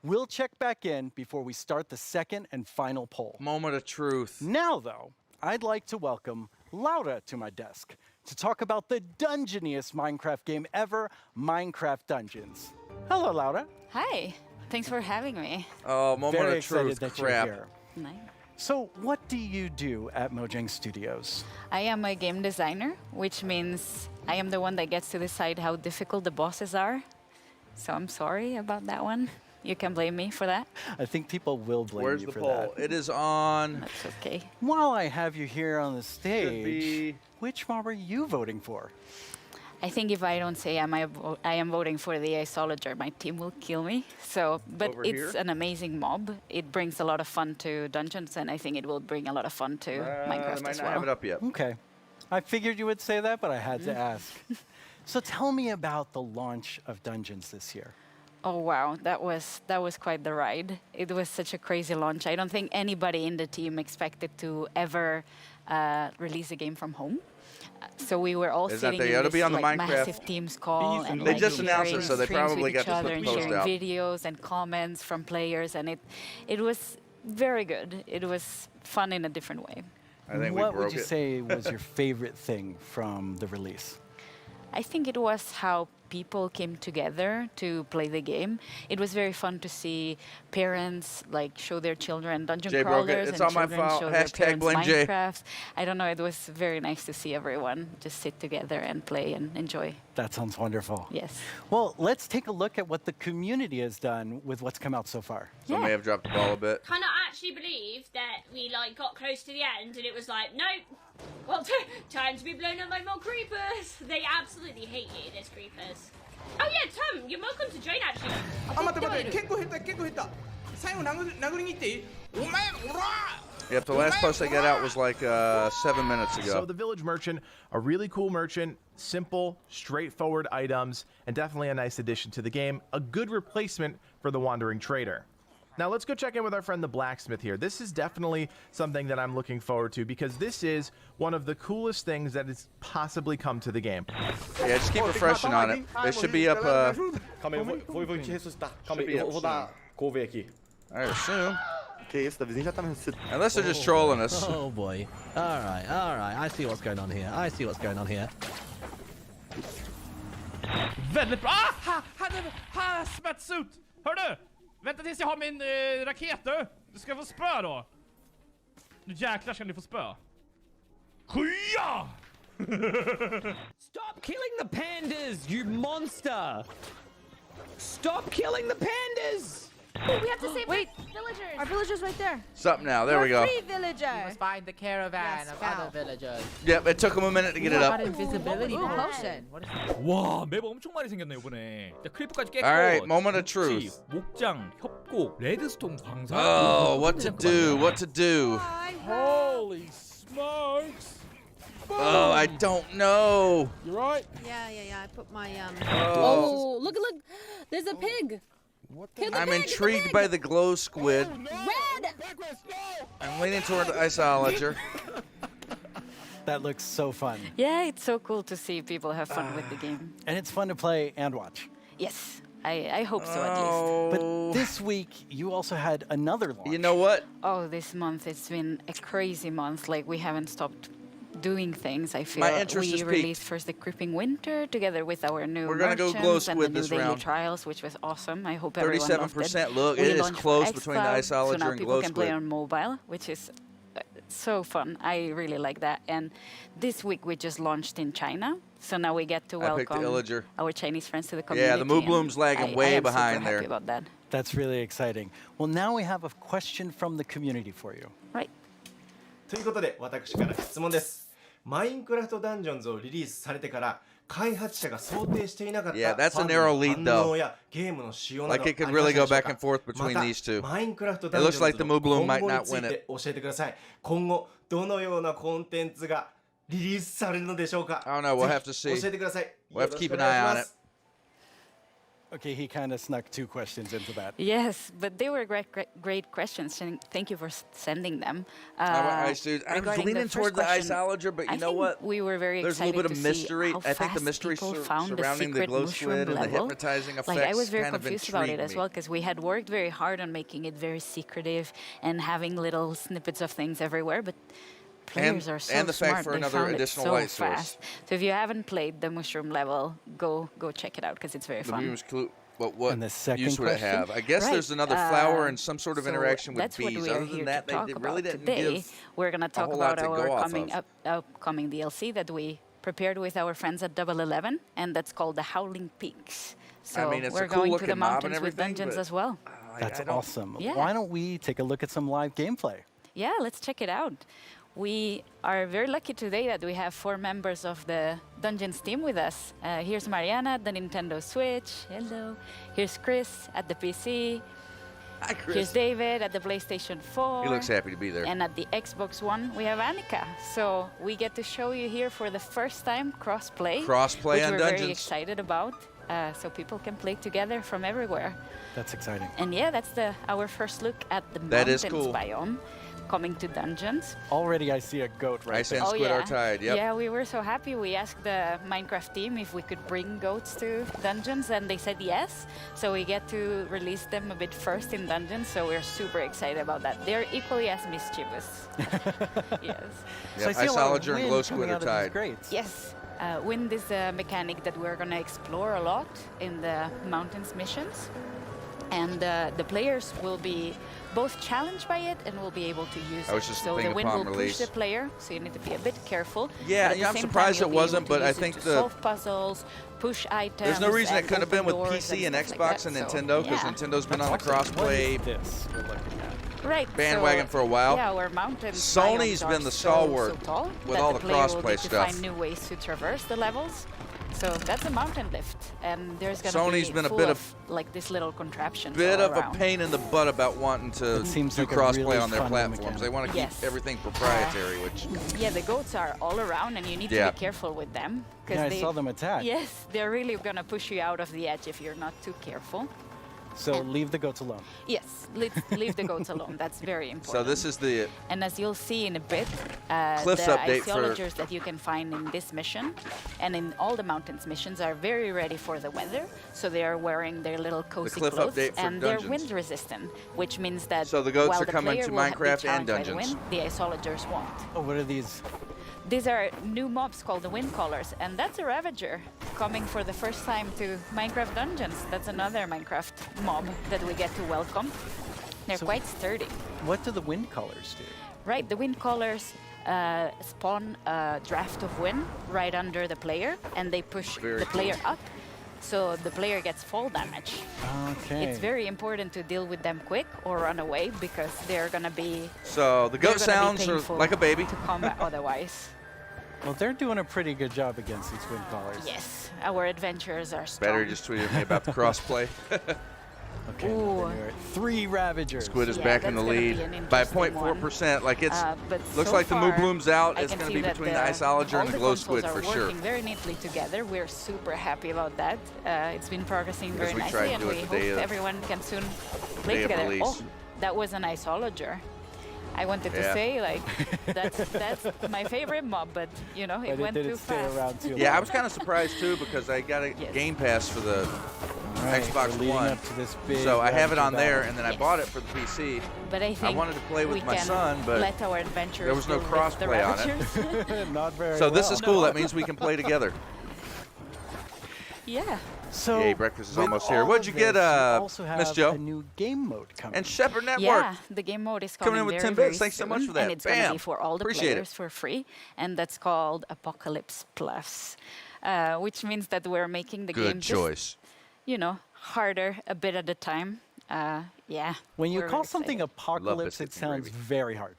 We'll check back in before we start the second and final poll. Moment of truth. Now, though, I'd like to welcome Laura to my desk to talk about the dungeoniest Minecraft game ever, Minecraft Dungeons. Hello, Laura. Hi, thanks for having me. Oh, moment Very of excited truth. that Crap. you're here. Nice. So, what do you do at Mojang Studios? I am a game designer, which means I am the one that gets to decide how difficult the bosses are. So I'm sorry about that one. You can blame me for that. I think people will blame Where's you the for poll? that. It is on. That's okay. While I have you here on the stage, which mob are you voting for? I think if I don't say I am voting for the Iceologer, my team will kill me. So, but Over it's here? an amazing mob. It brings a lot of fun to dungeons, and I think it will bring a lot of fun to They Minecraft might as not well. have it up yet. Okay. I figured you would say that, but I had to ask. So tell me about the launch of Dungeons this year. Oh wow, that was quite the ride. It was such a crazy launch. I don't think anybody in the team expected to ever release a game from home. So we were all Is that sitting they in ought to this be on the like, Minecraft massive Teams call and They like, just announced sharing it, so they streams probably with got each this other one and posted sharing out. videos and comments from players, and it was very good. It was fun in a different way. I think what we broke would you it. say was your favorite thing from the release? I think it was how people came together to play the game. It was very fun to see parents like show their children dungeon Jay broke it. crawlers It's and on my children fault. show their Hashtag parents blame Jay. Minecraft. I don't know, it was very nice to see everyone just sit together and play and enjoy. That sounds wonderful. Yes. Well, let's take a look at what the community has done with what's come out so far. So may have dropped the ball a bit. Cannot actually believe that we got close to the end and it was like, nope. Well, time to be blown up by more creepers. They absolutely hate you, there's creepers. Oh yeah, Tom, you're welcome to join actually. 待って、結構減った。最後殴りに行っていい？お前、おら！ Yep, the last post I got out was like 7 minutes ago. So the Village Merchant, a really cool merchant, simple, straightforward items, and definitely a nice addition to the game. A good replacement for the Wandering Trader. Now let's go check in with our friend the Blacksmith here. This is definitely something that I'm looking forward to because this is one of the coolest things that has possibly come to the game. Yeah, just keep refreshing on it. They should be up. Should be up soon. I assume. Unless they're just trolling us. Oh boy. Alright. I see what's going on here. Väldigt bra. Hazmat-suit! Hör du? Vänta tills jag har min raket du. Du ska få spö då. Nu jäklar ska ni få spö. Skya! Stop killing the pandas, you monster! Stop killing the pandas! Oh, we have to save villagers. Our villagers right there. Something now. There we go. Free villager. We must find the caravan of other villagers. Yep, it took them a minute to get it up. Invisibility potion. 와, 맵 엄청 많이 생겼네 이번에. 자, 크리퍼까지 깼고. All right, moment of truth. 목장, 협곡, 레드스톤 광산. Oh, what to do? What to do? Holy smokes! Oh, I don't know. You right? Yeah. I put my Oh. look! There's a pig. I'm intrigued by the glow squid. Red. I'm leaning toward the Iceologer. That looks so fun. Yeah, it's so cool to see people have fun with the game. And it's fun to play and watch. Yes, I hope so at least. But this week, you also had another launch. You know what? Oh, this month, it's been a crazy month. Like, we haven't stopped doing things, I feel. My interest is we peaked. released first the Creeping Winter together with our new We're gonna go merchants glow and the squid new this daily round. trials, which was awesome. I hope everyone loved it. 37%. Look, We it is launched close for between the xCloud, Iceologer so now and people glow can play squid. on mobile, which is so fun. I really like that. And this week we just launched in China, so now we get to I picked the welcome Illager. our Chinese friends to the community. Yeah, the Moobloom's and lagging I way am behind super there. happy about that. That's really exciting. Well, now we have a question from the community for you. Right. ということで私から質問です。マインクラフトダンジョンズをリリースされてから開発者が想定していなかった Yeah, that's a ファン narrow の lead 反 though. 応やゲームの仕様など Like it could ありま really せん go でしょう back か and forth between また these two. マインクラフト It ダンジョ looks ンズ like the の Moobloom 今 might 後に not つ win い it. て教えてください。今後どのようなコンテンツがリリースされるのでしょうか。 I don't know. We'll have to ぜ see. ひ教えてください。 We'll have to keep よろしく an お願い eye し on ま it. す。 Okay, he kind of snuck two questions into that. Yes, but they were great questions, and thank you for sending them. I was regarding leaning first toward the question, Iceologer, but you I know think what? We were very There's a excited little bit of to mystery. see how I think the fast mystery people found the surrounding the secret glow mushroom squid and the level. hypnotizing effects Like, I was very kind of confused about it intrigued as me. well, because we had worked very hard on making it very secretive and having little snippets of things everywhere, but players are so and the fact smart. for They another found it additional so light source. fast. So if you haven't played the mushroom level, go check it out because it's very The fun. Beam's clue. What And the second use would it question? have? I guess Right, there's another flower and some sort of so interaction with that's bees. what we are Other here than that, to talk they about really didn't today. give We're going to talk whole lot about to go our off of. upcoming DLC that we prepared with our friends at Double 11, and that's called the Howling Peaks. So mean, it's a we're cool going to the looking mob and mountains with everything, dungeons but, as well. That's awesome. Yeah. Why don't we take a look at some live gameplay? Yeah, let's check it out. We are very lucky today that we have 4 members of the Dungeons team with us. Here's Mariana at the Nintendo Switch. Hello. Here's Chris at the PC. Hi, Chris. Here's David at the PlayStation 4. He looks happy to be there. And at the Xbox One, we have Annika. So we get to show you here for the first time cross-play. Cross-play which on we're very Dungeons. excited about. So people can play together from everywhere. That's exciting. And yeah, that's our first look at the That is mountains cool. biome. coming to dungeons. Already I see a goat right Ice there. and squid are tied, yep. Yeah, we were so happy. We asked the Minecraft team if we could bring goats to dungeons, and they said yes. So we get to release them a bit first in dungeons, so we're super excited about that. They're equally as mischievous. Yes. Yep, Isolager and glow squid are tied. Yes. Wind is a mechanic that we're going to explore a lot in the mountains missions. And the players will be both challenged by it and will be able to use I was it. just So the thinking wind upon will release. push the player, so you need to be a bit careful. Yeah, But at the I'm same surprised time, it you'll be wasn't, able to but I use it think to the- solve puzzles, push items. There's no reason it and couldn't have been with open doors PC and stuff Xbox like and that, so, Nintendo, because yeah. Nintendo's been on the crossplay Right, bandwagon so, for a while. Yeah, our mountains Sony's biomes been are the so stalwart tall with that all the player will crossplay need to stuff. find new ways to traverse the levels. So that's a mountain lift, and there's gonna Sony's be been a full bit of like this little contraptions. Bit all of around. a pain in the butt about wanting to seems do like a crossplay really on their fun platforms. mechanic. They want to keep Yes. everything proprietary, which Yeah, the goats are all around, and you need Yeah. to be careful with them. Yeah, I they, saw them attack. Yes, they're really gonna push you out of the edge if you're not too careful. So leave the goats alone. Yes, leave the goats alone. That's very important. so this is the And as you'll see in a bit, Cliffs the update for- iceologers that you can find in this mission and in all the mountains missions are very ready for the weather. So they are wearing their little cozy cliff clothes, update for and dungeons. they're wind resistant, which means that So the goats while are the coming player to will be Minecraft and challenged by the dungeons. wind, the iceologers won't. Oh, what are these? These are new mobs called the Wind Callers, and that's a Ravager coming for the first time to Minecraft Dungeons. That's another Minecraft mob that we get to welcome. They're So- quite sturdy. What do the wind callers do? Right, the Wind Callers spawn a draft of wind right under the player, and they push Very the cool. player up, so the player gets fall damage. Okay. It's very important to deal with them quick or run away, because they're gonna be so the goat they're gonna be sounds are painful like a baby. to combat otherwise. Well, they're doing a pretty good job against these wind callers. Yes, our adventurers are strong. Battery just tweeted me about the crossplay. Okay. Ooh. then you're at 3 Ravagers. Squid is Yeah, back in the that's gonna be lead an by interesting 0.4%. Like it's but looks so like the Moo far, Bloom's out. I It's can going to see be that between the Iceologer all and the the Glow consoles Squid are for sure. working very neatly together. We're super happy about that. It's been progressing Because very we nicely, tried to and do it we the hope day of- everyone can soon day play of together. release. Oh, that was an Iceologer. I wanted to Yeah. say, like, that's my favorite mob, but you know, But it it went didn't too stay fast. around too Yeah, I long. was kind of surprised too because I got a Yes. Game Pass for the Right, Xbox so leading One, up to this big so I have it Ravager on there, battle. and then I Yes. bought it for the PC. But I think wanted to play with we my can son, but let our adventurers there was no deal with the crossplay on it. Ravagers. Not very So this well. is cool. That means we can play together. Yeah. So Yay, breakfast is with almost here. all What'd of you get, this, you also Miss have Jo? a new game mode coming. And Shepherd Network. Yeah, the game mode is coming, Coming in with very, 10 very bits. Thanks so soon, much for that. and it's going to Bam. be for all the Appreciate it. players for free, and that's called Apocalypse Plus, which means that we're making the game Good just, choice. you know, harder a bit at a time. Yeah. When you we're call very something excited. apocalypse, it biscuits and sounds very hard.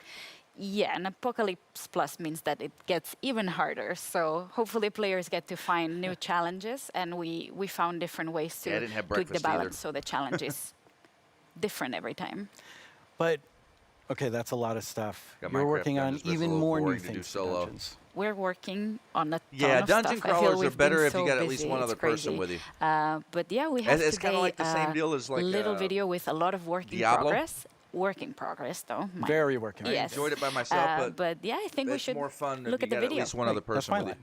Yeah, and Apocalypse Plus means that it gets even harder. So hopefully players get to find new challenges, and we found different ways to Yeah, I didn't have tweak the breakfast either. balance so the challenge is different every time. But okay, that's a lot of stuff. Got You're Minecraft working on Dungeons, but it's a even little more new boring to do things for solo. Dungeons. We're working on a ton Yeah, of dungeon stuff. I feel crawlers are we've better been if you so got at least busy, one it's other person crazy. with you. But yeah, we have It's today kinda like the same deal as like, little video with a lot of work in Diablo? progress. Work in progress, though. Very working. I Yes. enjoyed it by myself, but yeah, I think we it's should more fun if look you at the got video. at least one other That's person my with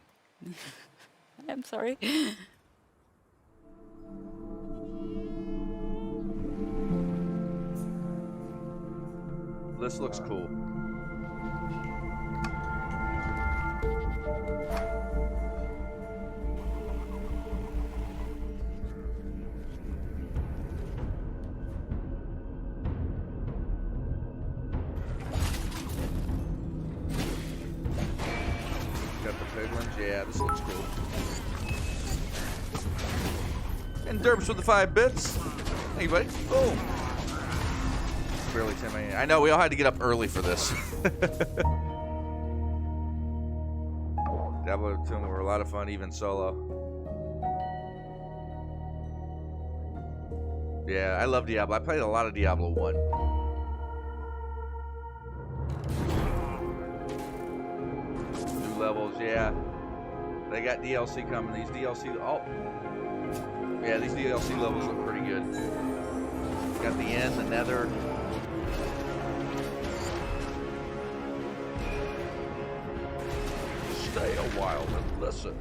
you. line. I'm sorry. This looks cool. Got the piglins. Yeah, this looks cool. And Derbs with the 5 bits. Hey, buddy. Boom. Barely 10 a.m. I know, we all had to get up early for this. Diablo 2 were a lot of fun, even solo. Yeah, I love Diablo. I played a lot of Diablo 1. New levels, yeah. They got DLC coming. These DLC, oh. Yeah, these DLC levels look pretty good. Got the End, the Nether. wild and listen.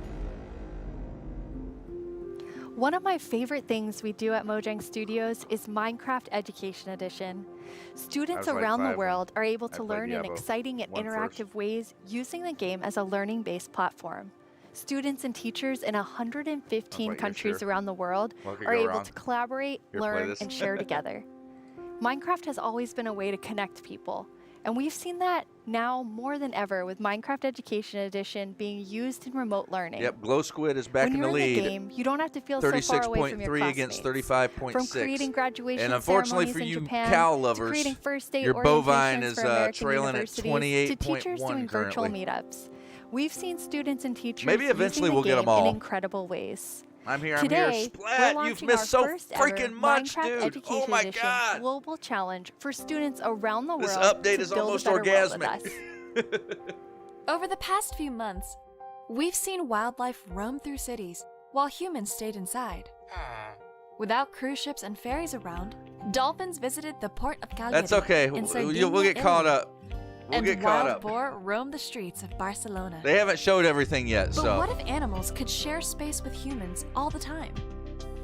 One of my favorite things we do at Mojang Studios is Minecraft Education Edition. Students like around the five world are able I to played learn in Diablo exciting and 1 interactive ways using the game as a learning-based platform. Students and teachers in 115 you're countries sure. around the world What could are go able wrong? to collaborate, Here, play learn, this. and share together. Minecraft has always been a way to connect people, and we've seen that now more than ever with Minecraft Education Edition being used in remote learning. Yep, Glow Squid is back when in the you're lead. in the game, you don't have to feel so far away from your 36.3 classmates. against 35.6. From creating graduation And unfortunately ceremonies for in you Japan, cow to lovers, creating first date your bovine orientations is for American trailing at universities, to teachers 28.1 doing virtual currently. meetups. We've seen students and teachers Maybe eventually using we'll the get game 'em all. in incredible ways. I'm here, Today, Splat, we're you've launching missed our so first ever freaking much, Minecraft dude. Education Oh my Edition God. global challenge for students around the This world update to is build almost a better world with orgasmic. us. Over the past few months, we've seen wildlife roam through cities while humans stayed inside. Without cruise ships and ferries around, dolphins visited the port of Cagliari. That's okay. in We'll Sardinia, get caught Italy. up. We'll And get caught wild up. boar roamed the streets of Barcelona. They haven't showed everything yet, But so. what if animals could share space with humans all the time?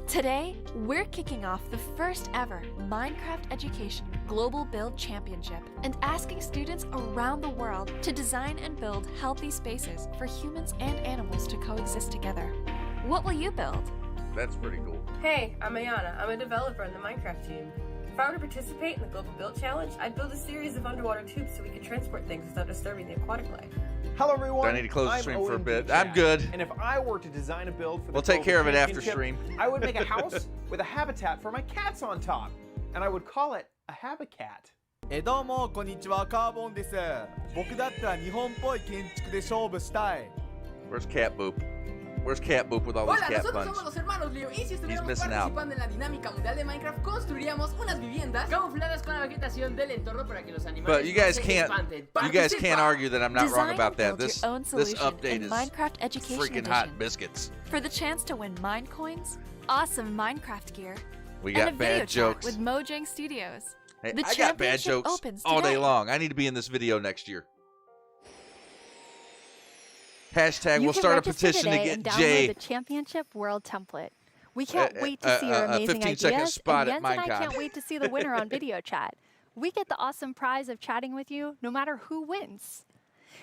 Today, we're kicking off the first ever Minecraft Education Global Build Championship and asking students around the world to design and build healthy spaces for humans and animals to coexist together. What will you build? That's pretty cool. Hey, I'm Ayana. I'm a developer in the Minecraft team. If I were to participate in the Global Build Challenge, I'd build a series of underwater tubes so we could transport things without disturbing the aquatic life. Hello everyone. Do I need to close the I'm stream for a OMG bit? Chad, I'm good. And if I were to design a build for the We'll take Global care of it after Championship, stream. I would make a house with a habitat for my cats on top, and I would call it a habitat. どうもこんにちはカーボンです。僕だったら日本っぽい建築で勝負したい。 Where's Cat Boop? Where's Cat Boop with all these Hola, cat nosotros puns? somos los hermanos Leo y si estuviéramos missing out. participando en la dinámica mundial de Minecraft construiríamos unas viviendas camufladas con la vegetación del entorno para que los animales But you guys no se can't. espanten. You guys can't ¡Participa! argue that I'm not Design wrong about and that. build This your own this solution update in is Minecraft Education freaking Edition. hot biscuits. For the chance to win mine coins, awesome Minecraft gear, We and got a video bad chat jokes. with Mojang Studios. Hey, The I got bad championship jokes opens all day today. long. I need to be in this video next year. Hashtag You we'll can start a register petition to today get and download Jay the Championship World Template. We can't wait to see a your amazing 15-second ideas, spot and at Jens and I Minecon. can't wait to see the winner on video chat. We get the awesome prize of chatting with you no matter who wins.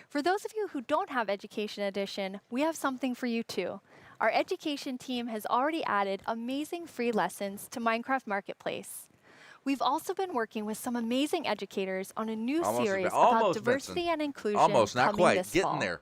For those of you who don't have Education Edition, we have something for you too. Our education team has already added amazing free lessons to Minecraft Marketplace. We've also been working with some amazing educators on a new series about diversity and inclusion Almost, not coming quite. this Getting fall. there.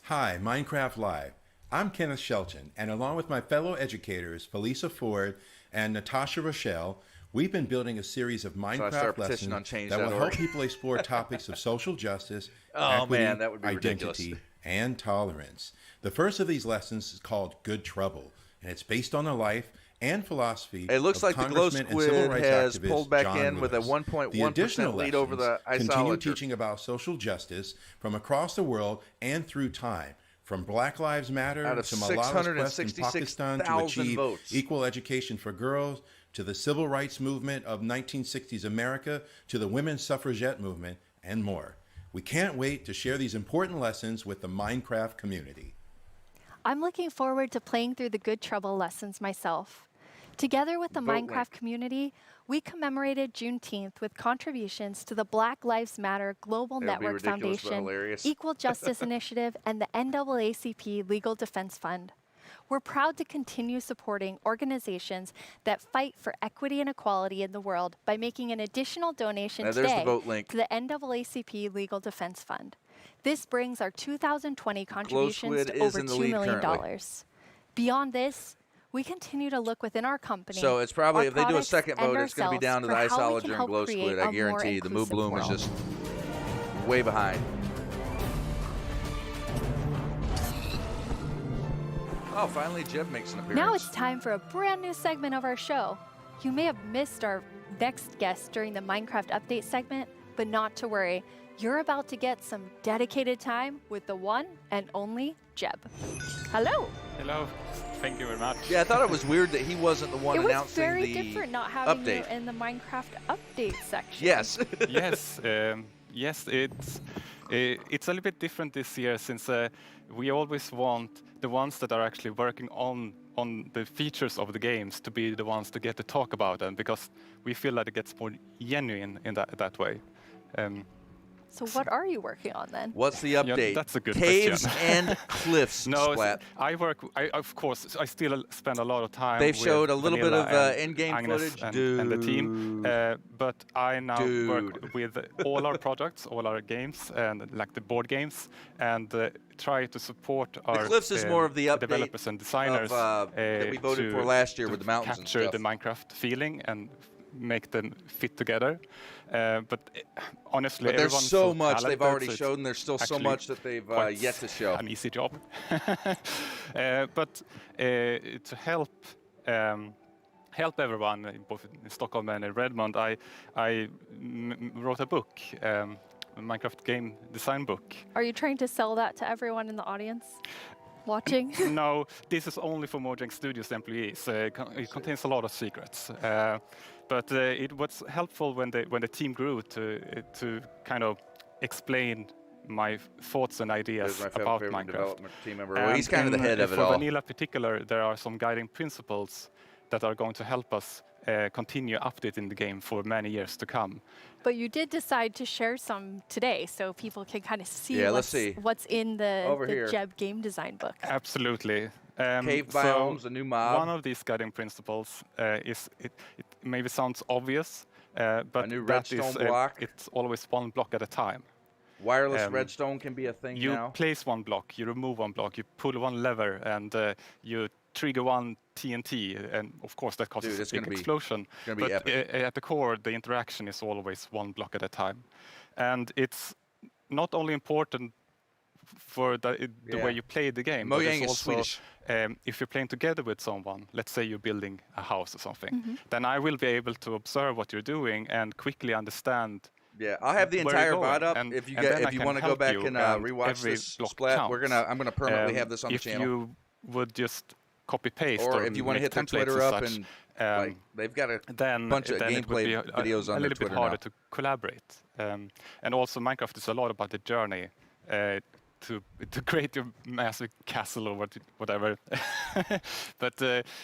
Hi, Minecraft Live. I'm Kenneth Shelton, and along with my fellow educators, Felisa Ford and Natasha Rochelle, we've been building a series of I start a Minecraft petition on lessons that will change.org. help people explore topics of social justice, Oh, equity, man, that would be ridiculous. identity, and tolerance. The first of these lessons is called Good Trouble, and it's based on the life and philosophy It looks of like the Glow Congressman and civil Squid rights has activist pulled back John in with a Lewis. 1.1% The additional lead over the lessons continue Isolager. teaching about social justice from across the world and through time. From Black Lives Matter Out of to Malala's quest in 666,000 Pakistan to achieve votes. equal education for girls, to the civil rights movement of 1960s America, to the women's suffragette movement, and more. We can't wait to share these important lessons with the Minecraft community. I'm looking forward to playing through the Good Trouble lessons myself. Together with the Vote Minecraft link. community, we commemorated Juneteenth with contributions to the Black Lives Matter Global It'll be Network ridiculous, but Foundation, hilarious. Equal Justice Initiative, and the NAACP Legal Defense Fund. We're proud to continue supporting organizations that fight for equity and equality in the world by making an additional donation Now, there's the today vote link. to the NAACP Legal Defense Fund. This brings our 2020 contributions Squid to is over in the $2 lead million. currently. Beyond this, we continue to look within our company. So it's probably, our if they do a products, second and vote, it's going to be down ourselves to the for how we can Isolager and help Glow create Squid. a I more guarantee the Moo inclusive Bloom is world. just way behind. Oh, finally Jeb makes an appearance. Now it's time for a brand new segment of our show. You may have missed our next guest during the Minecraft update segment, but not to worry. You're about to get some dedicated time with the one and only Jeb. Hello. Hello. Thank you very much. Yeah, I thought it was weird that he wasn't the one It was announcing very the different not having update. you in the Minecraft update section. Yes. Yes. Yes. It's a little bit different this year since we always want the ones that are actually working on the features of the games to be the ones to get to talk about them, because we feel that it gets more genuine in that way. So what are you working on then? What's the update? Yeah, that's a good Caves question. and cliffs, No, Splat. of course, I still spend a lot of time. They've with showed a little bit Vanilla of and in-game Agnes footage. and the team, but I now work with all our projects, all our games, and like the board games, and try to support our Cliffs is more of the update developers and designers that we voted for last year with the mountains and capture stuff. the Minecraft feeling and make them fit together. But honestly, But there's everyone's so much they've talented, already so it's showed, and there's still so actually much that they've quite yet to show. An easy job. But to help everyone, both in Stockholm and in Redmond, I wrote a book, a Minecraft game design book. Are you trying to sell that to everyone in the audience watching? No, this is only for Mojang Studios employees. It contains a lot of secrets. But it was helpful when the team grew to kind of explain my thoughts and ideas There's my about favorite Minecraft. development team member. Well, he's kind of the head of it all. For Vanilla in particular, there are some guiding principles that are going to help us continue updating the game for many years to come. But you did decide to share some today, so people can kind of see, Yeah, let's see. what's in the Over here. Jeb game design book. Absolutely. Cave so biomes, a new mob. One of these guiding principles is it maybe sounds obvious, but A new that is, redstone block. it's always one block at a time. Wireless redstone can be a thing you now. place one block, you remove one block, you pull one lever, and you trigger one TNT, and of course that causes Dude, it's a big gonna be- explosion. it's gonna be But epic. at the core, the interaction is always one block at a time, and it's not only important for the Yeah. way you play the game, but Mojang it's is also Swedish. if you're playing together with someone. Let's say you're building a house or something, Mhm. then I will be able to observe what you're doing and quickly understand. Yeah, I'll have the where you're entire going, VOD up and- if you and then I if you can want to go help back you, and rewatch every this block splat. counts. I'm gonna permanently have this on the if channel. you would just copy paste, Or if you want to make hit their templates Twitter and up such, and like they've got a then bunch of then it would gameplay be videos on a their little bit Twitter harder now. to collaborate. And also Minecraft is a lot about the journey to create your massive castle or whatever. But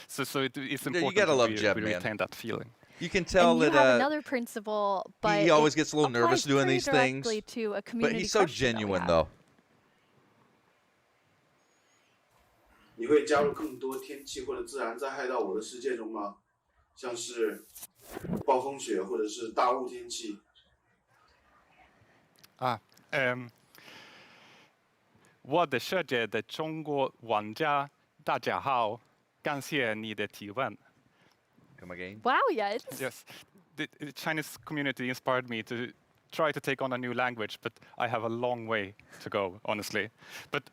so it's you important gotta to love Jeb, we man. retain that feeling. You can tell and you that have another principle, but he always it gets a little nervous applies doing pretty these things. directly to a But community he's so question that we genuine have. though. 你会加入更多天气或者自然灾害到我的世界中吗？像是暴风雪或者是大雾天气。我的世界的中国玩家大家好，感谢你的提问。 Come again? Wow, yes. Yes, the Chinese community inspired me to try to take on a new language, but I have a long way to go, honestly. But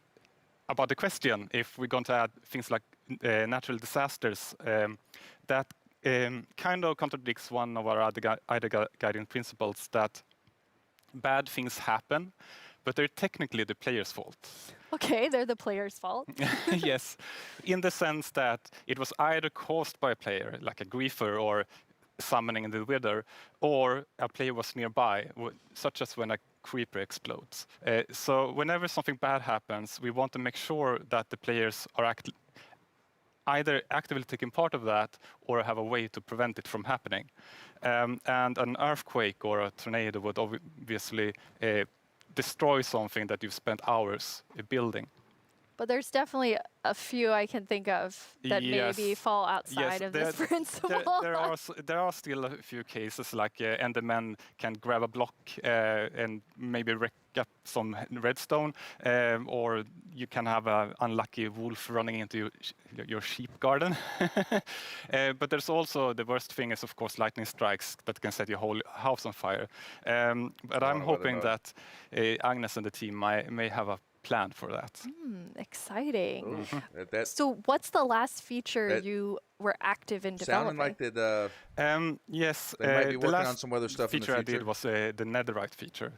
about the question, if we're going to add things like natural disasters, that kind of contradicts one of our other guiding principles that bad things happen, but they're technically the player's fault. Okay, they're the player's fault. Yes, in the sense that it was either caused by a player, like a griefer or summoning in the wither, or a player was nearby, such as when a creeper explodes. So whenever something bad happens, we want to make sure that the players are either actively taking part of that or have a way to prevent it from happening. And an earthquake or a tornado would obviously destroy something that you've spent hours building. But there's definitely a few I can think of that maybe Yes. fall outside of this principle. There are still a few cases like Endermen can grab a block and maybe wreck up some redstone, or you can have an unlucky wolf running into your sheep garden. But there's also the worst thing is, of course, lightning strikes that can set your whole house on fire. But I'm hoping that Agnes and the team may have a plan for that. Exciting. That So what's the last feature that- you were active in sounding developing? like that. Yes, They might be the working on last some other stuff in the feature I future. did was the netherite feature.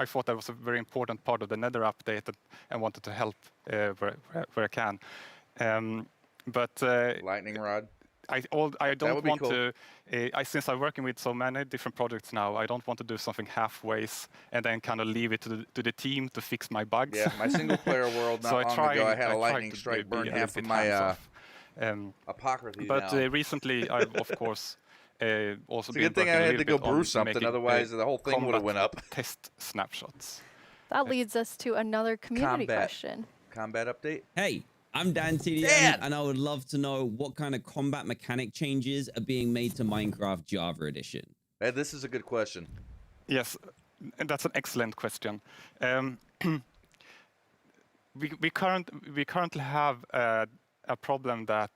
I thought that was a very important part of the nether update and wanted to help where I can. But lightning rod. I That don't would be want cool. to. Since I'm working with so many different projects now, I don't want to do something halfways and then kind of leave it to the team to fix my bugs. Yeah, my single-player world not long ago, I had a lightning to strike be burn a half little of bit my hands-off. apocryphy But down. recently, I've of course also It's a been good thing working I a had little to go bit on brew something, making, otherwise the whole thing would have combat went up. Test snapshots. That leads us to another community Combat. question. Combat update. Hey, I'm Dan TDM, Dan! and I would love to know what kind of combat mechanic changes are being made to Minecraft Java Edition. Hey, this is a good question. Yes, and that's an excellent question. We currently have a problem that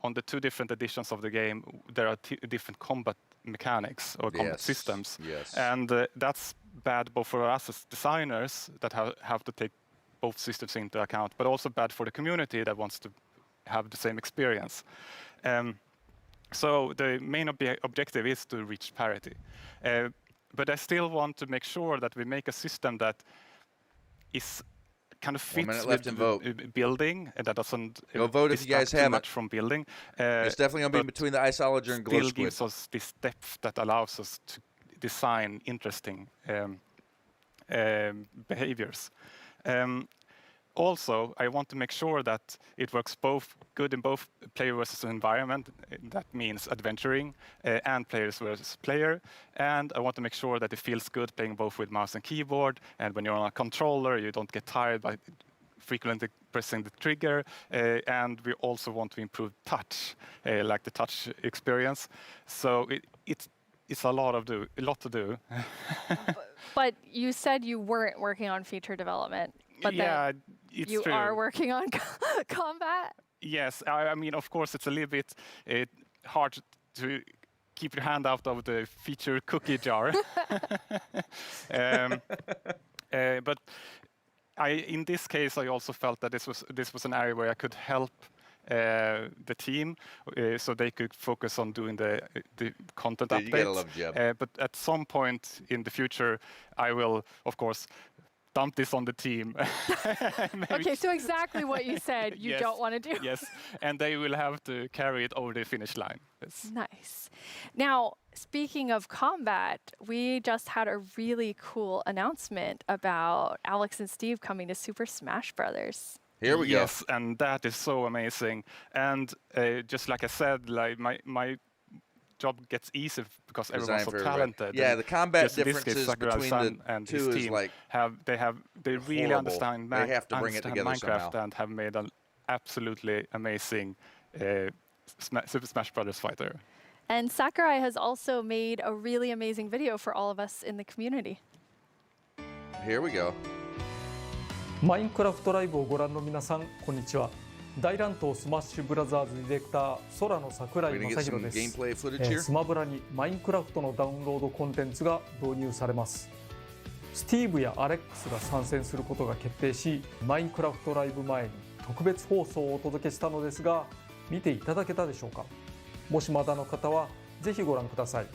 on the 2 different editions of the game there are different combat mechanics or combat Yes, systems, yes. and that's bad both for us as designers that have to take both systems into account, but also bad for the community that wants to have the same experience. So the main objective is to reach parity, but I still want to make sure that we make a system that is kind of 1 fits minute with left and vote. building and that doesn't Go vote if you guys distract too have it. much from building. It's definitely going to be but between the Iceologer and Glow still Squid. gives us this depth that allows us to design interesting behaviors. Also, I want to make sure that it works both good in both player versus environment. That means adventuring and players versus player. And I want to make sure that it feels good playing both with mouse and keyboard. And when you're on a controller, you don't get tired by frequently pressing the trigger. And we also want to improve touch, like the touch experience. So it's a lot to do. But you said you weren't working on feature development. But yeah, then it's you true. are working on combat? Yes, I mean, of course, it's a little bit hard to keep your hand out of the feature cookie jar. But in this case, I also felt that this was an area where I could help the team, so they could focus on doing the content Dude, you gotta updates. love Jeb. But at some point in the future, I will, of course, dump this on the team. Okay, so exactly what you said you Yes, don't want to do. Yes, and they will have to carry it over the finish line. Yes. Nice. Now, speaking of combat, we just had a really cool announcement about Alex and Steve coming to Super Smash Brothers. Here we go. Yes, and that is so amazing. And just like I said, like my job gets easier because Design everyone's so for everybody. talented. Yeah, and the combat just in this case, differences Sakurai-san between the and two his is team like they really horrible. understand They have to bring it together Minecraft somehow. and have made an absolutely amazing Super Smash Brothers fighter. And Sakurai has also made a really amazing video for all of us in the community. Here we go. マインクラフトライブをご覧の皆さん、こんにちは。大乱闘スマッシュブラザーズディレクター空野桜井 We're gonna 正 get some 弘です。 gameplay footage here. スマブラにマインクラフトのダウンロードコンテンツが導入されます。スティーブやアレックスが参戦することが決定し、マインクラフトライブ前に特別放送をお届けしたのですが、見ていただけたでしょうか。もしまだの方はぜひご覧ください。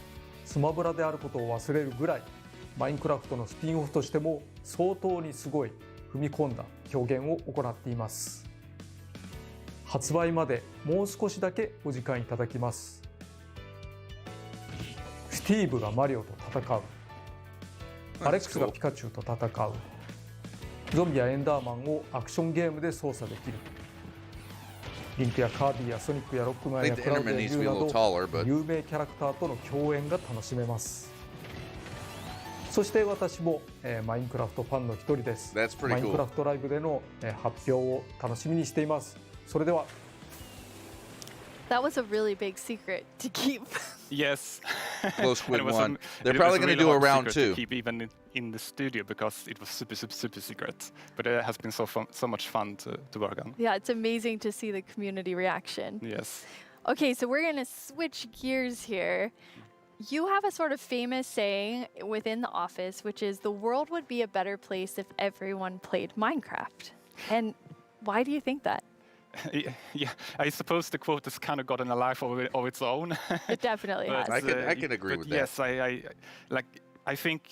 スマブラであることを忘れるぐらい、マインクラフトのスピンオフとしても相当にすごい踏み込んだ表現を行っています。発売までもう少しだけお時間いただきます。スティーブがマリオと戦う。アレックスがピカチュウと戦う。ゾンビやエンダーマンをアクションゲームで操作できる。リンクやカービィやソニックやロックマンやクラウドやリュウなど有名キャラクターとの共演が楽しめます。そして私も、マインクラフトファンの一人です。マインクラフトライブでの、発表を楽しみにしています。それでは。That was a really big secret to keep. Yes. Glow Squid And it was won. a- They're it probably was a going to really do a hard round secret to two. keep even in the studio because it was super secret. But it has been so much fun to work on. Yeah, it's amazing to see the community reaction. Yes. Okay, so we're going to switch gears here. You have a sort of famous saying within the office, which is the world would be a better place if everyone played Minecraft. And why do you think that? Yeah, I suppose the quote has kind of gotten a life of its own. It definitely has. I can agree but with that. yes, I think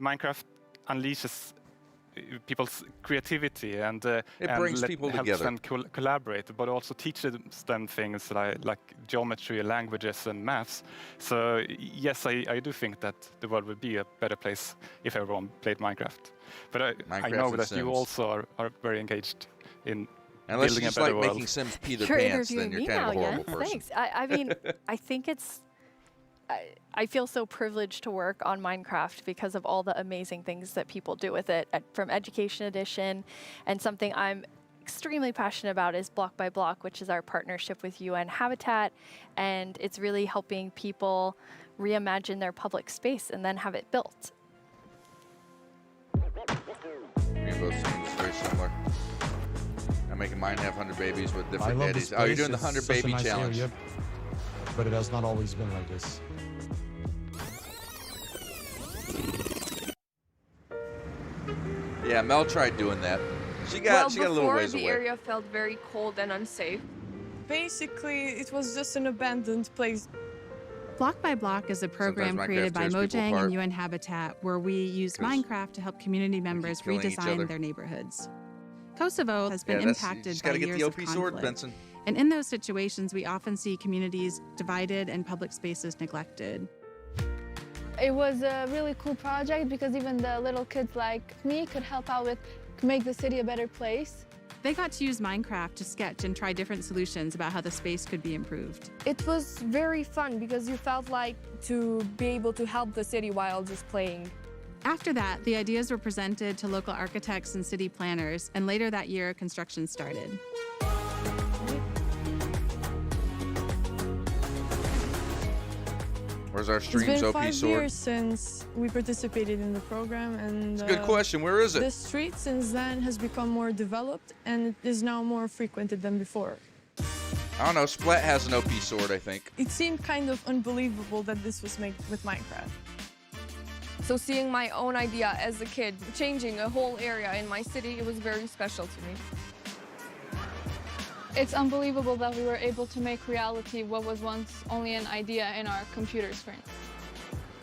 Minecraft unleashes people's creativity and brings people helps together. them collaborate, but also teaches them things like geometry, languages, and maths. So yes, I do think that the world would be a better place if everyone played Minecraft. But I Minecraft know and that you Sims. also are very engaged in Unless building you just a better like world. making Sims pee their You're pants, interviewing then me you're kind now, of a horrible Jens. person. Thanks. I mean, I think it's. I feel so privileged to work on Minecraft because of all the amazing things that people do with it, from Education Edition, and something I'm extremely passionate about is Block by Block, which is our partnership with UN Habitat, and it's really helping people reimagine their public space and then have it built. Rainbow seems very similar. I'm making mine have 100 babies with I different love daddies. this Oh, you're place. doing the It's 100 such a baby nice challenge. area, but it has not always been like this. Yeah, Mel tried doing that. She got a little before, ways the away. area felt very cold and unsafe. Basically, it was just an abandoned place. Block by Block is a program Minecraft created by tears people Mojang apart. and UN Habitat where we use 'Cause Minecraft to help community members killing each other. redesign their neighborhoods. Kosovo has been Yeah, you impacted just by gotta get years the of OP conflict. sword, Benson. And in those situations, we often see communities divided and public spaces neglected. It was a really cool project because even the little kids like me could help out with make the city a better place. They got to use Minecraft to sketch and try different solutions about how the space could be improved. It was very fun because you felt like to be able to help the city while just playing. After that, the ideas were presented to local architects and city planners, and later that year, construction started. Where's our It's streams been OP 5 sword? years since we participated in the program, and It's a good question. Where is it? The street since then has become more developed and it is now more frequented than before. I don't know. Splat has an OP sword, I think. It seemed kind of unbelievable that this was made with Minecraft. So seeing my own idea as a kid, changing a whole area in my city, it was very special to me. It's unbelievable that we were able to make reality what was once only an idea in our computer screen.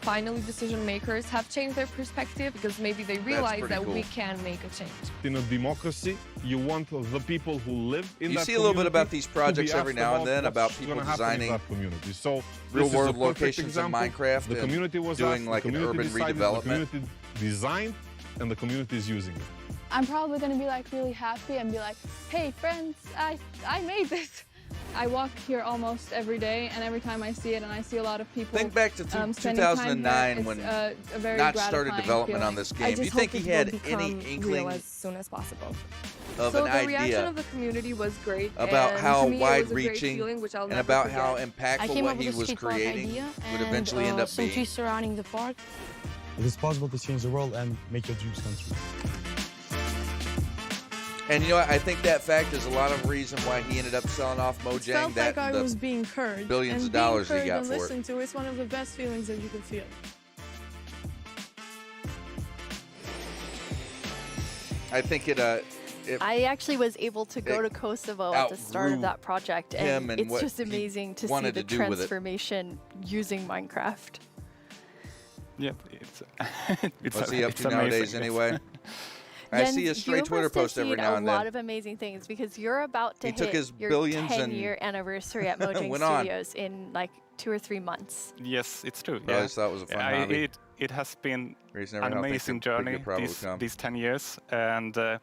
Finally, decision makers have changed their perspective because maybe they realize pretty that cool. we can make a change. In a democracy, you want the people who live in You that see a little bit community about these projects to be every asked now and then about what's people gonna happen in designing that community. So real this is a world perfect locations in example. Minecraft The and community was doing asked, like the an community urban decided, redevelopment. The community designed, and the community is using it. I'm probably gonna be like really happy and be like, hey friends, I made this. I walk here almost every day, and every time I see it and I see a lot of people Think back to spending time 2009 here, when it's, a very Notch started gratifying development on feeling. this I game. Do you just think hope he it had will any become inkling real as soon as possible. of So an the reaction idea of the community was great, about and how to me, it was a great wide-reaching feeling, which I'll and never about how forget. impactful what he was creating would eventually end up being? surrounding the park. It is possible to change the world and make your dreams come true. And you know what? I think that fact is a lot of reason why he ended up selling off It Mojang. felt That like I the was being heard. billions and of dollars being he heard got and for it. listened to is one of the best feelings that you can feel. I think it I actually was able to go it to Kosovo at the start outgrew of that project, him and it's what just he amazing to see wanted the to do with it. transformation using Minecraft. Yeah, it's What's he up it's to nowadays amazing. anyway? I Jens, see a stray you Twitter must have post every seen now and a lot then. of amazing things because you're about to He took hit his your billions and 10-year anniversary at Mojang went on. Studios in like 2 or 3 months. Yes, it's true. I always thought it was a fun hobby. It has been Reason never an how things amazing could- journey could probably come. these 10 years, and I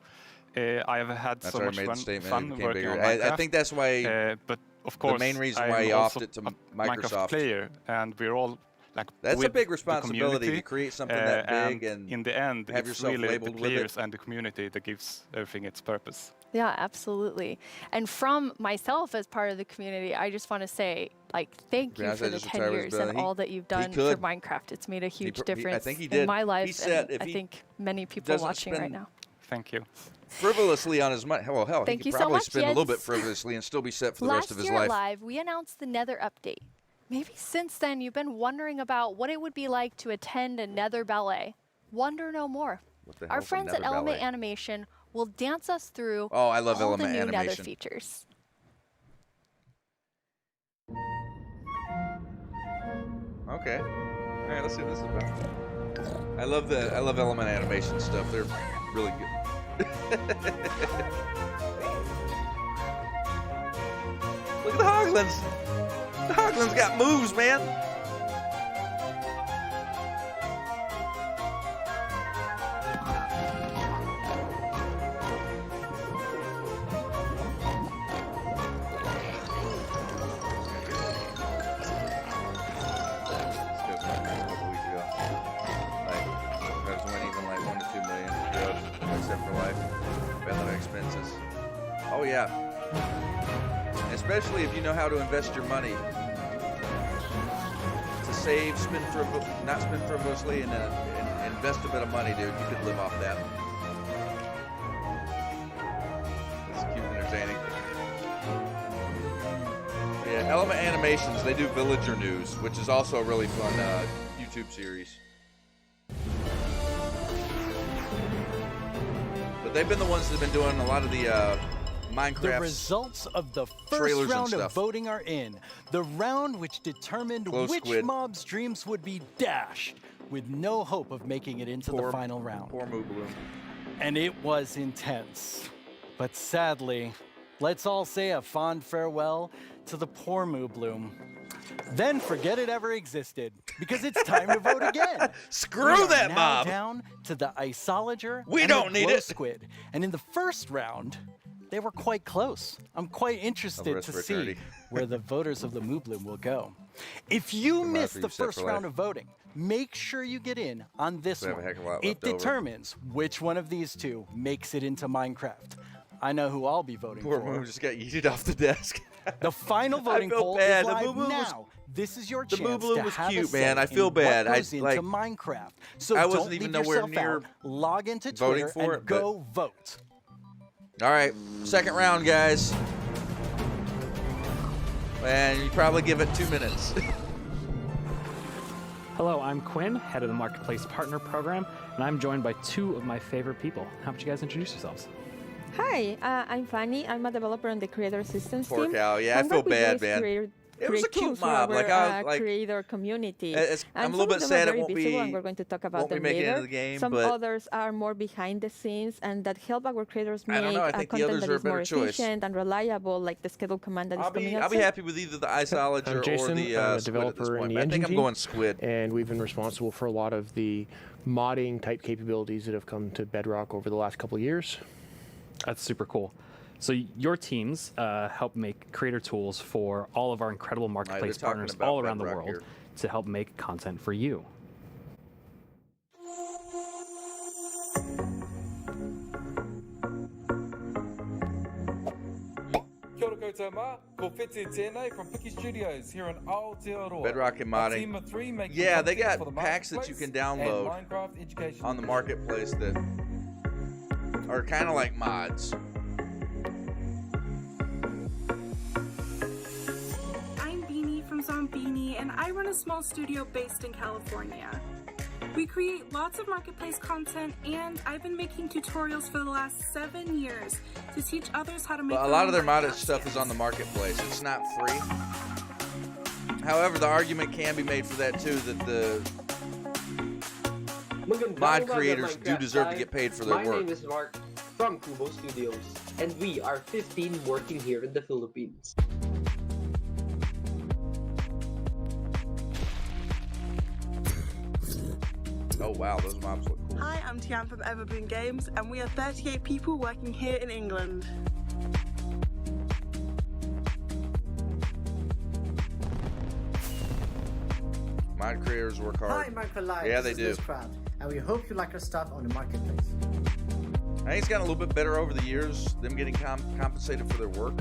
have had That's so why I much made the fun, statement. It fun became working bigger. on I Minecraft. think that's why But of course, the main reason I why am he also opted to a Microsoft. player, and we're all like That's a with big the responsibility community, to create something that big and in the end, have it's yourself really the labeled with it. players and the community that gives everything its purpose. Yeah, absolutely. And from myself as part of the community, I just want to say, like, thank you Grass for the just 10 retired years his and bill. all that you've He done for could. Minecraft. It's made a huge I difference think he in did. my He life, said and if I he think many people doesn't watching right spend now. Thank you. frivolously on his money. Well, hell, Thank he you could so probably much, spend a little bit Jens. frivolously and still be set for the rest of his Last year life. Live, we announced the Nether update. Maybe since then you've been wondering about what it would be like to attend a Nether ballet. Wonder no more. What the Our hell's a friends at Nether Element ballet? Animation will dance us through Oh, I love all Element the new Nether Animation. features. Okay. All right, let's see what this is about. I love Element Animation stuff. They're really good. Look at the Hoglins. The Hoglins got moves, man. Oh yeah, especially if you know how to invest your money to save, not spend frivolously, and invest a bit of money, dude. You could live off that. It's cute and entertaining. Yeah, Element Animations, they do Villager News, which is also a really fun YouTube series. But they've been the ones that have been doing a lot of the Minecraft. The results of the first round of voting are in. The round which determined which mob streams would be dashed, with no hope of making it into the final round. Poor Moobloom. And it was intense. But sadly, let's all say a fond farewell to the poor Moobloom. Then forget it ever existed, because it's time to vote again. Screw that now mob. Down to the Isolager. We and don't the need Glow it. Squid. And in the first round, they were quite close. I'm quite interested to see where the voters of the Moobloom will go. If you miss the first round of voting, make sure you get in on this one. It determines which one of these two makes it into Minecraft. I know who I'll be voting for. Poor Moo just got yeeted off the desk. The final voting poll is live now. This is your chance to have a say The Moobloom was cute, man. I feel bad. What goes into Minecraft. So I wasn't don't even leave nowhere yourself near out. Log into voting Twitter for and it, go vote. All right, second round, guys. And you probably give it 2 minutes. Hello, I'm Quinn, head of the Marketplace Partner Program, and I'm joined by two of my favorite people. How about you guys introduce yourselves? Hi, I'm Fanny. I'm a developer on the Creator Assistance Poor team. cow. Yeah, I feel bad, man. It was a cute mob. Like our creator community. I'm a little bit sad it won't be. And we're going to talk about them later. The game, Some but others are more behind the scenes and that help our creators make the content that is more choice. efficient and reliable, like the schedule command that is coming out. I'll be happy with either the Isolager I'm Jason, or the I'm a Squid developer in the I engine think I'm team, going Squid. And we've been responsible for a lot of the modding type capabilities that have come to Bedrock over the last couple of years. That's super cool. So your teams help make creator tools for all of our incredible marketplace partners all around the world to help make content for you. Kia ora koutou mā, ko Whete tēnei from Piki Studios here in Aotearoa. Bedrock and modding. A team of 3 make Yeah, they content got for the packs that you can marketplace and download Minecraft education on the marketplace that are kind of like mods. I'm Beanie from Zombini, and I run a small studio based in California. We create lots of marketplace content, and I've been making tutorials for the last 7 years to teach others how to make But a lot of their modded stuff is on the marketplace. It's not free. However, the argument can be made for that too, that the mod creators do deserve to get paid for their work. My name is Mark from Kubo Studios, and we are 15 working here in the Philippines. Oh wow, those mobs look cool. Hi, I'm Tian from Everboon Games, and we are 38 people working here in England. Mod creators work hard. Hi, Minecraft Live. Yeah, they do. And we hope you like our stuff on the marketplace. I think it's gotten a little bit better over the years, them getting compensated for their work.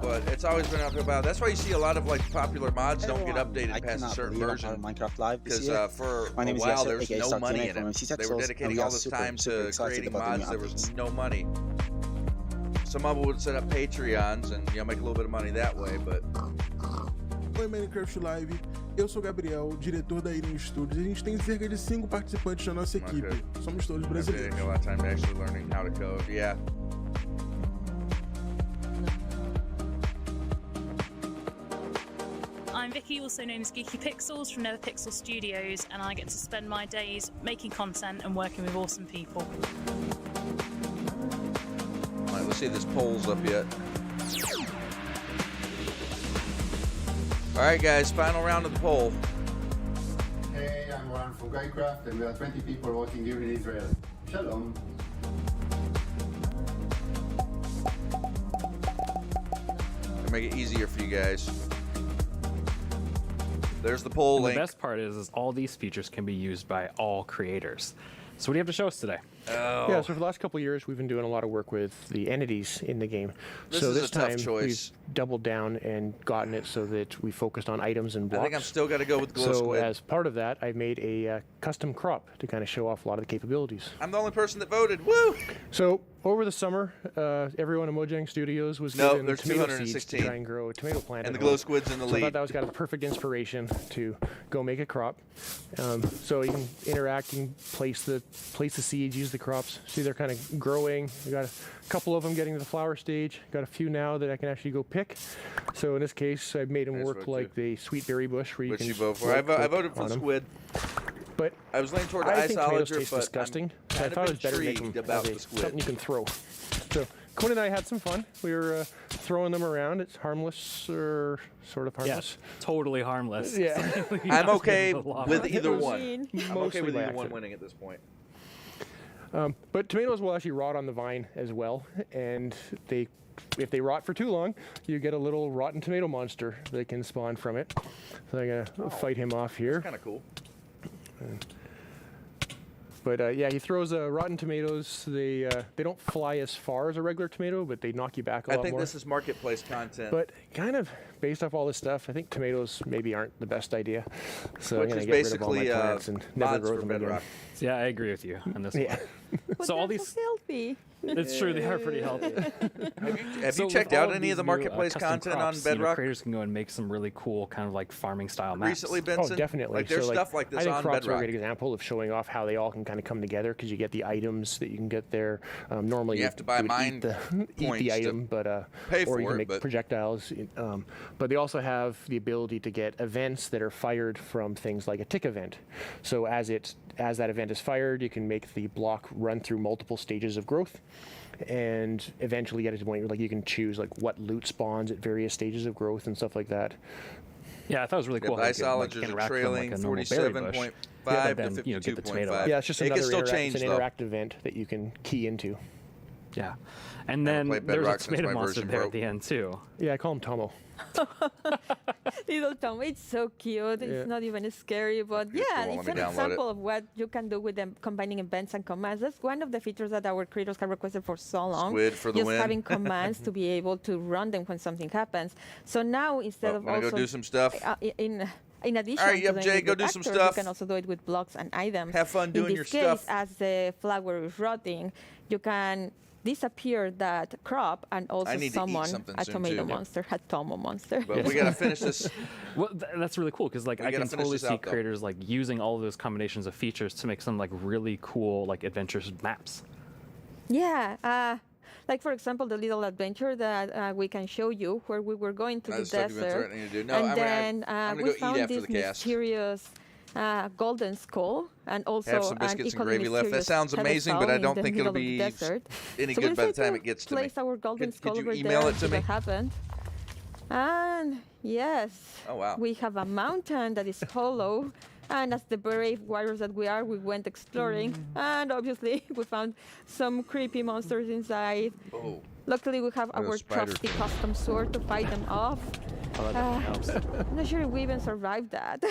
But it's always been uphill battle. That's why you see a lot of like popular mods don't get updated past a certain version. Minecraft Live Because for a while there's no money in it. They were dedicating all this time to creating mods. There was no money. Some of them would set up Patreons and make a little bit of money that way. But Oi, Minecraft Live. Eu sou o Gabriel, diretor da Irim Studios. A gente tem cerca de 5 participantes na nossa equipe. Somos todos brasileiros. Taking a lot of time actually learning how to code. Yeah. I'm Vicky, also known as Geeky Pixels from NetherPixel Studios, and I get to spend my days making content and working with awesome people. All right, let's see if this poll's up yet. All right, guys, final round of the poll. Hey, I'm Ron from Guycraft, and we are 20 people voting here in Israel. Shalom. To make it easier for you guys. There's the poll link. The best part is all these features can be used by all creators. So what do you have to show us today? Yeah, so for the last couple of years, we've been doing a lot of work with the entities in the game. This so is this a tough time choice. We've doubled down and gotten it so that we focused on items and blocks. I think I'm still got to go with Glow So Squid. as part of that, I've made a custom crop to kind of show off a lot of the capabilities. I'm the only person that voted. Woo! So over the summer, everyone at Mojang Studios was No, given there's tomato seeds 216. to try and grow a tomato plant. And at the Glow home. Squid's in the so I lead. thought that was kind of the perfect inspiration to go make a crop. So you can interact, you can place the seeds, use the crops. See, they're kind of growing. We got a couple of them getting to the flower stage. Got a few now that I can actually go pick. So in this case, I've made them work like the sweet berry bush, where you Which can. you vote for? I voted for the squid. But I was leaning toward the I think tomatoes isolager, taste but disgusting. I'm So I kind thought it of was better to make intrigued them about as the squid. something you can throw. So Quinn and I had some fun. We were throwing them around. It's harmless, or sort of harmless. Yeah, totally harmless. Yeah. I'm okay with either one. I'm Mostly okay with by either one accident. winning at this point. But tomatoes will actually rot on the vine as well, and if they rot for too long, you get a little rotten tomato monster that can spawn from it. So I'm gonna fight him off here. That's kind of cool. But yeah, he throws rotten tomatoes. They don't fly as far as a regular tomato, but they knock you back a lot I think more. this is marketplace content. But kind of based off all this stuff, I think tomatoes maybe aren't the best idea. So Which I'm is gonna get rid of all my basically, plants and never mods grow for them again. Bedrock. Yeah, I agree with you on this one. But So all they're these, so healthy. it's true, they are pretty healthy. Have So you with checked all out of any of the these new, marketplace custom content crops, on Bedrock? creators can go and make some really cool kind of like farming style maps. Recently, Benson? Oh, definitely. Like, there's So, stuff like this I think on crops are a Bedrock. great example of showing off how they all can kind of come together, because you get the items that you can get there. Normally, You have to buy would mine eat the points to item, but pay or for you can it, make but- projectiles. But they also have the ability to get events that are fired from things like a tick event. So as that event is fired, you can make the block run through multiple stages of growth, and eventually get it to the point where, like, you can choose like what loot spawns at various stages of growth and stuff like that. Yeah, I thought it was really Yeah, cool. the how you could, like, isolagers are interact with, trailing like, a normal berry bush. 47.5 Yeah, to but then, get the tomato. 52.5. Yeah, it's just It can another still change, it's an though. interactive event that you can key into. Yeah, and then played there's a Bedrock since tomato my monster version there broke. at the end too. Yeah, I call him Tomo. Little Tom, it's so cute. Yeah. It's not even scary, but yeah, Let it's me an download example of what you can do with them combining events and commands. That's one of the features that our creators have requested for so long. Squid for the just win. having commands to be able to run them when something happens. So now instead Well, of I'm gonna also go do some stuff. In addition All right, to yep, doing Jay, it go with do some actors, stuff. you can also do it with blocks and items. Have fun doing in your this case, stuff. as the flower is rotting, you can disappear that crop and also need to eat summon something a soon, tomato too. monster, a Tomo monster. But we gotta finish this. Well, that's really cool because like We I gotta can finish totally this see out, though. creators like using all of those combinations of features to make some like really cool like adventurous maps. Yeah, like for example, the little adventure that we can show you, where we were going to the That's stuff you've been desert, threatening to do. No, and I'm then gonna we go eat found after this the cast. mysterious golden skull, and also Have some an biscuits and equally gravy left. That mysterious sounds amazing, but pedestal I don't in the think it'll middle of the be desert. any So good we by the decided time to it gets to me. place our golden Could skull you over email there it to and see me? what happened. And yes, Oh, wow. we have a mountain that is hollow. And as the brave warriors that we are, we went exploring, and obviously we found some creepy monsters inside. Oh. Luckily, we have Oh, our spiders. trusty custom sword to fight them off. Oh, that helps. I'm not sure if we even survived that.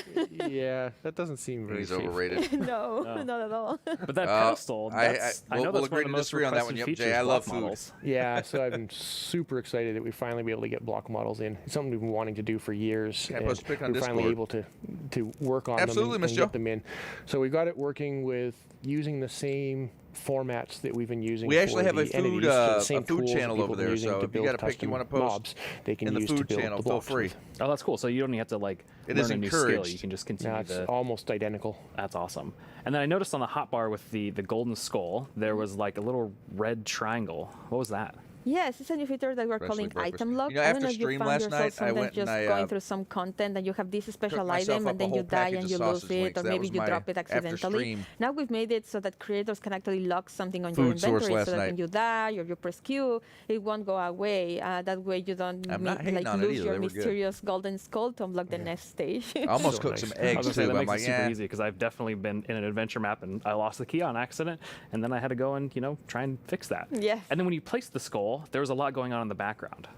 Yeah, that doesn't seem very He's safe. overrated. No, No. not at all. But that Oh, pedestal, that's, I know we'll that's agree one of to the most disagree on that one. requested Yep, Jay, features, I love block food. models. Yeah, so I've been super excited that we finally be able to get block models in. It's something we've been wanting to do for years. Can I and post a pic on we're finally able Discord? to work on Absolutely, them Miss and Jo. get them in. So we got it working with using the same formats that we've been using. We actually for have a the food, entities, so the same a food tools that channel people over have been there. using So to if you build got a pic you custom want to post mobs, they can in the use to food build channel, the feel blocks free. with. Oh, that's cool. So you don't even have to like It learn is a new skill. encouraged. You can just continue Yeah, it's to. almost identical. That's awesome. And then I noticed on the hotbar with the golden skull, there was like a little red triangle. What was that? Yes, it's a new feature that we're calling item lock. You know, I don't after know if you stream found last yourself night, I sometimes went just and going through some content and you have this special myself item up and a then whole you die package and of you lose sausage it, links. or That maybe was you my drop it after accidentally. stream Now we've made it so that creators can actually lock something on food your source inventory last so that night. when you die or you press Q, it won't go away. That way you don't I'm not hating like on it lose either. your They were good. mysterious golden skull to unlock the next stage. I almost cooked some I was eggs gonna say, too, that but I'm makes like, it super yeah. easy because I've definitely been in an adventure map and I lost the key on accident, and then I had to go and try and fix that. Yes. And then when you place the skull, there was a lot going on in the background.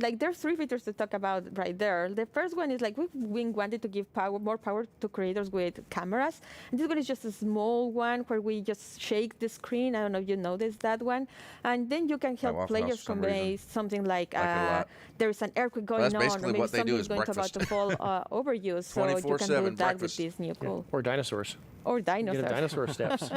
Like there's 3 features to talk about right there. The first one is like we wanted to give more power to creators with cameras. And this one is just a small one where we just shake the screen. I don't know if you noticed that one. And then you can help often, players for some convey reason. something like Like it a lot. there's an earthquake going that's on, basically or maybe what they do something's is going breakfast. about to fall over you. So you can do 24/7 that breakfast. with this new tool. Or dinosaurs. Or You get a dinosaurs. dinosaur steps.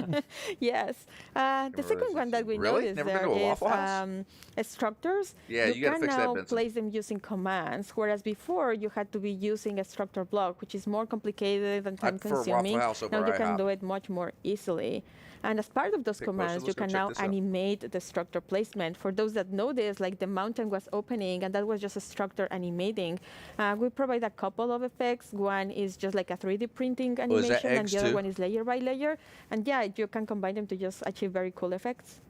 Yes. The second one that we Really? noticed Never been there to a is Waffle House? structures. Yeah, you gotta can fix that, now Benson. place them using commands, whereas before you had to be using a structure block, which is more complicated and I prefer Waffle time-consuming. House over Now you can IHOP. do it much more easily. And as part of those Hey, Costa, commands, you let's go can check now this out. animate the structure placement. For those that noticed, like the mountain was opening, and that was just a structure animating. We provide a couple of effects. One is just like a 3D printing Oh, is that animation, and eggs the other too? one is layer by layer. And yeah, you can combine them to just achieve very cool effects.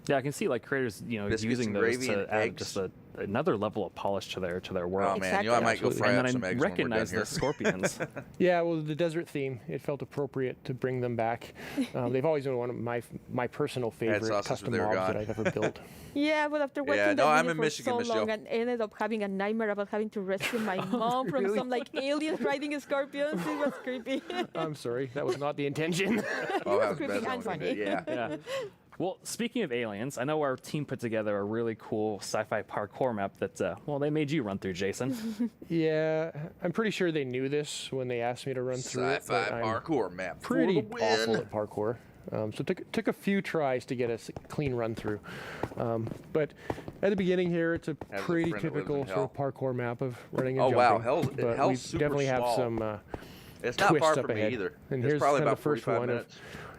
Yeah, I can see like creators, Biscuits using and those gravy to and add eggs. just another level of polish to their world. Oh man, I might go fry and up then some I eggs when we're done recognize here. the scorpions. Yeah, well, the desert theme, it felt appropriate to bring them back. They've always been one of my personal favorite sausage custom when they were mobs that gone. I've ever built. Yeah, but after watching Yeah, that no, I'm video in for Michigan, so Miss long Jo. and ended up having a nightmare about having to rescue my mom from some like aliens riding scorpions, it was creepy. I'm sorry, that was not the intention. Oh, that was creepy better and than we funny. did, yeah. Well, speaking of aliens, I know our team put together a really cool sci-fi parkour map that, they made you run through, Jason. Yeah, I'm pretty sure they knew this when they asked me to run through it. Sci-fi but I'm parkour map for Pretty the win. awful at parkour. So it took a few tries to get a clean run through. But at the beginning here, it's a Has a pretty friend that lives typical in sort of parkour map of running and Oh, jumping. wow, But hell's we super definitely have small. some It's not twists far up from me ahead. either. And It's here's probably kind of about the first 45 one. minutes.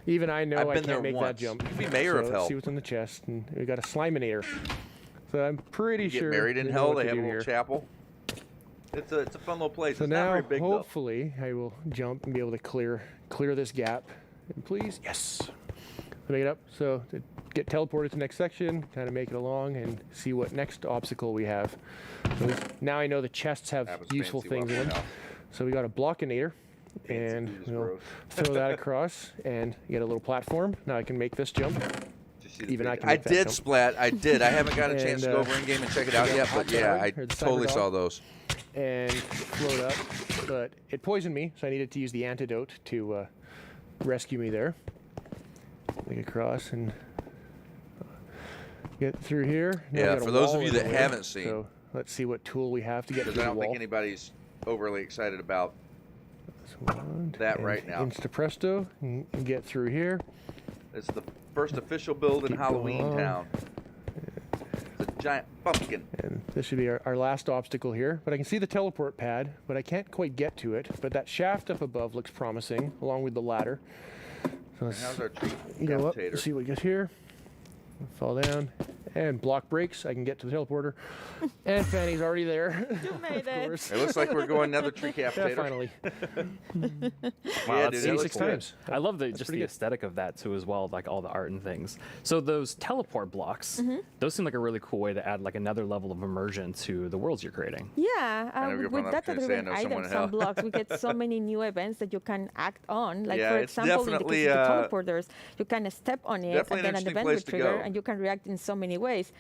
Even I know I've I been can't there make once. that jump. You could be mayor so of let's hell. see what's in the chest. And we got a Sliminator. So I'm pretty You get sure married in they know hell. what They to have a do little here. chapel. It's a fun little place. So It's not now, very big though. hopefully, I will jump and be able to clear this gap. And please, yes. Make it up. So to get teleported to the next section, kind of make it along and see what next obstacle we have. So now I know the chests have Happens useful fancy things in Waffle them. House. So we got a blockinator. And food is we'll gross. throw that across and get a little platform. Now I can make this jump. Even I can I make that did jump. Splat. I did. I haven't got a chance to And, go over in game and check it out we got yet, Hot but yeah, Dog, I or the totally Cyber saw Dog. those. And float up, but it poisoned me, so I needed to use the antidote to rescue me there. Make it across and get through here. Now we Yeah, got a for those of wall you in the that way, haven't seen. So let's see what tool we have to get through Because I the don't wall. think anybody's overly excited about that right now. Insta presto, and get through here. It's the first official build in Keep Halloween going. Town. It's a giant pumpkin. And this should be our last obstacle here. But I can see the teleport pad, but I can't quite get to it. But that shaft up above looks promising, along with the ladder. So let's How's our tree go up, decapitator? see what we get here. Fall down, and block breaks. I can get to the teleporter. And Fanny's already there. You made it. It looks like we're going another tree capitator. Yeah, finally. Wow, Yeah, that's dude, it 86 looks good. times. I love That's just pretty the good. aesthetic of that too, as well, like all the art and things. So those teleport blocks, those seem like a really cool way to add like another level of immersion to the worlds you're creating. Yeah, never get with one up to say I data-driven know someone items in hell. and blocks, we get so many new events that you can act on. Like, Yeah, for it's example, in the definitely, case of the teleporters, you can step on it, definitely and an then an interesting event place will to trigger, go. and you can react in so many ways.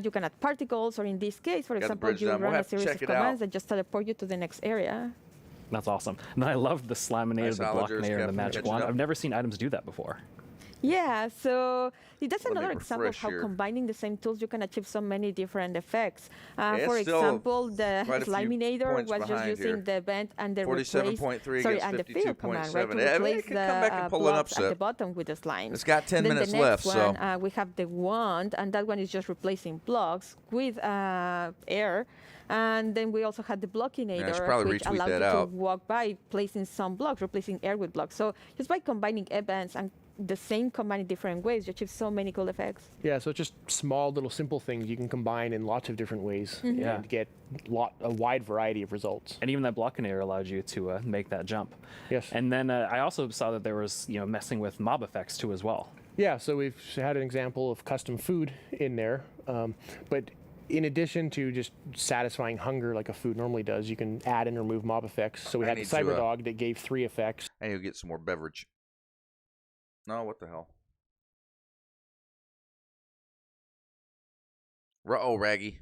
You can add particles, or in this case, for Got the example, bridge you done. We'll run a have to series check of it out. commands that just teleport you to the next area. That's awesome. And I love the Slaminator, Nice the Ologers, Blockinator, and the Captain. Magic Catching Wand. up. I've never seen items do that before. Yeah, so that's Let me another example of refresh how here. combining the same tools you can achieve so many different effects. it's For still example, the quite a few Sliminator points was just behind using here. the event and the 47.3 sorry, against and the fill command, right, 52.7. to I mean, it replace can the come back and pull an blocks at the upset. bottom with the slimes. It's got 10 then minutes the next left, so- one, we have the wand, and that one is just replacing blocks with air. And then we also had the blockinator, probably which retweet allowed that you out. to walk by placing some blocks, replacing air with blocks. So just by combining events and the same combined in different ways. You achieve so many cool effects. Yeah, so it's just small little simple things you can combine in lots of different ways and get a wide variety of results. And even that block conveyor allowed you to make that jump. Yes. And then I also saw that there was messing with mob effects too as well. Yeah, so we've had an example of custom food in there, but in addition to just satisfying hunger like a food normally does, you can add and remove mob effects. So we had the Cyber Dog that gave 3 effects. I need to get some more beverage. No, what the hell? Oh, Raggy.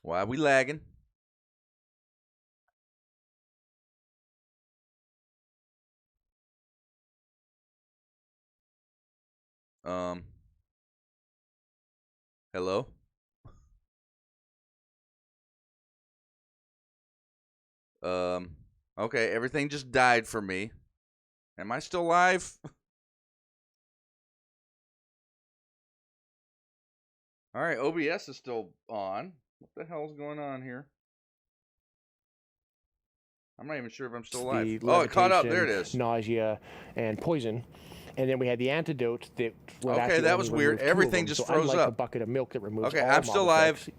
Why are we lagging? Hello? Okay, everything just died for me. Am I still live? All right, OBS is still on. What the hell is going on here? I'm not even sure if I'm still live. Oh, it caught up. There it is. Nausea and poison. And then we had the antidote that would okay, that was weird. Everything just froze unlike up. A bucket of milk that removes okay, all I'm still live.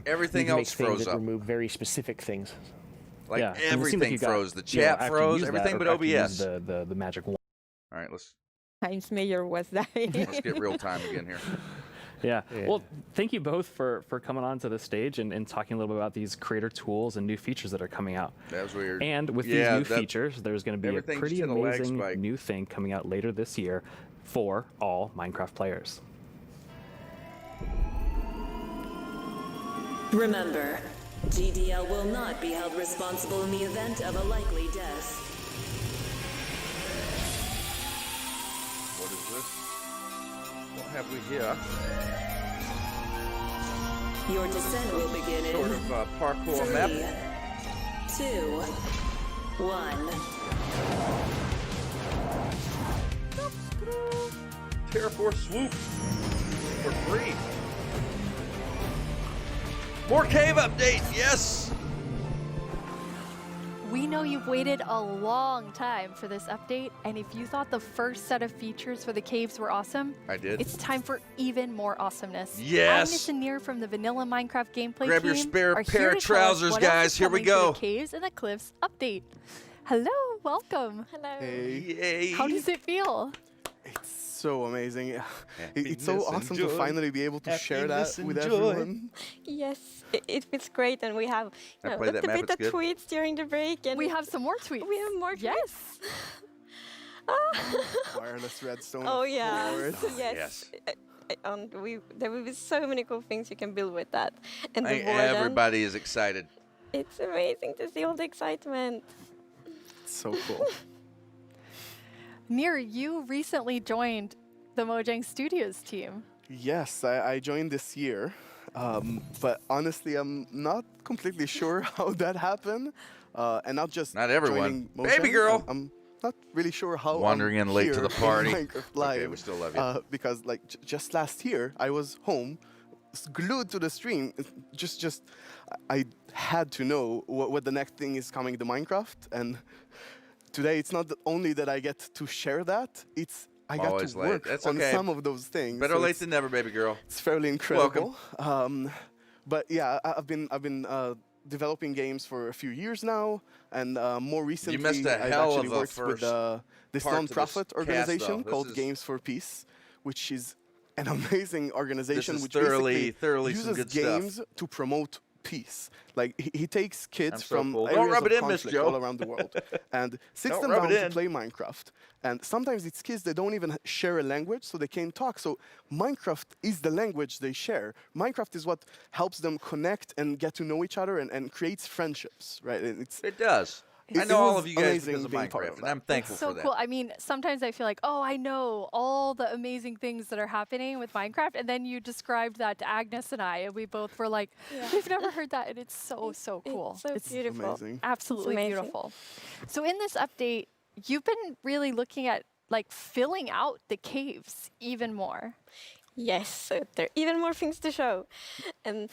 Everything else froze up. Remove very specific things. Like everything froze. The chat froze. Everything but OBS. The magic wand. All right, let's. Times Mayor was dying. Let's get real time again here. Yeah. Well, thank you both for coming on to the stage and talking a little bit about these creator tools and new features that are coming out. That was weird. And with these new features, there's going to be a pretty amazing new thing coming out later this year for all Minecraft players. Remember, GDL will not be held responsible in the event of a likely death. What is this? What have we here? Your descent will begin in sort of parkour 3, map. 2, 1. Terraforce swoop for free. More cave update, yes. We know you've waited a long time for this update, and if you thought the first set of features for the caves were awesome, I did. It's time for even more awesomeness. Yes. Agnes and Nir from the Vanilla Minecraft gameplay Grab team your spare are pair here of to tell us trousers, what else guys. is Here we coming to go. the caves and the cliffs update. Hello, welcome. Hello. Hey. How does it feel? It's so amazing. It's so awesome to finally be able to share that with everyone. Yes, it feels great, and we have looked a bit at tweets during the break, and we have some more tweets. We have more tweets. Yes. Wireless redstone. Oh yeah. Yes. There will be so many cool things you can build with that. And I think everybody is excited. It's amazing to see all the excitement. It's so cool. Nir, you recently joined the Mojang Studios team. Yes, I joined this year, but honestly, I'm not completely sure how that happened, and not everyone. Mojang. Baby girl. I'm not really sure how. Wandering in late to the party. Live, okay, we still love you. Because like just last year, I was home, glued to the stream. I had to know what the next thing is coming to Minecraft, and today it's not only that I get to share that, I got Always to work on some of those things. Better late than never, baby girl. It's fairly incredible. But yeah, I've been developing games for a few years now, and more recently, you missed a I've hell actually of a worked with this non-profit organization called Games for Peace, which is an amazing organization which thoroughly uses some good games stuff. to promote peace. Like he takes kids so from cool. areas Don't rub of it in, Miss conflict Joe. all around the world and sits them rub down it to in. play Minecraft. And sometimes it's kids that don't even share a language, so they can't talk. So Minecraft is the language they share. Minecraft is what helps them connect and get to know each other and creates friendships, right? And it does. I know all of you guys because of Minecraft, and I'm thankful so for that. Cool. I mean, sometimes I feel like, oh, I know all the amazing things that are happening with Minecraft, and then you described that to Agnes and I, and we both were like, we've never heard that, and it's so cool. It's so beautiful. Amazing. Absolutely It's amazing. beautiful. So in this update, you've been really looking at like filling out the caves even more. Yes, so there are even more things to show. And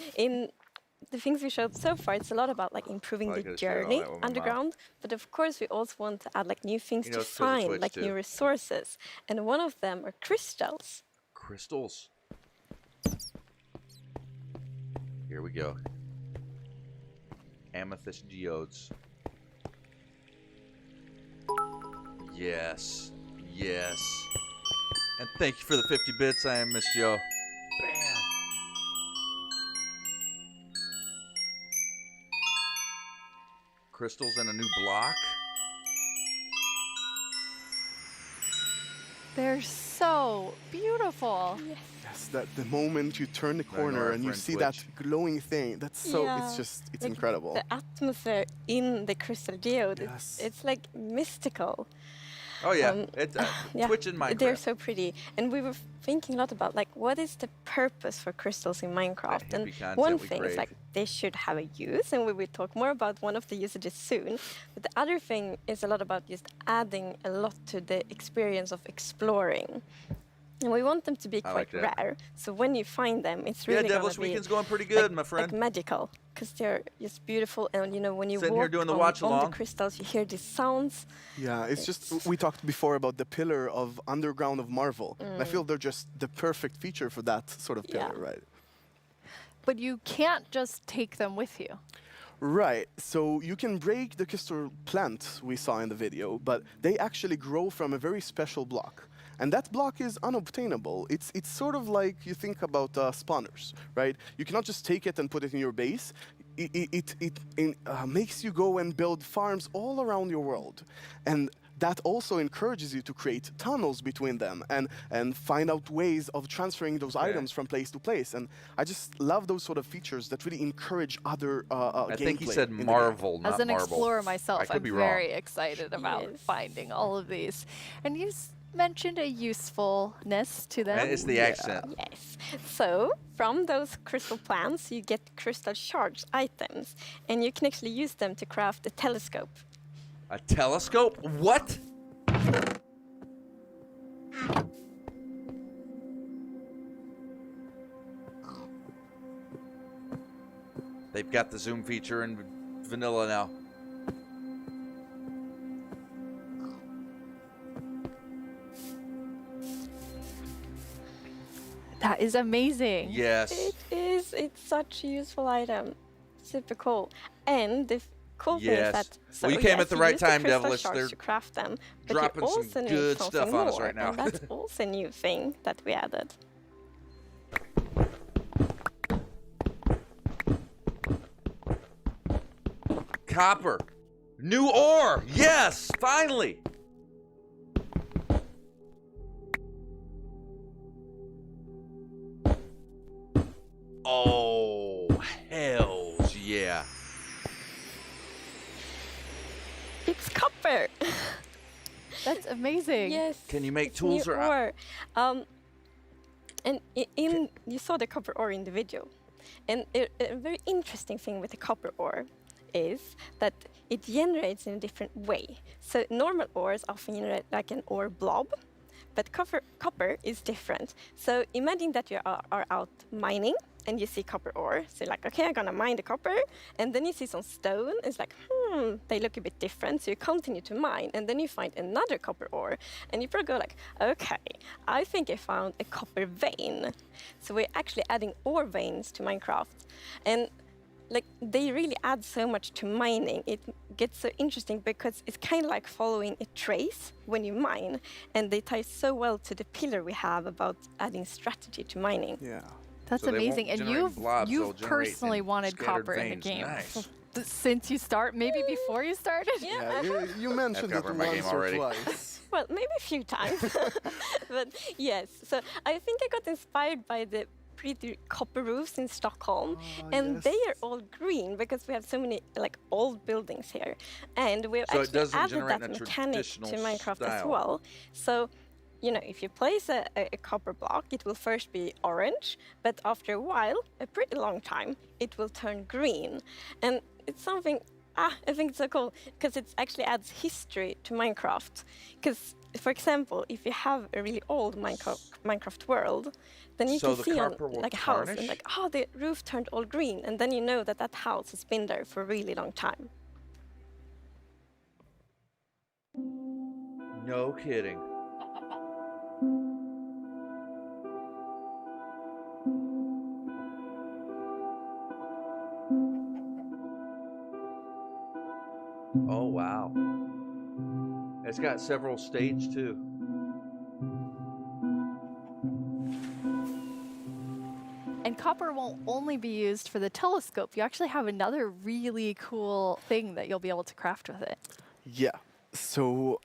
the things we showed so far, it's a lot about like improving the journey underground. But of course, we also want to add like new things to find, like new resources. And one of them are crystals. Crystals. Here we go. Amethyst geodes. Yes. Yes. And thank you for the 50 bits. I am Miss Joe. Bam. Crystals and a new block. They're so beautiful. Yes, that the moment you turn the corner and you see that glowing thing, that's so, it's like incredible. The atmosphere in the crystal geode, it's like mystical. Oh yeah, it's Twitch and Minecraft. They're so pretty, and we were thinking a lot about like what is the purpose for crystals in Minecraft. And one thing is like they should have a use, and we will talk more about one of the usages soon. But the other thing is a lot about just adding a lot to the experience of exploring. And we want them to be quite rare, so when you find them, it's really Devilish Weekend's going pretty good, like, my friend. Like magical, because they're just beautiful, and you know when you Sitting walk here doing the watch on along. the crystals, you hear these sounds. Yeah, it's just, we talked before about the pillar of underground of Marvel. And I feel they're just the perfect feature for that sort of pillar, right? But you can't just take them with you. Right, so you can break the crystal plant we saw in the video, but they actually grow from a very special block. And that block is unobtainable. It's sort of like you think about spawners, right? You cannot just take it and put it in your base. It makes you go and build farms all around your world. And that also encourages you to create tunnels between them and find out ways of transferring those items from place to place. And I just love those sort of features that really encourage other gameplay. I think he said Marvel, not As an Marble. explorer myself, I'm be wrong. very excited about finding all of these. And you mentioned a usefulness to them. It's the accent. Yes. So from those crystal plants, you get crystal shards items, and you can actually use them to craft a telescope. A telescope? What? They've got the zoom feature in vanilla now. That is amazing. Yes. It is. It's such a useful item. Super cool. And the cool thing is that well, you came at the right time, Devilish. Devilish. To craft them, but dropping you some also need good something stuff on us more, right now. And that's also a new thing that we added. Copper. New ore. Yes, finally. Oh, hells yeah. It's copper. That's amazing. Yes. Can you make it's tools new or ore? And you saw the copper ore in the video, and a very interesting thing with the copper ore is that it generates in a different way. So normal ores often generate like an ore blob, but copper is different. So imagine that you are out mining and you see copper ore. So you're like, okay, I'm gonna mine the copper. And then you see some stone. It's like, they look a bit different. So you continue to mine. And then you find another copper ore. And you probably go like, okay, I think I found a copper vein. So we're actually adding ore veins to Minecraft. And like they really add so much to mining. It gets so interesting because it's kind of like following a trace when you mine. And they tie so well to the pillar we have about adding strategy to mining. Yeah. That's amazing. And you've personally wanted copper in the game since you maybe before you started? Yeah, you mentioned it once or twice. Well, maybe a few times. But yes, so I think I got inspired by the pretty copper roofs in Stockholm, and they are all green because we have so many like old buildings here, and we've actually added that mechanic to Minecraft as well. So, you know, if you place a copper block, it will first be orange, but after a while, a pretty long time, it will turn green, and it's something. I think it's so cool because it actually adds history to Minecraft. Because for example, if you have a really old Minecraft world, then you can see on like a house and like, oh, the roof turned all green, and then you know that that house has been there for a really long time. No kidding. Oh, wow. It's got several states, too. And copper won't only be used for the telescope. You actually have another really cool thing that you'll be able to craft with it. Yeah. So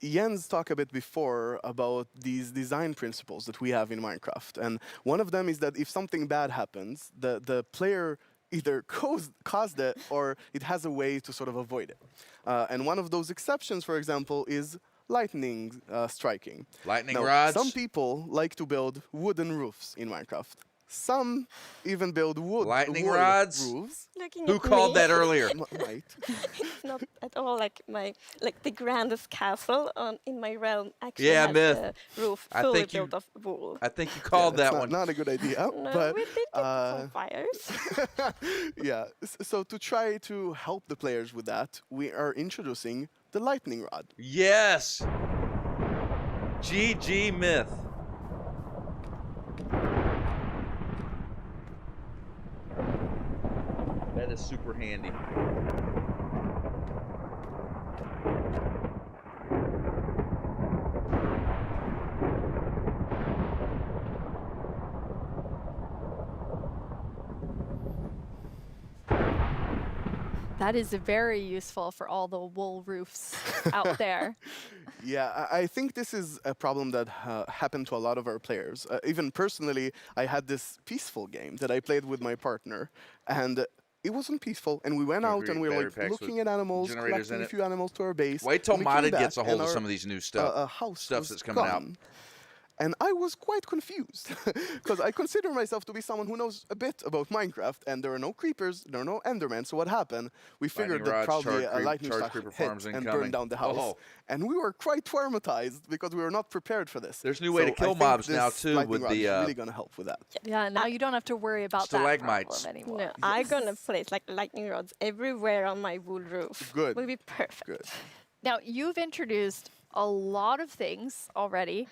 Jens talked a bit before about these design principles that we have in Minecraft. And one of them is that if something bad happens, the player either caused it or it has a way to sort of avoid it. And one of those exceptions, for example, is lightning striking. Lightning rods? Some people like to build wooden roofs in Minecraft. Some even build lightning rods. Roofs. Who called that earlier? Right. It's not at all like the grandest castle in my realm actually has Myth. a roof fully built of wool. I think you called that one. Not a good idea. No, but we did get some fires. Yeah. So to try to help the players with that, we are introducing the lightning rod. Yes. GG Myth. That is super handy. That is very useful for all the wool roofs out there. Yeah, I think this is a problem that happened to a lot of our players. Even personally, I had this peaceful game that I played with my partner, and it wasn't peaceful. And we went out and we were like looking at animals, collecting a few animals to our base. Wait till Modded gets a hold of some of these new stuff. Stuff that's coming out. And I was quite confused because I consider myself to be someone who knows a bit about Minecraft, and there are no creepers, there are no Endermen. So what happened? We figured that probably a lightning strike hit and burned down the house. And we were quite traumatized because we were not prepared for this. There's a new way to kill mobs now too with the really going to help with that. Yeah, now you don't have to worry about stalagmites that problem anymore. No, I'm gonna place like lightning rods everywhere on my wool roof. Good. Will be perfect. Good. Now you've introduced a lot of things already,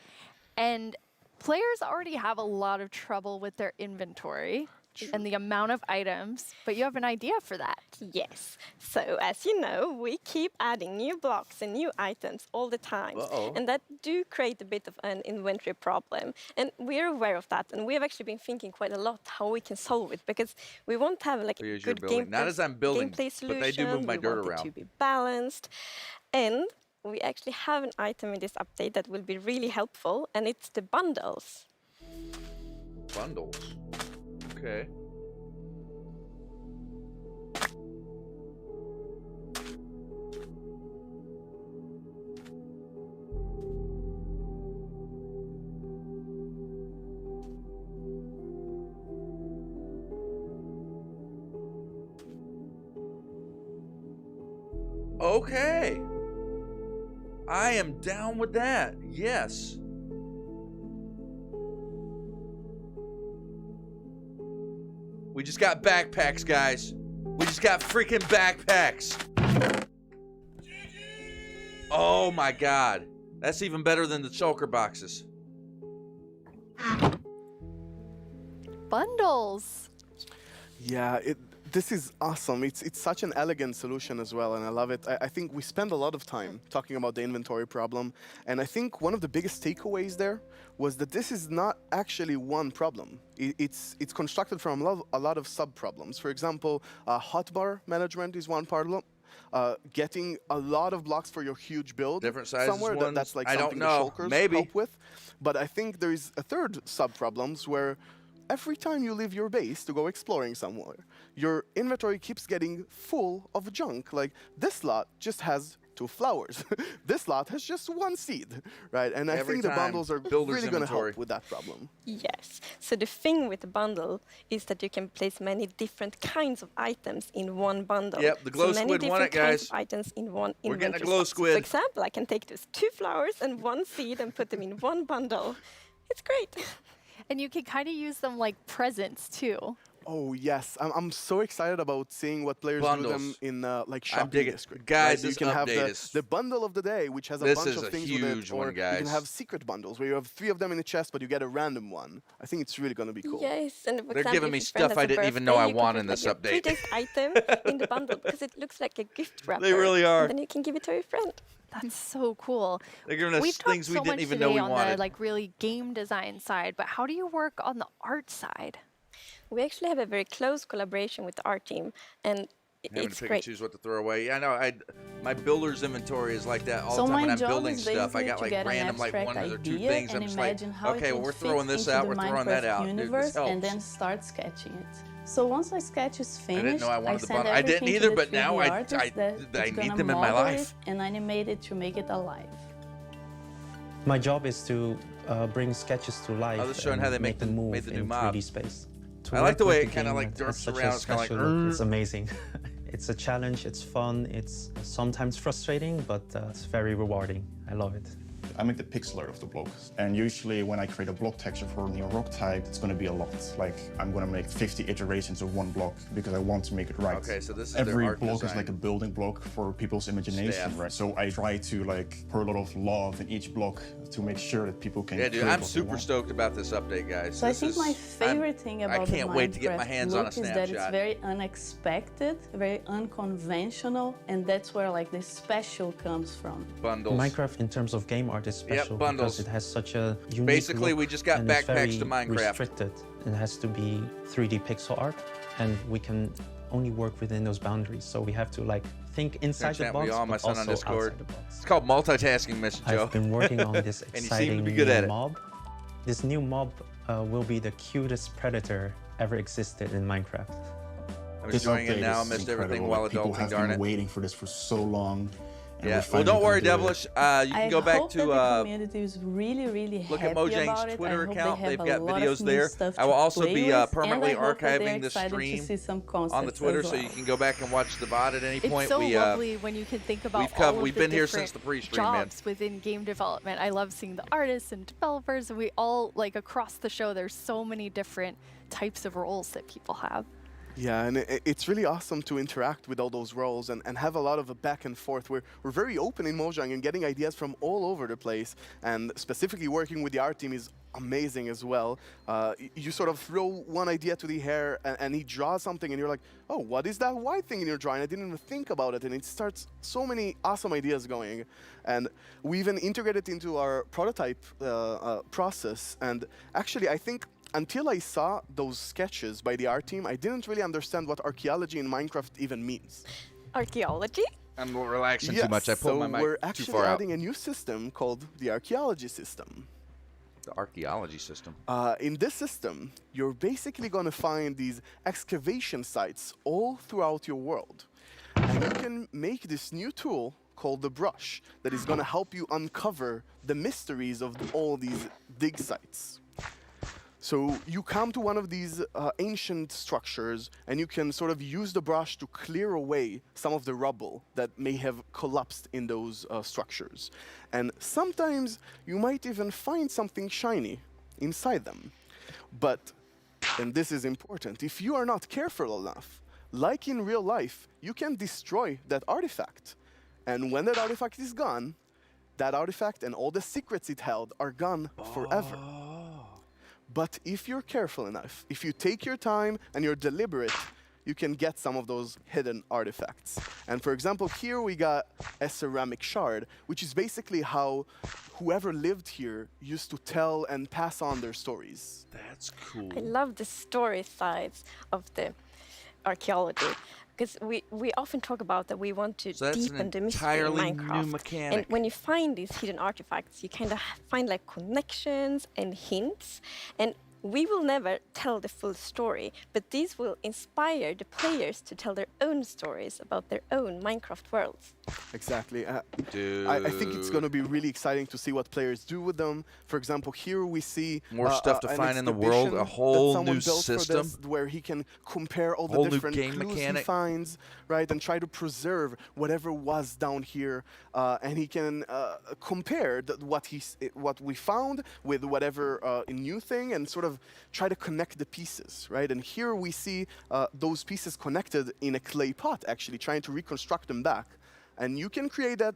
and players already have a lot of trouble with their inventory and the amount of items, but you have an idea for that. Yes. So as you know, we keep adding new blocks and new items all the time. And that do create a bit of an inventory problem. And we're aware of that. And we have actually been thinking quite a lot how we can solve it, because we want to have like a good gameplay solution. But they do move my dirt around. To be balanced. And we actually have an item in this update that will be really helpful, and it's the bundles. Bundles? Okay. Okay. I am down with that. Yes. We just got backpacks, guys. We just got freaking backpacks. Oh my god. That's even better than the shulker boxes. Bundles. Yeah, this is awesome. It's such an elegant solution as well, and I love it. I think we spend a lot of time talking about the inventory problem, and I think one of the biggest takeaways there was that this is not actually one problem. It's constructed from a lot of sub-problems. For example, hotbar management is one problem. Getting a lot of blocks for your huge build different sizes somewhere ones. That's like I something don't know. the shulkers Maybe help with. But I think there is a third sub-problems where every time you leave your base to go exploring somewhere, your inventory keeps getting full of junk. Like, this slot just has to flowers. This lot has just one seed, right? And I think the bundles are really going to help with that problem. Yes. So the thing with the bundle is that you can place many different kinds of items in one bundle. Yep, the glow squid won it, guys. Of items in one We're getting a inventory glow slot. squid. For example, I can take those 2 flowers and 1 seed and put them in one bundle. It's great. And you can kind of use them like presents too. Oh yes, I'm so excited about seeing what players do them in like shopping district. Guys, right? You can have the bundle of the day, which has a bunch of things with it, or you can have secret bundles where you have 3 of them in the chest, but you get a random one. I think it's really going to be cool. Yes, and they're giving me stuff I didn't even know I want in this update. Prettiest item in the bundle because it looks like a gift wrapper. They really are. And then you can give it to your friend. That's so cool. They're giving us We've things talked we so didn't much even know we on wanted. the like really game design side, but how do you work on the art side? We actually have a very close collaboration with the art team, and Having it's to pick great. and choose what to throw away. Yeah, I know. My builder's inventory is like that all So the time my when I'm job building is stuff. I basically got to like get an random like abstract 1 or 2 idea things. I'm and just like, imagine how okay, it well, would we're throwing fit this into out, the we're throwing that Minecraft out. Dude, this universe, helps. and then start sketching it. So once my sketch is I didn't finished, know I wanted the send bundle. I didn't everything either, to but the now 3D I artist that is need gonna them in my model life. it and animate it to make it alive. My job is to bring sketches to life. I was showing how they make them move made the new in mob. 3D space. To I like work the way with it kind of game like that has derps such a around. It's kind of special like, look, it's amazing. It's a challenge, it's fun, it's sometimes frustrating, but it's very rewarding. I love it. I make the pixel art of the blocks, and usually when I create a block texture for a new rock type, it's going to be a lot. Like I'm going to make 50 iterations of one block because I want to make it right. Okay, so this is every their art block design is like a building block for people's imagination, staff. right? So I try to like pour a lot of love in each block to make sure that people can. yeah, dude, create I'm what they super want. stoked about this update, guys. So I This think is- my favorite thing about I can't the wait to get my Minecraft hands on a look is that it's snapshot. very unexpected, very unconventional, and that's where like the special comes from. Bundles. Minecraft, in terms of game art, is special bundles. because it has such a unique Basically, look we just got and it's backpacks very to Minecraft. restricted. It has to be 3D pixel art, and we can only work within those boundaries. So we have to like think inside the Chat box, with y'all, my but son on also Discord. outside the box. It's called multitasking, Mr. Joe. I've been working on this and you seem exciting to be good new at it. mob. This new mob will be the cutest predator ever existed in Minecraft. I'm This enjoying it update now. I is missed everything incredible. while Like, people adulting, have darn been it. waiting for this for so long. and Yeah, we're well, finally don't gonna worry, do it. Devilish. You can go back to the community is really look happy at Mojang's about it. Twitter I hope account. They have They've a got lot videos of new there. stuff I will to also play be with, permanently and I hope that they're archiving the excited stream to see some on the concepts Twitter, as so well. you can go back and watch the VOD at any It's point. so we lovely when you can think about all of we've the been here different since the pre-stream, man. jobs within game development. I love seeing the artists and developers, and we all like across the show. There's so many different types of roles that people have. Yeah, and it's really awesome to interact with all those roles and have a lot of a back and forth. We're very open in Mojang and getting ideas from all over the place, and specifically working with the art team is amazing as well. You sort of throw one idea to the air and he draws something and you're like, oh, what is that white thing in your drawing? I didn't even think about it, and it starts so many awesome ideas going. And we even integrated into our prototype process, and actually I think until I saw those sketches by the art team, I didn't really understand what archaeology in Minecraft even means. Archaeology? I'm relaxing Yes, too much. I pulled so my mic we're too actually far out. adding a new system called the archaeology system. The archaeology system. In this system, you're basically going to find these excavation sites all throughout your world. And you can make this new tool called the brush that is going to help you uncover the mysteries of all these dig sites. So you come to one of these ancient structures and you can sort of use the brush to clear away some of the rubble that may have collapsed in those structures. And sometimes you might even find something shiny inside them. But, and this is important, if you are not careful enough, like in real life, you can destroy that artifact. And when that artifact is gone, that artifact and all the secrets it held are gone forever. But if you're careful enough, if you take your time and you're deliberate, you can get some of those hidden artifacts. And for example, here we got a ceramic shard, which is basically how whoever lived here used to tell and pass on their stories. That's cool. I love the story sides of the archaeology. Because we often talk about that we want to So that's an deepen the mystery in entirely Minecraft. new mechanic. And when you find these hidden artifacts, you kind of find like connections and hints. And we will never tell the full story, but these will inspire the players to tell their own stories about their own Minecraft worlds. Exactly. Dude. I think it's going to be really exciting to see what players do with them. For example, here we see more stuff to find in the world, a whole new system where he can compare all the different clues he finds, right, and try to preserve whatever was down here, and he can compare what we found with whatever new thing, and sort of try to connect the pieces, right? And here we see those pieces connected in a clay pot, actually trying to reconstruct them back. And you can create that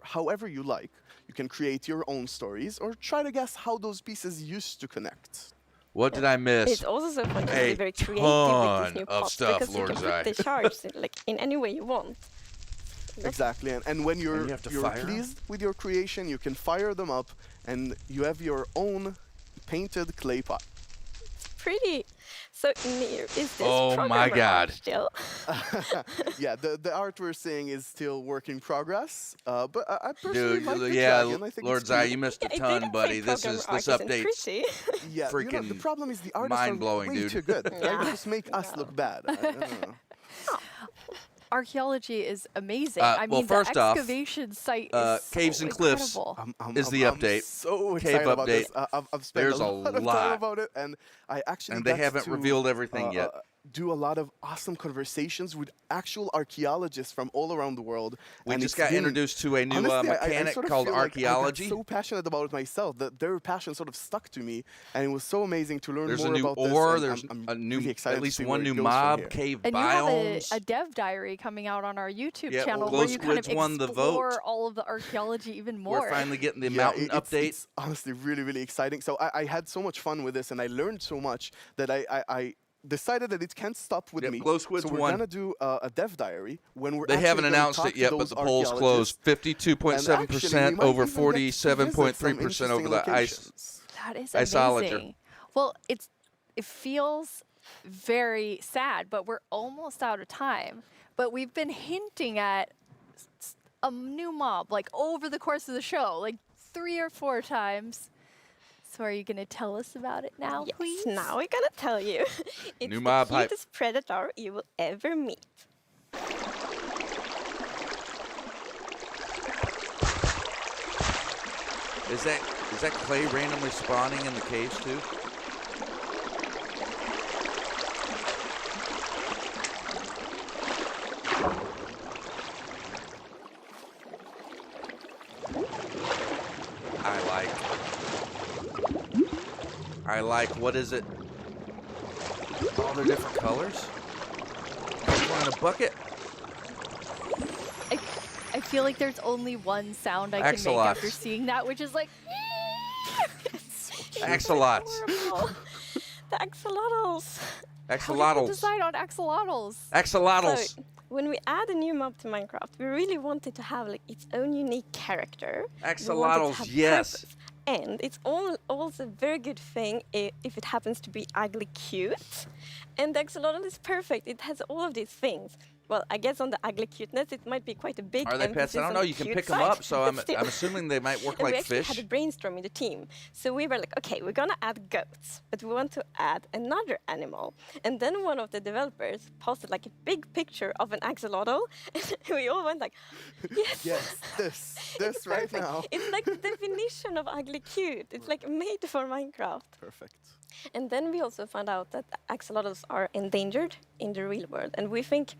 however you like. You can create your own stories or try to guess how those pieces used to connect. What did I miss? It's also so fun to be very creative with these new pots stuff, because you can put the shards in any way you want. Exactly, and when you're pleased with your creation, you can fire them up, and you have your own painted clay pot. It's pretty. So near is this my God! Still? Yeah, the art we're seeing is still work in progress. But I personally like the dragon. I think Lord Zai, you missed a ton, buddy. This update's yeah, freaking the problem is the artists mind-blowing, are way dude. too good. They just make us look bad. I don't know. Archaeology is amazing. Well, I mean, first the off, excavation site is Caves and Cliffs is the update. I'm so Cave excited about update. this. I've spent There's a lot of time about it, and I actually they got haven't to, revealed everything yet. Do a lot of awesome conversations with actual archaeologists from all around the world. We and just got introduced to a new mechanic called archaeology. I'm so passionate about it myself that their passion sort of stuck to me, and it was so amazing to learn more about this. There's a new, really at least one new mob, cave and biomes. You have a dev diary coming out on our YouTube Yeah, channel Glow where you kind of Squids won the vote. explore all of the archaeology even more. We're finally getting the mountain update. It's honestly really, really exciting. So I had so much fun with this, and I learned so much that I decided that it can't stop with me. Glow Squids so we're gonna do a dev diary when we're. They haven't announced it yet, but the polls closed. 52.7% over 47.3% over the ice. That is Isologer. amazing. Well, it feels very sad, but we're almost out of time. But we've been hinting at a new mob like over the course of the show, like 3 or 4 times. So are you going to tell us about it now, please? Yes, now we're going to tell you. It's New mob the hype. cutest predator you will ever meet. Is that clay randomly spawning in the caves too? I like, what is it? Oh, they're different colors? One in a bucket? I feel like there's only one sound I can make after seeing that, which is like... Axolotls. The axolotls. How did you decide on axolotls? Axolotls. So, when we add a new mob to Minecraft, we really want it to have like its own unique character. Axolotls, yes. Purpose. And it's also a very good thing if it happens to be ugly cute. And the axolotl is perfect. It has all of these things. Well, I guess on the ugly cuteness, it might be quite a big Are they pets? I don't know. You can pick them up, so I'm assuming they might work like fish. We actually had a brainstorm in the team. So we were like, okay, we're going to add goats, but we want to add another animal. And then one of the developers posted like a big picture of an axolotl. And we all went like, yes. Yes, this right now. It's like the definition of ugly cute. It's like made for Minecraft. Perfect. And then we also found out that axolotls are endangered in the real world. And we think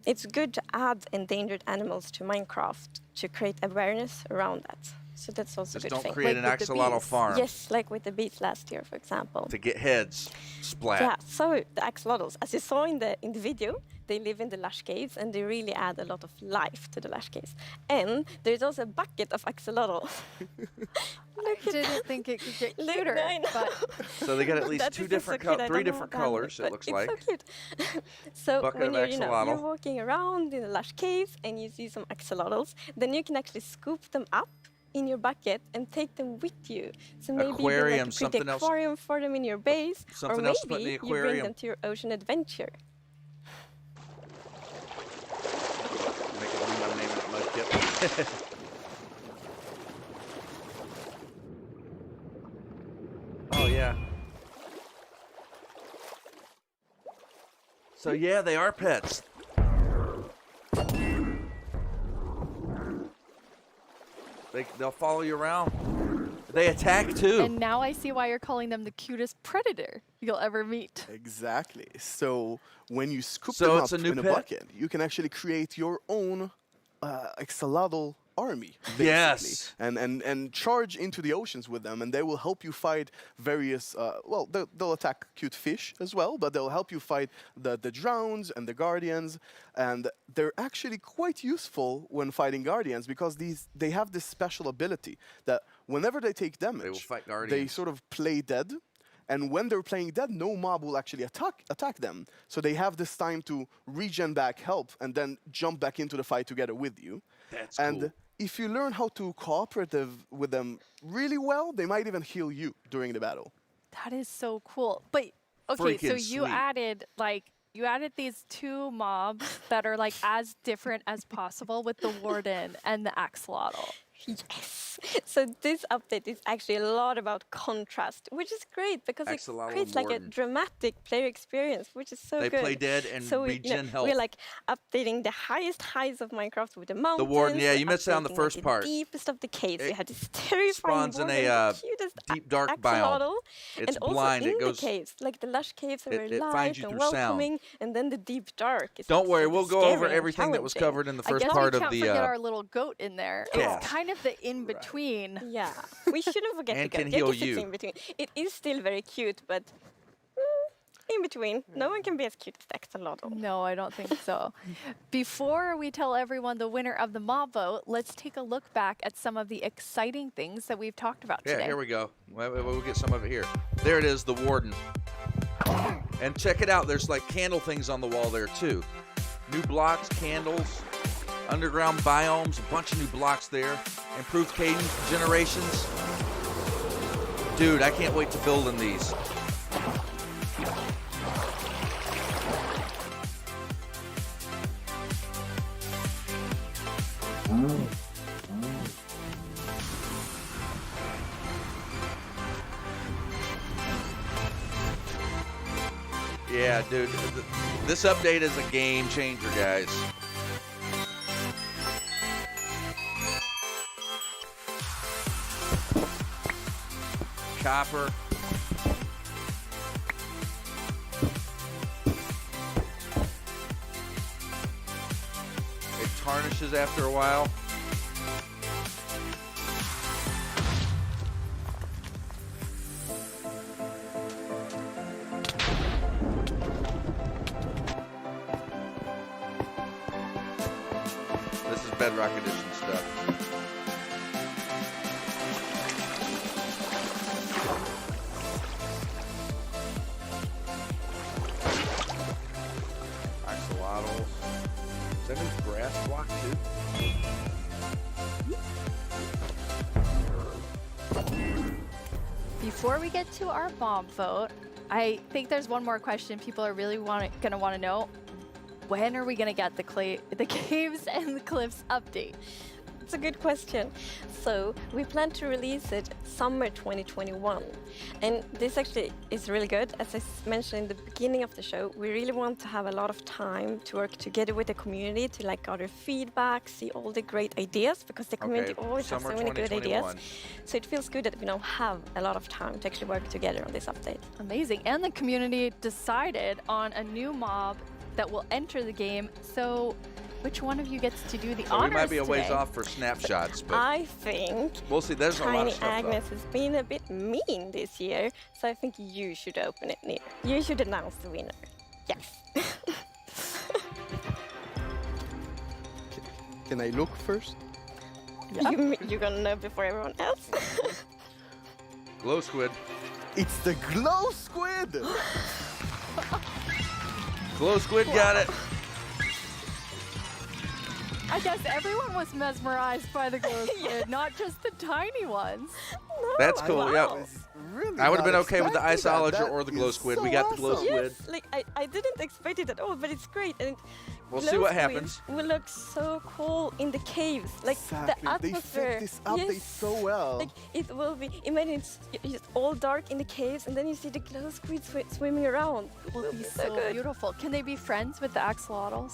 it's good to add endangered animals to Minecraft to create awareness around that. So that's also a good thing. Just don't create an axolotl farm. Yes, like with the bees last year, for example. To get heads splat. Yeah, so the axolotls, as you saw in the video, they live in the lush caves and they really add a lot of life to the lush caves. And there's also a bucket of axolotl. I didn't think it could get cuter. But so they got at least three different colors, it looks like. It's so cute. So bucket when you're walking around in the lush caves and you see some axolotls, then you can actually scoop them up in your bucket and take them with you. So maybe aquarium, you do like a pretty aquarium for them in your base, or maybe you bring them to your ocean adventure. Oh yeah. So yeah, they are pets. They'll follow you around. They attack too. And now I see why you're calling them the cutest predator you'll ever meet. Exactly. So when you scoop So them it's up a new in a pet? bucket, you can actually create your own axolotl army, basically, Yes. and charge into the oceans with them, and they will help you fight various. Well, they'll attack cute fish as well, but they'll help you fight the drowns and the guardians, and they're actually quite useful when fighting guardians because they have this special ability that whenever they take damage, They will fight they guardians. sort of play dead. And when they're playing dead, no mob will actually attack them. So they have this time to regen back, help, and then jump back into the fight together with you. That's and cool. if you learn how to cooperate with them really well, they might even heal you during the battle. That is so cool. But okay, so Freaking you sweet. added these two mobs that are like as different as possible with the warden and the axolotl. Yes. So this update is actually a lot about contrast, which is great because Axolotl it creates like a Warden. dramatic player experience, which is so They good. play dead and so regen health. We're like updating the highest highs of Minecraft with the mountains. Warden, yeah, we're you missed out on the updating, first like, part. The deepest of the caves. We It had this terrifying spawns in warden, a the cutest deep dark axolotl, biome. It's and also blind. in It goes. the caves, like the lush caves are it- very it light finds you and through sound. welcoming, and then the deep dark is Don't worry, absolutely we'll go over scary and everything that was challenging. covered in the I first guess part we of can't the. forget our little goat in there. Yeah. It's kind of the in between. Yeah, we shouldn't forget And the can goat. heal It sits you. in between. It is still very cute, but in between. No one can be as cute as the axolotl. No, I don't think so. Before we tell everyone the winner of the mob vote, let's take a look back at some of the exciting things that we've talked about Yeah, today. here we go. We'll get some of it here. There it is, the warden. And check it out. There's like candle things on the wall there too. New blocks, candles, underground biomes, a bunch of new blocks there. Improved cadence generations. Dude, I can't wait to build in these. Yeah, dude. This update is a game changer, guys. Copper. It tarnishes after a while. This is Bedrock Edition stuff. Axolotls. Is that new grass block too? Before we get to our mob vote, I think there's one more question people are really gonna want to know. When are we gonna get the caves and the cliffs update? It's a good question. So we plan to release it summer 2021. And this actually is really good. As I mentioned in the beginning of the show, we really want to have a lot of time to work together with the community to like gather feedback, see all the great ideas, because the community always has so summer many good ideas. 2021. So it feels good that we now have a lot of time to actually work together on this update. Amazing. And the community decided on a new mob that will enter the game. So which one of you gets to do the So honors we might be a ways today? off for snapshots, but I think we'll see. There's a lot Tiny of stuff though. Agnes has been a bit mean this year, so I think you should open it, Nir. You should announce the winner. Yes. Can I look first? You're gonna know before everyone else. Glow squid. It's the glow squid! Glow squid got it. I guess everyone was mesmerized by the glow squid, not just the tiny ones. That's cool. Yeah. Really I would have been not okay with the expecting Iceologer that. or the That glow is squid. so We got the glow awesome. squid. Yes, like I didn't expect it at all, but it's great. And We'll see what happens. Will look so cool in the caves, like Exactly. the atmosphere. They fit this update so well. Like it will be. Imagine it's just all dark in the caves, and then you see the glow squid swimming around. It will be so beautiful. Can they be friends with the axolotls?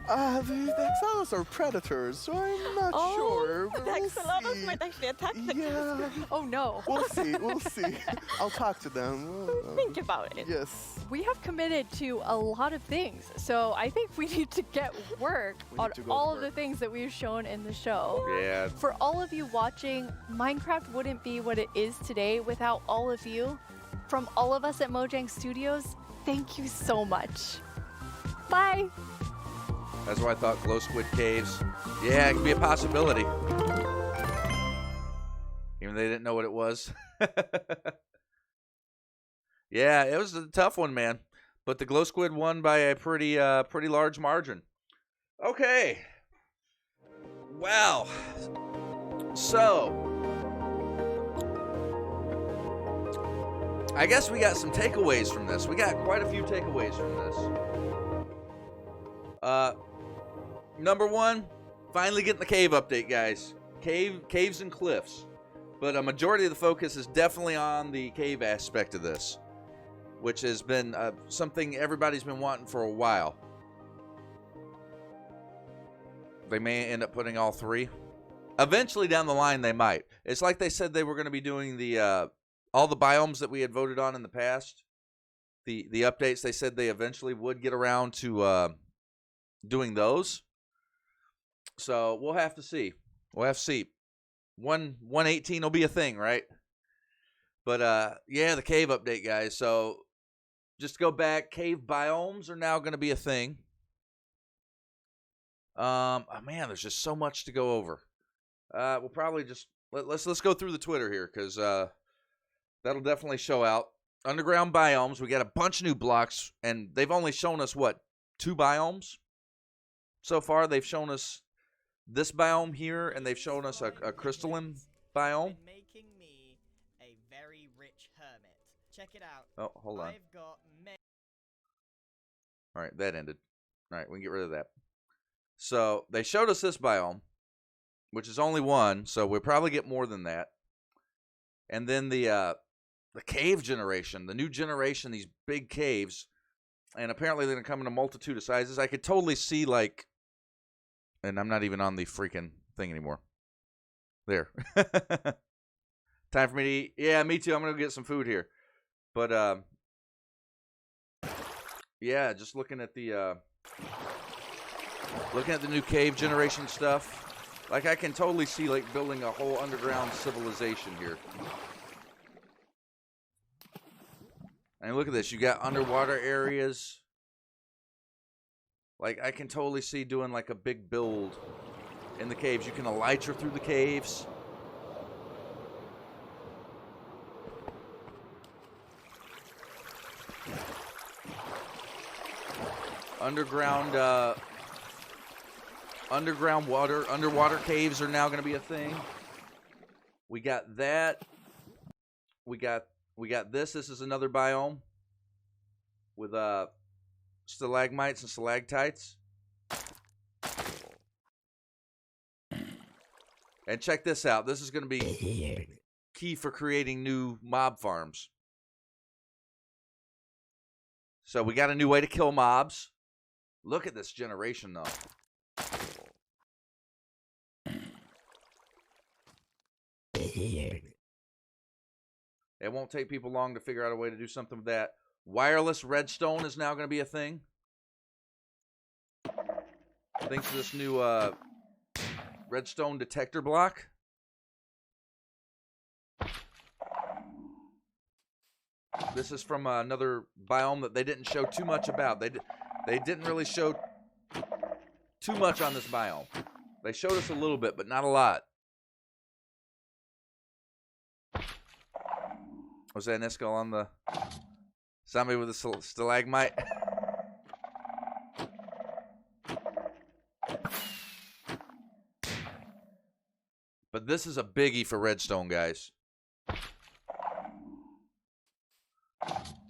The axolotls are predators, so I'm not sure. The axolotls might actually attack them. Yeah. Oh no. We'll see. We'll see. I'll talk to them. Think about it. Yes. We have committed to a lot of things, so I think we need to get work on all of the things that we've shown in the show. Yeah. For all of you watching, Minecraft wouldn't be what it is today without all of you. From all of us at Mojang Studios, thank you so much. Bye. That's why I thought glow squid caves. Yeah, it could be a possibility. Even they didn't know what it was. Yeah, it was a tough one, man. But the glow squid won by a pretty large margin. Okay. Wow. So, I guess we got some takeaways from this. We got quite a few takeaways from this. Number one, finally getting the cave update, guys. Caves and cliffs. But a majority of the focus is definitely on the cave aspect of this, which has been something everybody's been wanting for a while. They may end up putting all three. Eventually down the line, they might. It's like they said they were going to be doing the all the biomes that we had voted on in the past. The updates, they said they eventually would get around to doing those. So we'll have to see. We'll have to see. 118 will be a thing, right? But yeah, the cave update, guys. So just to go back, cave biomes are now going to be a thing. Oh man, there's just so much to go over. We'll probably just let's go through the Twitter here, because that'll definitely show out. Underground biomes, we got a bunch of new blocks, and they've only shown us what, 2 biomes so far. They've shown us this biome here, and they've shown us a crystalline biome. Making me a very rich hermit. Check it out. Oh, hold on. I've got All right, that ended. All right, we can get rid of that. So they showed us this biome, which is only 1, so we'll probably get more than that. And then the cave generation, the new generation, these big caves, and apparently they're going to come in a multitude of sizes. I could totally see, like, and I'm not even on the freaking thing anymore. There. Time for me to eat. Yeah, me too. I'm going to get some food here. But, yeah, just looking at the new cave generation stuff. Like, I can totally see, like, building a whole underground civilization here. And look at this. You got underwater areas. Like, I can totally see doing, like, a big build in the caves. You can elytra through the caves. Underwater caves are now going to be a thing. We got that. We got this. This is another biome with stalagmites and stalactites. And check this out. This is going to be key for creating new mob farms. So we got a new way to kill mobs. Look at this generation, though. It won't take people long to figure out a way to do something with that. Wireless redstone is now going to be a thing. Thanks to this new redstone detector block. This is from another biome that they didn't show too much about. They didn't really show too much on this biome. They showed us a little bit, but not a lot. Was that Niskel on the zombie with a stalagmite? But this is a biggie for redstone, guys.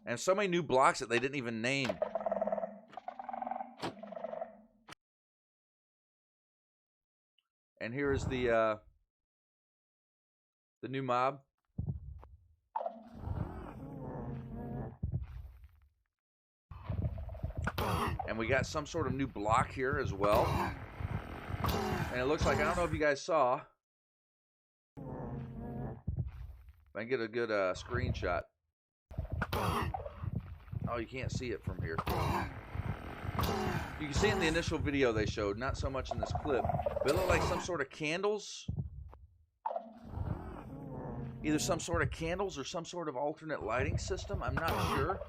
And so many new blocks that they didn't even name. And here is the new mob. And we got some sort of new block here as well. And it looks like, I don't know if you guys saw. If I can get a good screenshot. Oh, you can't see it from here. You can see it in the initial video they showed, not so much in this clip. But it looked like some sort of candles. Either some sort of candles or some sort of alternate lighting system. I'm not sure.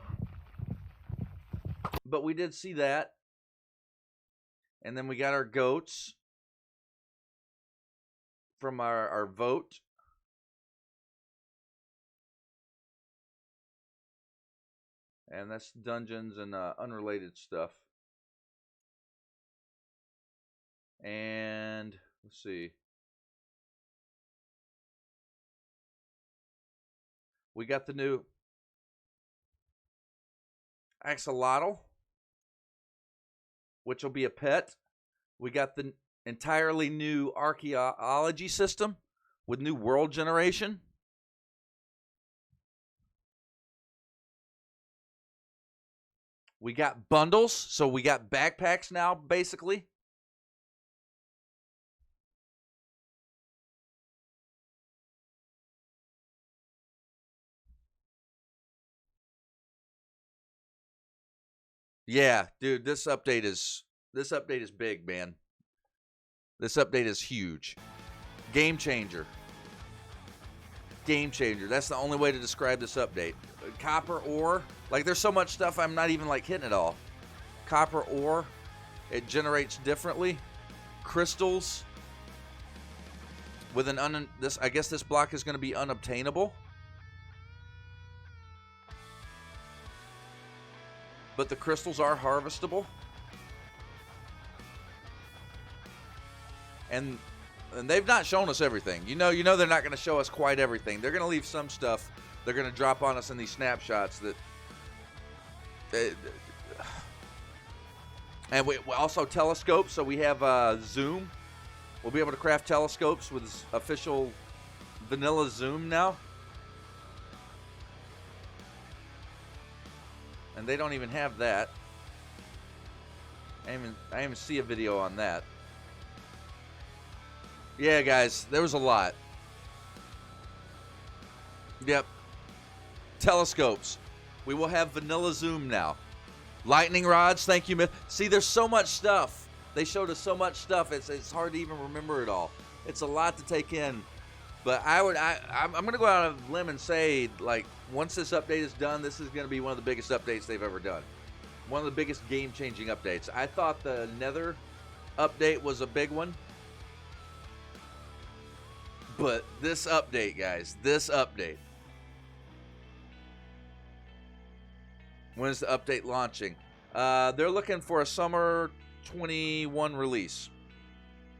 But we did see that. And then we got our goats from our vote. And that's dungeons and unrelated stuff. And let's see. We got the new axolotl, which will be a pet. We got the entirely new archaeology system with new world generation. We got bundles, so we got backpacks now, basically. Yeah, dude, this update is big, man. This update is huge. Game changer. Game changer. That's the only way to describe this update. Copper ore. Like, there's so much stuff I'm not even, like, hitting it all. Copper ore. It generates differently. Crystals. With an I guess this block is going to be unobtainable. But the crystals are harvestable. And they've not shown us everything. You know they're not going to show us quite everything. They're going to leave some stuff. They're going to drop on us in these snapshots that... And we also telescopes, so we have zoom. We'll be able to craft telescopes with official vanilla zoom now. And they don't even have that. I didn't even see a video on that. Yeah, guys, there was a lot. Yep. Telescopes. We will have vanilla zoom now. Lightning rods, thank you, Myth. See, there's so much stuff. They showed us so much stuff. It's hard to even remember it all. It's a lot to take in. But I'm going to go out on a limb and say, like, once this update is done, this is going to be one of the biggest updates they've ever done. One of the biggest game-changing updates. I thought the Nether update was a big one. But this update, guys, this update. When is the update launching? They're looking for a summer 21 release.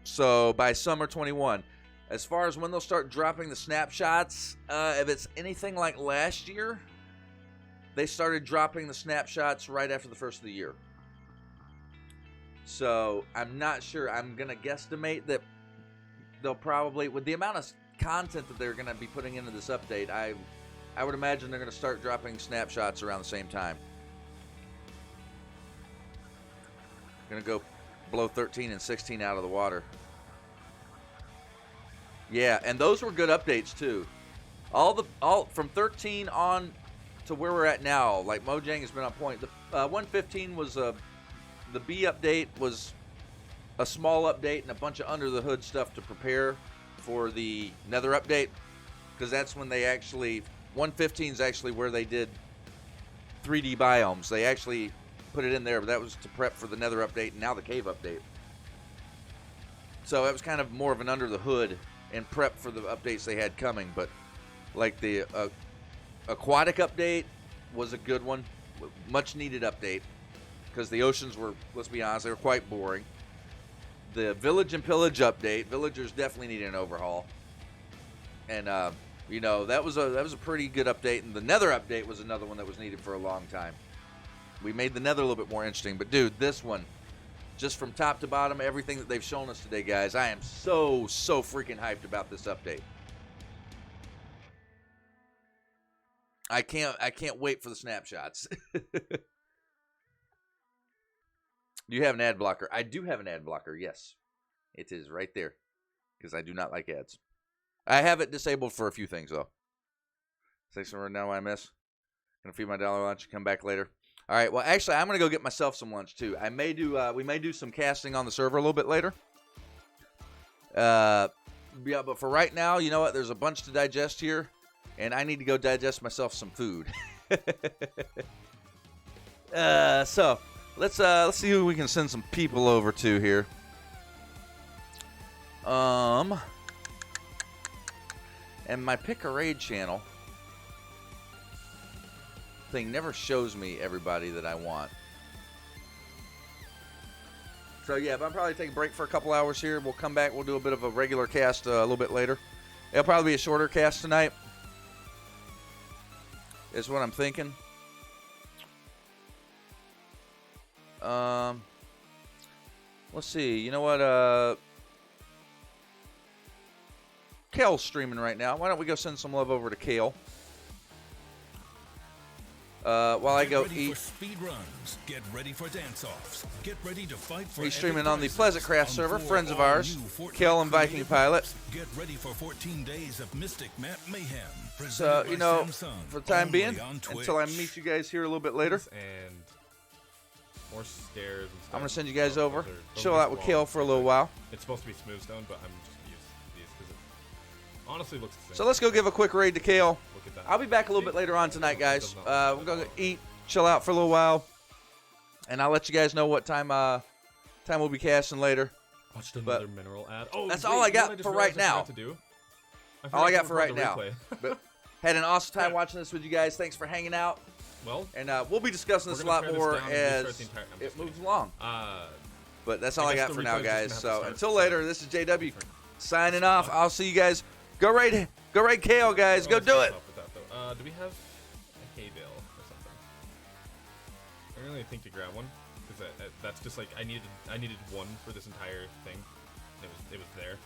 So by summer 21. As far as when they'll start dropping the snapshots, if it's anything like last year, they started dropping the snapshots right after the first of the year. So I'm not sure. I'm going to guesstimate that they'll probably, with the amount of content that they're going to be putting into this update, I would imagine they're going to start dropping snapshots around the same time. Going to go blow 13 and 16 out of the water. Yeah, and those were good updates too. All from 13 on to where we're at now. Like Mojang has been on point. The 115 was the B update was a small update and a bunch of under the hood stuff to prepare for the Nether update, because that's when they actually 115 is actually where they did 3D biomes. They actually put it in there, but that was to prep for the Nether update and now the cave update. So it was kind of more of an under the hood and prep for the updates they had coming. But like the aquatic update was a good one, much needed update, because the oceans were, let's be honest, they were quite boring. The village and pillage update, villagers definitely needed an overhaul, and you know, that was a pretty good update. And the Nether update was another one that was needed for a long time. We made the Nether a little bit more interesting, but dude, this one, just from top to bottom, everything that they've shown us today, guys. I am so freaking hyped about this update. I can't wait for the snapshots. Do you have an ad blocker? I do have an ad blocker, yes. It is right there, because I do not like ads. I have it disabled for a few things, though. Say somewhere now I miss. Gonna feed my dollar lunch and come back later. All right, well, actually, I'm gonna go get myself some lunch, too. I may do, we may do some casting on the server a little bit later. Yeah, but for right now, you know what? There's a bunch to digest here, and I need to go digest myself some food. So let's see who we can send some people over to here. And my Pick a Raid channel thing never shows me everybody that I want. So yeah, but I'm probably taking a break for a couple hours here. We'll come back. We'll do a bit of a regular cast a little bit later. It'll probably be a shorter cast tonight, is what I'm thinking. Let's see. You know what? Kale's streaming right now. Why don't we go send some love over to Kale? While I go eat. Speed runs. Get ready for dance-offs. Get ready to fight for. He's streaming on the Pleasant Craft server, friends of ours, Kale and Viking Pilot. Get ready for 14 days of Mystic Map Mayhem. So, you know, for the time being, until I meet you guys here a little bit later. And more stairs and stuff. I'm going to send you guys over, chill out with Kale for a little while. It's supposed to be smooth stone, but I'm just going to use these because it honestly looks the same. So let's go give a quick raid to Kale. I'll be back a little bit later on tonight, guys. We're going to eat, chill out for a little while, and I'll let you guys know what time we'll be casting later. Watched another mineral ad. Oh, that's all I got for right now. All I got for right now. But had an awesome time watching this with you guys. Thanks for hanging out. Well, and we'll be discussing this a lot more as it moves along. But that's all I got for now, guys. So until later, this is JW signing off. I'll see you guys. Go raid Kale, guys. Go do it. Do we have a hay bale or something? I really think to grab one because that's just like I needed one for this entire thing. It was there.